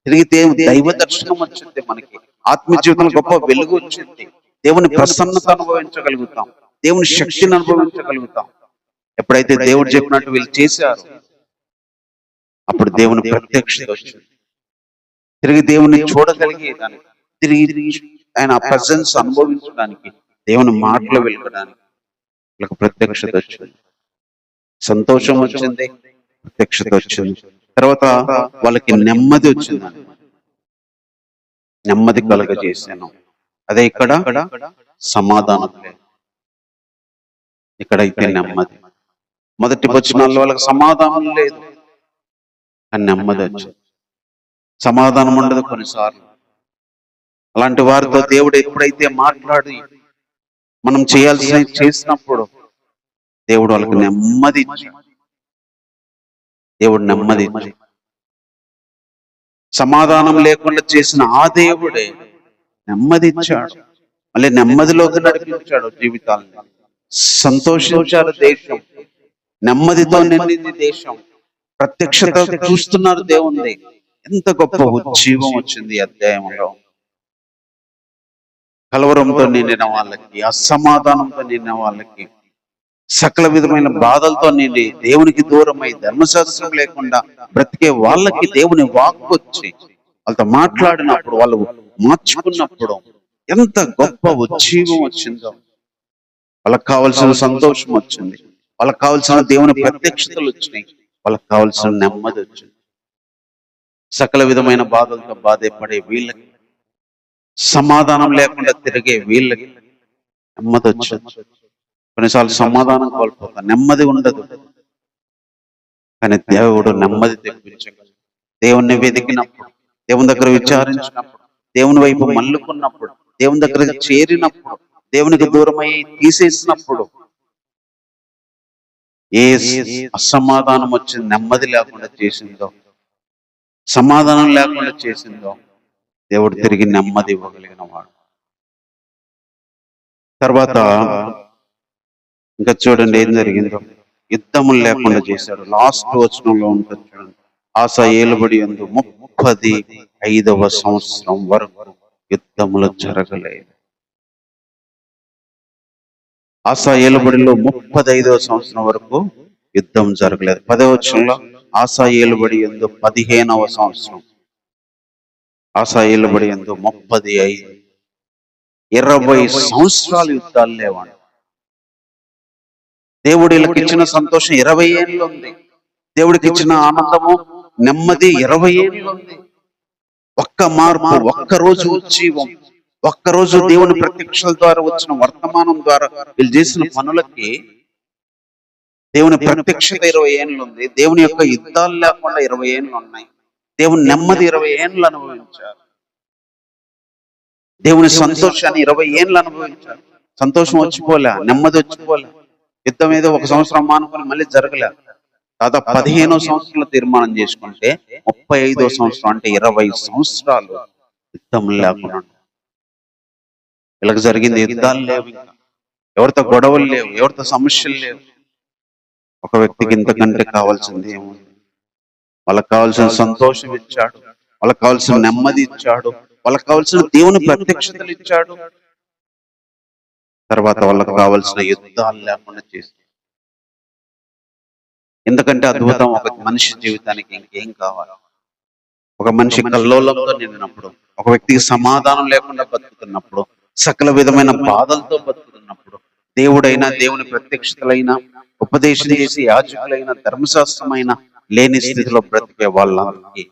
తిరిగి దైవ దర్శనం వచ్చింది, మనకి ఆత్మీయ జీవితంలో గొప్ప వెలుగు వచ్చింది. దేవుని ప్రసన్నత అనుభవించగలుగుతాం, దేవుని శక్తిని అనుభవించగలుగుతాం. ఎప్పుడైతే దేవుడు చెప్పినట్టు వీళ్ళు చేశారు, అప్పుడు దేవుని ప్రత్యక్షత వచ్చింది. తిరిగి దేవుని చూడగలిగేదానికి, తిరిగి ఆయన ప్రజెన్స్ అనుభవించడానికి, దేవుని మాటలు వెలగడానికి వీళ్ళకి ప్రత్యక్షత వచ్చింది. సంతోషం వచ్చింది, ప్రత్యక్షత వచ్చింది. తర్వాత వాళ్ళకి నెమ్మది వచ్చింది. నెమ్మది కలగజేశాను. అదే ఇక్కడ సమాధానం లేదు, ఇక్కడైతే నెమ్మది. మొదటి వచనాల్లో వాళ్ళకి సమాధానం లేదు, కానీ నెమ్మది వచ్చింది. సమాధానం ఉండదు కొన్నిసార్లు. అలాంటి వారితో దేవుడు ఎప్పుడైతే మాట్లాడి మనం చేసినప్పుడు దేవుడు వాళ్ళకి నెమ్మది ఇచ్చి, దేవుడు నెమ్మది ఇచ్చి, సమాధానం లేకుండా చేసిన ఆ దేవుడే నెమ్మది ఇచ్చాడు. మళ్ళీ నెమ్మదిలోకి నడిపించాడు జీవితాలను. సంతోషించారు దేశం, నెమ్మదితో నిండింది దేశం. ప్రత్యక్షత చూస్తున్నారు దేవుంది. ఎంత గొప్ప ఉజ్జీవం వచ్చింది ఈ అధ్యాయంలో. కలవరంతో నిండిన వాళ్ళకి, అసమాధానంతో నిండిన వాళ్ళకి, సకల విధమైన బాధలతో నిండి దేవునికి దూరమై ధర్మశాస్త్రం లేకుండా బ్రతికే వాళ్ళకి దేవుని వాక్కు వచ్చి వాళ్ళతో మాట్లాడినప్పుడు, వాళ్ళు మార్చుకున్నప్పుడు ఎంత గొప్ప ఉజ్జీవం వచ్చిందో. వాళ్ళకి కావాల్సిన సంతోషం వచ్చింది, వాళ్ళకి కావాల్సిన దేవుని ప్రత్యక్షతలు వచ్చినాయి, వాళ్ళకి కావాల్సిన నెమ్మది వచ్చింది. సకల విధమైన బాధలతో బాధపడే వీళ్ళకి, సమాధానం లేకుండా తిరిగే వీళ్ళకి నెమ్మది వచ్చింది. కొన్నిసార్లు సమాధానం కోల్పోతాం, నెమ్మది ఉండదు. కానీ దేవుడు నెమ్మది తెప్పించగలడు. దేవుణ్ణి వెతికినప్పుడు, దేవుని దగ్గర విచారించినప్పుడు, దేవుని వైపు మల్లుకున్నప్పుడు, దేవుని దగ్గర చేరినప్పుడు, దేవునికి దూరమై తీసేసినప్పుడు ఏ అసమాధానం వచ్చి నెమ్మది లేకుండా చేసిందో, సమాధానం లేకుండా చేసిందో దేవుడు తిరిగి నెమ్మది ఇవ్వగలిగిన వాడు. తర్వాత ఇంకా చూడండి ఏం జరిగిందో, యుద్ధములు లేకుండా చేశాడు. లాస్ట్ వచనంలో ఉంటుంది చూడండి, ఆసా ఏలుబడి యందు 35వ సంవత్సరం వరకు యుద్ధములు జరగలేదు. ఆసా ఏలుబడిలో 35వ సంవత్సరం వరకు యుద్ధం జరగలేదు. 10వ వచనంలో ఆసా ఏలుబడి యందు 15వ సంవత్సరం, ఆసా ఏలుబడి యందు 35, 20 సంవత్సరాలు యుద్ధాలు లేవండి. దేవుడు వీళ్ళకి ఇచ్చిన సంతోషం 20 ఏళ్ళు ఉంది. దేవుడికి ఇచ్చిన ఆనందము, నెమ్మది 20 ఏళ్ళు ఉంది. ఒక్క మార్పు, ఒక్కరోజు ఉజ్జీవం, ఒక్కరోజు దేవుని ప్రత్యక్షల ద్వారా వచ్చిన వర్తమానం ద్వారా వీళ్ళు చేసిన పనులకి దేవుని ప్రత్యక్షత 20 ఏళ్ళు ఉంది. దేవుని యొక్క యుద్ధాలు లేకుండా 20 ఏళ్ళు ఉన్నాయి. దేవుని నెమ్మది 20 ఏళ్ళు అనుభవించారు. దేవుని సంతోషాన్ని 20 ఏళ్ళు అనుభవించారు. సంతోషం వచ్చిపోలే, నెమ్మది వచ్చిపోలే. యుద్ధం ఏదో 1 సంవత్సరం మానుకొని మళ్ళీ జరగలే. దాదాపు 15వ సంవత్సరంలో తీర్మానం చేసుకుంటే 35వ సంవత్సరం అంటే 20 సంవత్సరాలు యుద్ధం లేకుండా. వీళ్ళకి జరిగింది యుద్ధాలు లేవు, ఇంకా ఎవరితో గొడవలు లేవు, ఎవరితో సమస్యలు లేవు. ఒక వ్యక్తికి ఇంతకంటే కావాల్సింది ఏముంది? వాళ్ళకి కావాల్సిన సంతోషం ఇచ్చాడు, వాళ్ళకి కావాల్సిన నెమ్మది ఇచ్చాడు, వాళ్ళకి కావాల్సిన దేవుని ప్రత్యక్షతలు ఇచ్చాడు. తర్వాత వాళ్ళకి కావాల్సిన యుద్ధాలు లేకుండా చేసి, ఎందుకంటే అద్భుతం ఒక మనిషి జీవితానికి ఇంకేం కావాలి? ఒక మనిషి కల్లోలంతో నిండినప్పుడు, ఒక వ్యక్తికి సమాధానం లేకుండా బతుకుతున్నప్పుడు, సకల విధమైన బాధలతో బతుకుతున్నప్పుడు, దేవుడైనా దేవుని ప్రత్యక్షతలైనా ఉపదేశం చేసి యాజకులైన ధర్మశాస్త్రమైన లేని స్థితిలో బ్రతికే వాళ్ళందరికీ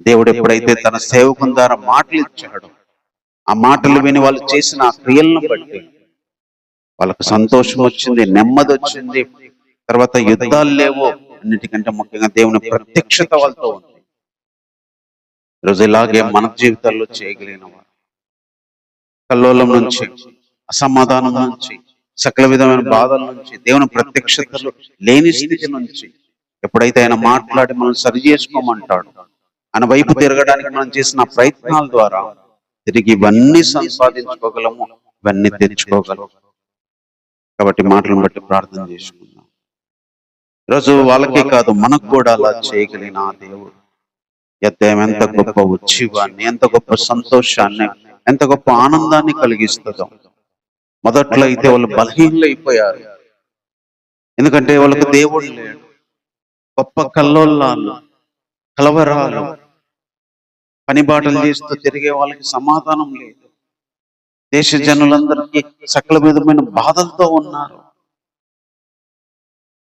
దేవుడు ఎప్పుడైతే తన సేవకుని ద్వారా మాటలు ఇచ్చాడో, ఆ మాటలు విని వాళ్ళు చేసిన ఆ క్రియలను బట్టి వాళ్ళకు సంతోషం వచ్చింది, నెమ్మది వచ్చింది. తర్వాత యుద్ధాలు లేవు. అన్నిటికంటే ముఖ్యంగా దేవుని ప్రత్యక్షత వాళ్ళతో ఉంది. ఈరోజు ఇలాగే మన జీవితాల్లో చేయగలిగిన వారు, కల్లోలం నుంచి, అసమాధానం నుంచి, సకల విధమైన బాధల నుంచి, దేవుని ప్రత్యక్షతలు లేని స్థితి నుంచి ఎప్పుడైతే ఆయన మాట్లాడి మనం సరి చేసుకోమంటాడు, ఆయన వైపు తిరగడానికి మనం చేసిన ప్రయత్నాల ద్వారా తిరిగి ఇవన్నీ సంపాదించుకోగలము, ఇవన్నీ తెచ్చుకోగలము. కాబట్టి మాటలను బట్టి ప్రార్థన చేసుకుందాం. ఈరోజు వాళ్ళకే కాదు, మనకు కూడా అలా చేయగలిగిన ఆ దేవుడు ఎంత గొప్ప ఉజ్జీవాన్ని, ఎంత గొప్ప సంతోషాన్ని, ఎంత గొప్ప ఆనందాన్ని కలిగిస్తుందో. మొదట్లో అయితే వాళ్ళు బలహీనలు అయిపోయారు, ఎందుకంటే వాళ్ళకు దేవుడు లేడు. గొప్ప కల్లోలాలు, కలవరాలు, పనిబాటలు చేస్తూ తిరిగే వాళ్ళకి సమాధానం లేదు. దేశ జనులందరికీ సకల విధమైన బాధలతో ఉన్నారు.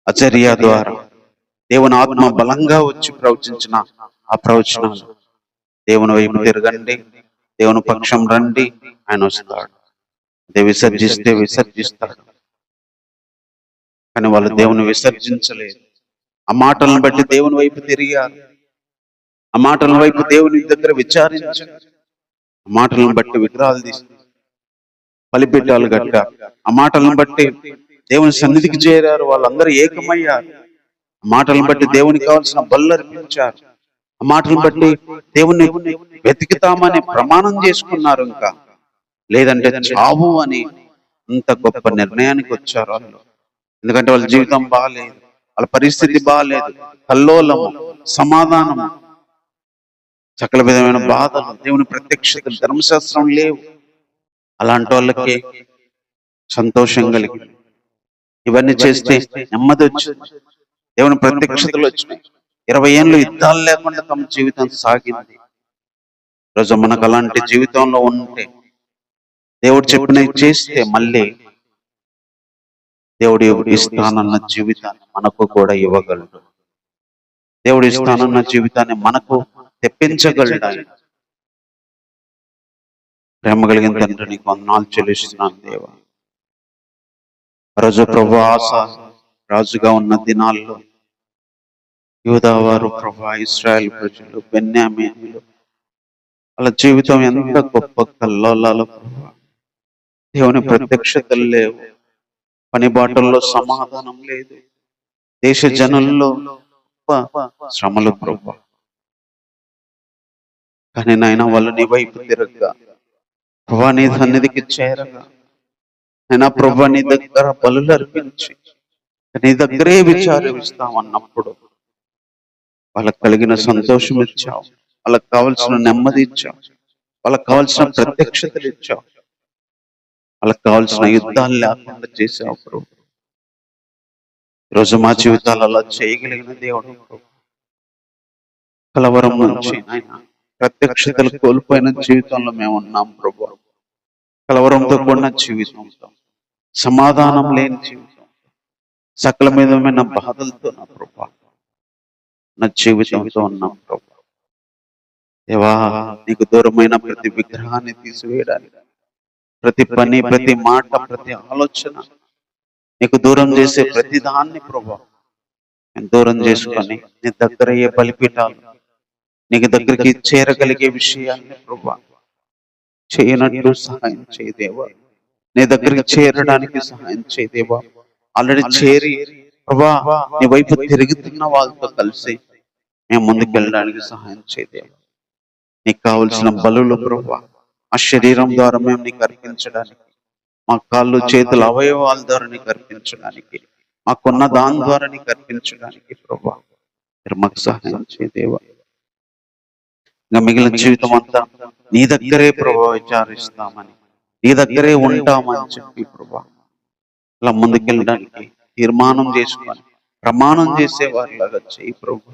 అచర్య ద్వారా దేవుని ఆత్మ బలంగా వచ్చి ప్రవచించిన ఆ ప్రవచనాలు, దేవుని వైపు తిరగండి, దేవుని పక్షం రండి, ఆయన వస్తాడు. అదే విసర్జిస్తే విసర్జిస్తాడు. కానీ వాళ్ళు దేవుని విసర్జించలేదు. ఆ మాటలను బట్టి దేవుని వైపు తిరిగారు. ఆ మాటల వైపు దేవుని దగ్గర విచారించారు. ఆ మాటలను బట్టి విగ్రహాలు తీసి బలిపీఠాలు కట్టారు. ఆ మాటలను బట్టి దేవుని సన్నిధికి చేరారు. వాళ్ళందరూ ఏకమయ్యారు. ఆ మాటలను బట్టి దేవునికి కావాల్సిన బలు అర్పించారు. ఆ మాటలను బట్టి దేవుని వెతుకుతామని ప్రమాణం చేసుకున్నారు. ఇంకా లేదంటే చావు అని అంత గొప్ప నిర్ణయానికి వచ్చారు వాళ్ళు. ఎందుకంటే వాళ్ళ జీవితం బాగాలేదు, వాళ్ళ పరిస్థితి బాగాలేదు, కల్లోలము, సమాధానము, సకల విధమైన బాధలు, దేవుని ప్రత్యక్షతలు, ధర్మశాస్త్రం లేవు. అలాంటి వాళ్ళకి సంతోషం కలిగి ఇవన్నీ చేస్తే నెమ్మది వచ్చింది, దేవుని ప్రత్యక్షతలు వచ్చినాయి. 20 ఏళ్ళు యుద్ధాలు లేకుండా తమ జీవితం సాగింది. ఈరోజు మనకు అలాంటి జీవితంలో ఉంటే, దేవుడు చెప్పినవి చేస్తే మళ్ళీ దేవుడు ఇస్తానన్న జీవితాన్ని మనకు కూడా ఇవ్వగలడు. దేవుడు ఇస్తానన్న జీవితాన్ని మనకు తెప్పించగలడు. ఆయన ప్రేమ కలిగిన తండ్రి, నీకు వందనాలు చెల్లిస్తున్నాను దేవా. రోజు ప్రభు ఆస రాజుగా ఉన్న దినాల్లో యూదా వారు ప్రభు, ఇశ్రాయేల్ ప్రజలు, బెన్యామీనులు, వాళ్ళ జీవితం ఎంత గొప్ప కల్లోలాల ప్రభు. దేవుని ప్రత్యక్షతలు లేవు, పని బాటల్లో సమాధానం లేదు, దేశ జనుల్లో శ్రమలు ప్రభు. కానీ నాయన వాళ్ళు నీ వైపు తిరగగా, ప్రభా నీ సన్నిధికి చేరగా, అయినా ప్రభా నీ దగ్గర బలులు అర్పించి నీ దగ్గరే విచారిస్తామన్నప్పుడు వాళ్ళకు కలిగిన సంతోషం ఇచ్చావు, వాళ్ళకి కావలసిన నెమ్మది ఇచ్చావు, వాళ్ళకి కావలసిన ప్రత్యక్షతలు ఇచ్చావు, వాళ్ళకి కావలసిన యుద్ధాలు లేకుండా చేసావు ప్రభు. ఈరోజు మా జీవితాలు అలా చేయగలిగిన దేవుడు ప్రభు. కలవరం నుంచి ఆయన ప్రత్యక్షతలు కోల్పోయిన జీవితంలో మేము ఉన్నాం ప్రభు. కలవరంతో కూడిన జీవితంతో, సమాధానం లేని జీవితం, సకల విధమైన బాధలతో నా ప్రభు నా జీవితంతో ఉన్నాం ప్రభు. దేవా, నీకు దూరమైన ప్రతి విగ్రహాన్ని తీసివేయడానికి, ప్రతి పని, ప్రతి మాట, ప్రతి ఆలోచన, నీకు దూరం చేసే ప్రతి దాన్ని ప్రభు నేను దూరం చేసుకొని నీ దగ్గర అయ్యే బలిపీఠాలు, నీకు దగ్గరికి చేరగలిగే విషయాన్ని ప్రభు చేయనట్లు సహాయం చేయదేవా. నీ దగ్గరికి చేరడానికి సహాయం చేయదేవా. ఆల్రెడీ చేరి ప్రభా నీ వైపు తిరుగుతున్న వాళ్ళతో కలిసి మేము ముందుకు వెళ్ళడానికి సహాయం చేయదేవా. నీకు కావలసిన బలులు ప్రభా ఆ శరీరం ద్వారా మేము నీకు అర్పించడానికి, మా కాళ్ళు చేతుల అవయవాల ద్వారా నీకు అర్పించడానికి, మాకున్న దాని ద్వారా నీకు అర్పించడానికి ప్రభా మీరు మాకు సహాయం చేయదేవా. ఇంకా మిగిలిన జీవితం అంతా నీ దగ్గరే ప్రభా విచారిస్తామని, నీ దగ్గరే ఉంటామని చెప్పి ప్రభా అలా ముందుకెళ్ళడానికి తీర్మానం చేసుకొని ప్రమాణం చేసేవారిలాగా చేయి ప్రభు.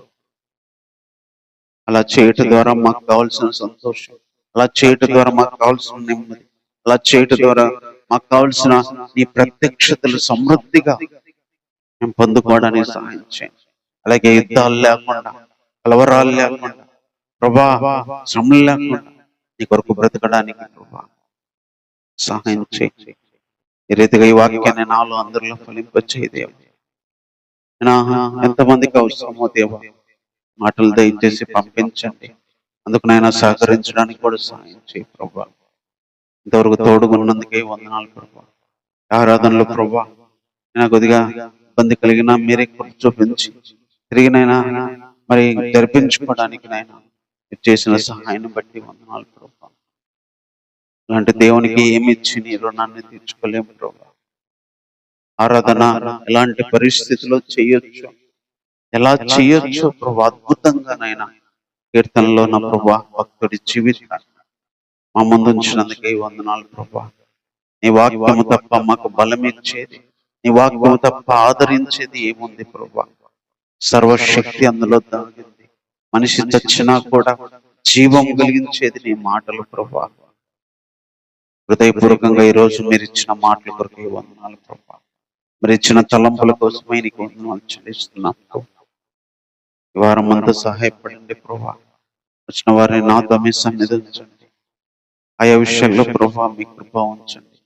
అలా చేయటం ద్వారా మాకు కావాల్సిన సంతోషం, అలా చేయటం ద్వారా మాకు కావాల్సిన నెమ్మది, అలా చేయటం ద్వారా మాకు కావాల్సిన నీ ప్రత్యక్షతలు సమృద్ధిగా మేము పొందుకోవడానికి సహాయం చేయండి. అలాగే యుద్ధాలు లేకుండా, కలవరాలు లేకుండా ప్రభా, శ్రమలు లేకుండా నీ కొరకు బ్రతకడానికి ప్రభా సహాయం చేయి. ఈ రీతిగా ఈ వాక్యాన్ని నాలో అందరిలో ఫలింపచేయి దేవా. ఎంతమందికి అవసరమో దేవా మాటలు దయచేసి పంపించండి. అందుకు నాయన సహకరించడానికి కూడా సహాయం చేయి ప్రభా. ఇంతవరకు తోడుగున్నందుకే వందనాలు ప్రభా. ఆరాధనలో ప్రభా నేను కొద్దిగా ఇబ్బంది కలిగినా మీరే చూపించి తిరిగినైనా మరి జరిపించుకోవడానికి నాయన చేసిన సహాయాన్ని బట్టి వందనాలు ప్రభా. అలాంటి దేవునికి ఏమి ఇచ్చి నీ రుణాన్ని తీర్చుకోలేము ప్రభా. ఆరాధన ఎలాంటి పరిస్థితిలో చేయొచ్చు, ఎలా చేయొచ్చు ప్రభా అద్భుతంగానైనా కీర్తనలో నా ప్రభా భక్తుడి జీవితాన్ని మా ముందు ఉంచినందుకే వందనాలు ప్రభా. నీ వాక్యము తప్ప మాకు బలం ఇచ్చేది, నీ వాక్యము తప్ప ఆదరించేది ఏముంది ప్రభా. సర్వశక్తి అందులో దాగింది. మనిషి చచ్చినా కూడా జీవం కలిగించేది నీ మాటలు ప్రభా. హృదయపూర్వకంగా ఈరోజు మీరు ఇచ్చిన మాటల కొరకు వందనాలు ప్రభా. మీరు ఇచ్చిన తలంపుల కోసమే నీకు వందనాలు చెల్లిస్తున్నాం ప్రభా. ఈ వారం అంతా సహాయపడండి ప్రభా. వచ్చిన వారిని నాతో మీ సన్నిధి ఉంచండి. ఆయా విషయాల్లో ప్రభా మీ కృప ఉంచండి.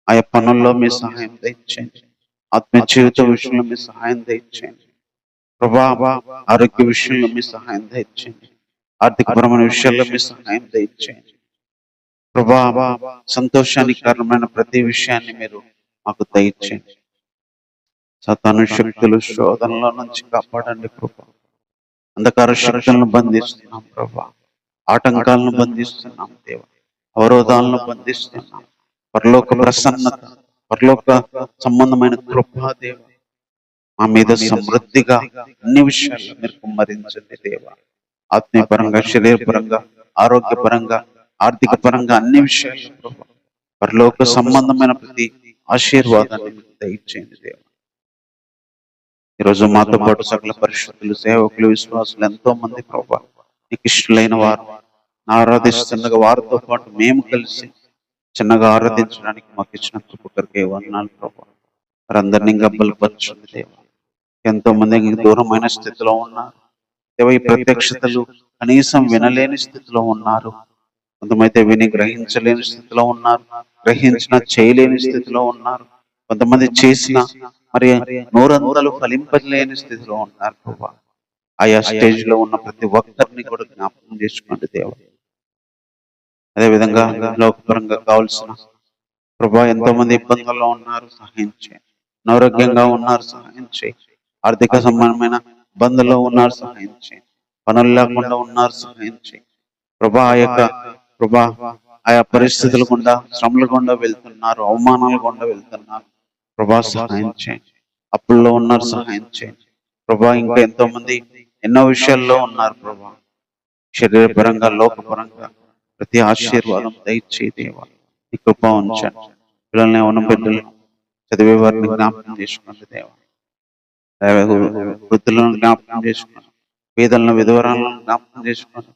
ఆయా పనుల్లో మీ సహాయం దయచేయండి. ఆత్మీయ జీవిత విషయంలో మీ సహాయం దయచేయండి ప్రభా. ఆరోగ్య విషయంలో మీ సహాయం దయచేయండి. ఆర్థికపరమైన విషయాల్లో మీ సహాయం దయచేయండి ప్రభా. సంతోషానికి కారణమైన ప్రతి విషయాన్ని మీరు మాకు దయచేయండి. సాతాను శక్తులు శోధనల నుంచి కాపాడండి ప్రభా. అంధకార శక్తులను బంధిస్తున్నాం ప్రభా. ఆటంకాలను బంధిస్తున్నాం దేవ. అవరోధాలను బంధిస్తున్నాం. పరలోక ప్రసన్నత, పరలోక సంబంధమైన కృపా దేవ మా మీద సమృద్ధిగా అన్ని విషయాల్లో మీరు కుమ్మరించండి దేవ. ఆత్మీయపరంగా, శరీరపరంగా, ఆరోగ్యపరంగా, ఆర్థిక పరంగా అన్ని విషయాల్లో ప్రభా పరలోక సంబంధమైన ప్రతి ఆశీర్వాదాన్ని దయచేయండి దేవ. ఈరోజు మాతో పాటు సకల పరిశుద్ధులు, సేవకులు, విశ్వాసులు ఎంతో మంది ప్రభా నీకు ఇష్టలైన వారు ఆరాధిస్తుండగా వారితో పాటు మేము కలిసి చిన్నగా ఆరాధించడానికి మాకు ఇచ్చిన కృప కొరకే వందనాలు ప్రభా. వారందరినీ ఇంకా బలపరచండి దేవా. ఎంతో మంది దూరమైన స్థితిలో ఉన్నారు దేవ. ఈ ప్రత్యక్షతలు కనీసం వినలేని స్థితిలో ఉన్నారు. కొంతమంది విని గ్రహించలేని స్థితిలో ఉన్నారు, గ్రహించిన చేయలేని స్థితిలో ఉన్నారు. కొంతమంది చేసిన మరి నోరంతలు ఫలింపలేని స్థితిలో ఉన్నారు ప్రభా. ఆయా స్టేజ్ లో ఉన్న ప్రతి ఒక్కరిని కూడా జ్ఞాపకం చేసుకోండి దేవ. అదేవిధంగా లోకపరంగా కావాల్సిన ప్రభా ఎంతో మంది ఇబ్బందుల్లో ఉన్నారు, సహాయం చేయండి. అనారోగ్యంగా ఉన్నారు, సహాయం చేయండి. ఆర్థిక సంబంధమైన ఇబ్బందుల్లో ఉన్నారు, సహాయం చేయండి. పనులు లేకుండా ఉన్నారు, సహాయం చేయండి ప్రభా. ప్రభా ఆయా పరిస్థితుల గుండా, శ్రమల గుండా వెళ్తున్నారు, అవమానాల గుండా వెళ్తున్నారు ప్రభా, సహాయం చేయండి. అప్పుల్లో ఉన్నారు, సహాయం చేయండి ప్రభా. ఇంకా ఎంతో మంది ఎన్నో విషయాల్లో ఉన్నారు ప్రభా. శరీరపరంగా, లోకపరంగా ప్రతి ఆశీర్వాదం దయచేయి దేవా. నీ కృప ఉంచండి. పిల్లల్ని ఉన్న బిడ్డలు చదివే వారిని జ్ఞాపకం చేసుకోండి దేవా. వృద్ధులను జ్ఞాపకం చేసుకోండి, పేదలను, విధవరాలను జ్ఞాపకం చేసుకోండి,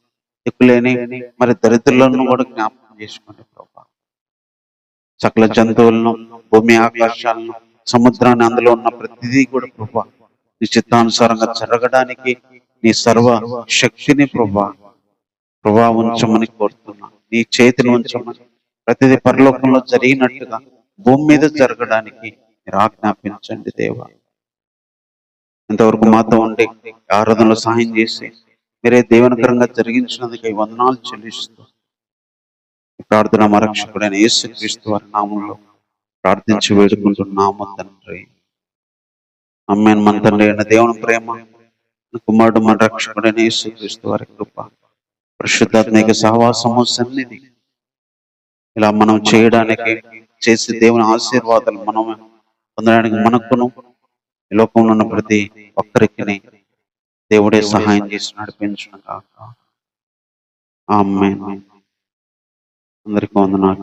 దిక్కులేని మరి దరిద్రులను కూడా జ్ఞాపకం చేసుకోండి ప్రభా. సకల జంతువులను, భూమి ఆకాశాలను, సముద్రాన్ని, అందులో ఉన్న ప్రతిదీ కూడా ప్రభా నీ చిత్తానుసారంగా జరగడానికి నీ సర్వ శక్తిని ప్రభా ఉంచమని కోరుతున్నా. నీ చేతిని ఉంచమని, ప్రతిదీ పరలోకంలో జరిగినట్టుగా భూమి మీద జరగడానికి మీరు ఆజ్ఞాపించండి దేవా. ఇంతవరకు మాతో ఉండి ఆరాధనలో సహాయం చేసి మీరే దేవునికరంగా జరిగించినందుకు ఈ వందనాలు చెల్లిస్తూ ప్రార్థన మా రక్షకుడైన యేసుక్రీస్తు వారి నామంలో ప్రార్థించి వేడుకుంటున్నాము తండ్రి. ఆమేన్. మన తండ్రి అయిన దేవుని ప్రేమ, కుమారుడు మన రక్షకుడైన యేసుక్రీస్తు వారి కృప, పరిశుద్ధాత్మిక సహవాసము, సన్నిధి ఇలా మనం చేయడానికి, చేసి దేవుని ఆశీర్వాదాలు మనం పొందడానికి మనకును ఈ లోకంలో ఉన్న ప్రతి ఒక్కరికి దేవుడే సహాయం చేసి నడిపించును గాక. ఆమేన్. అందరికీ వందనాలు.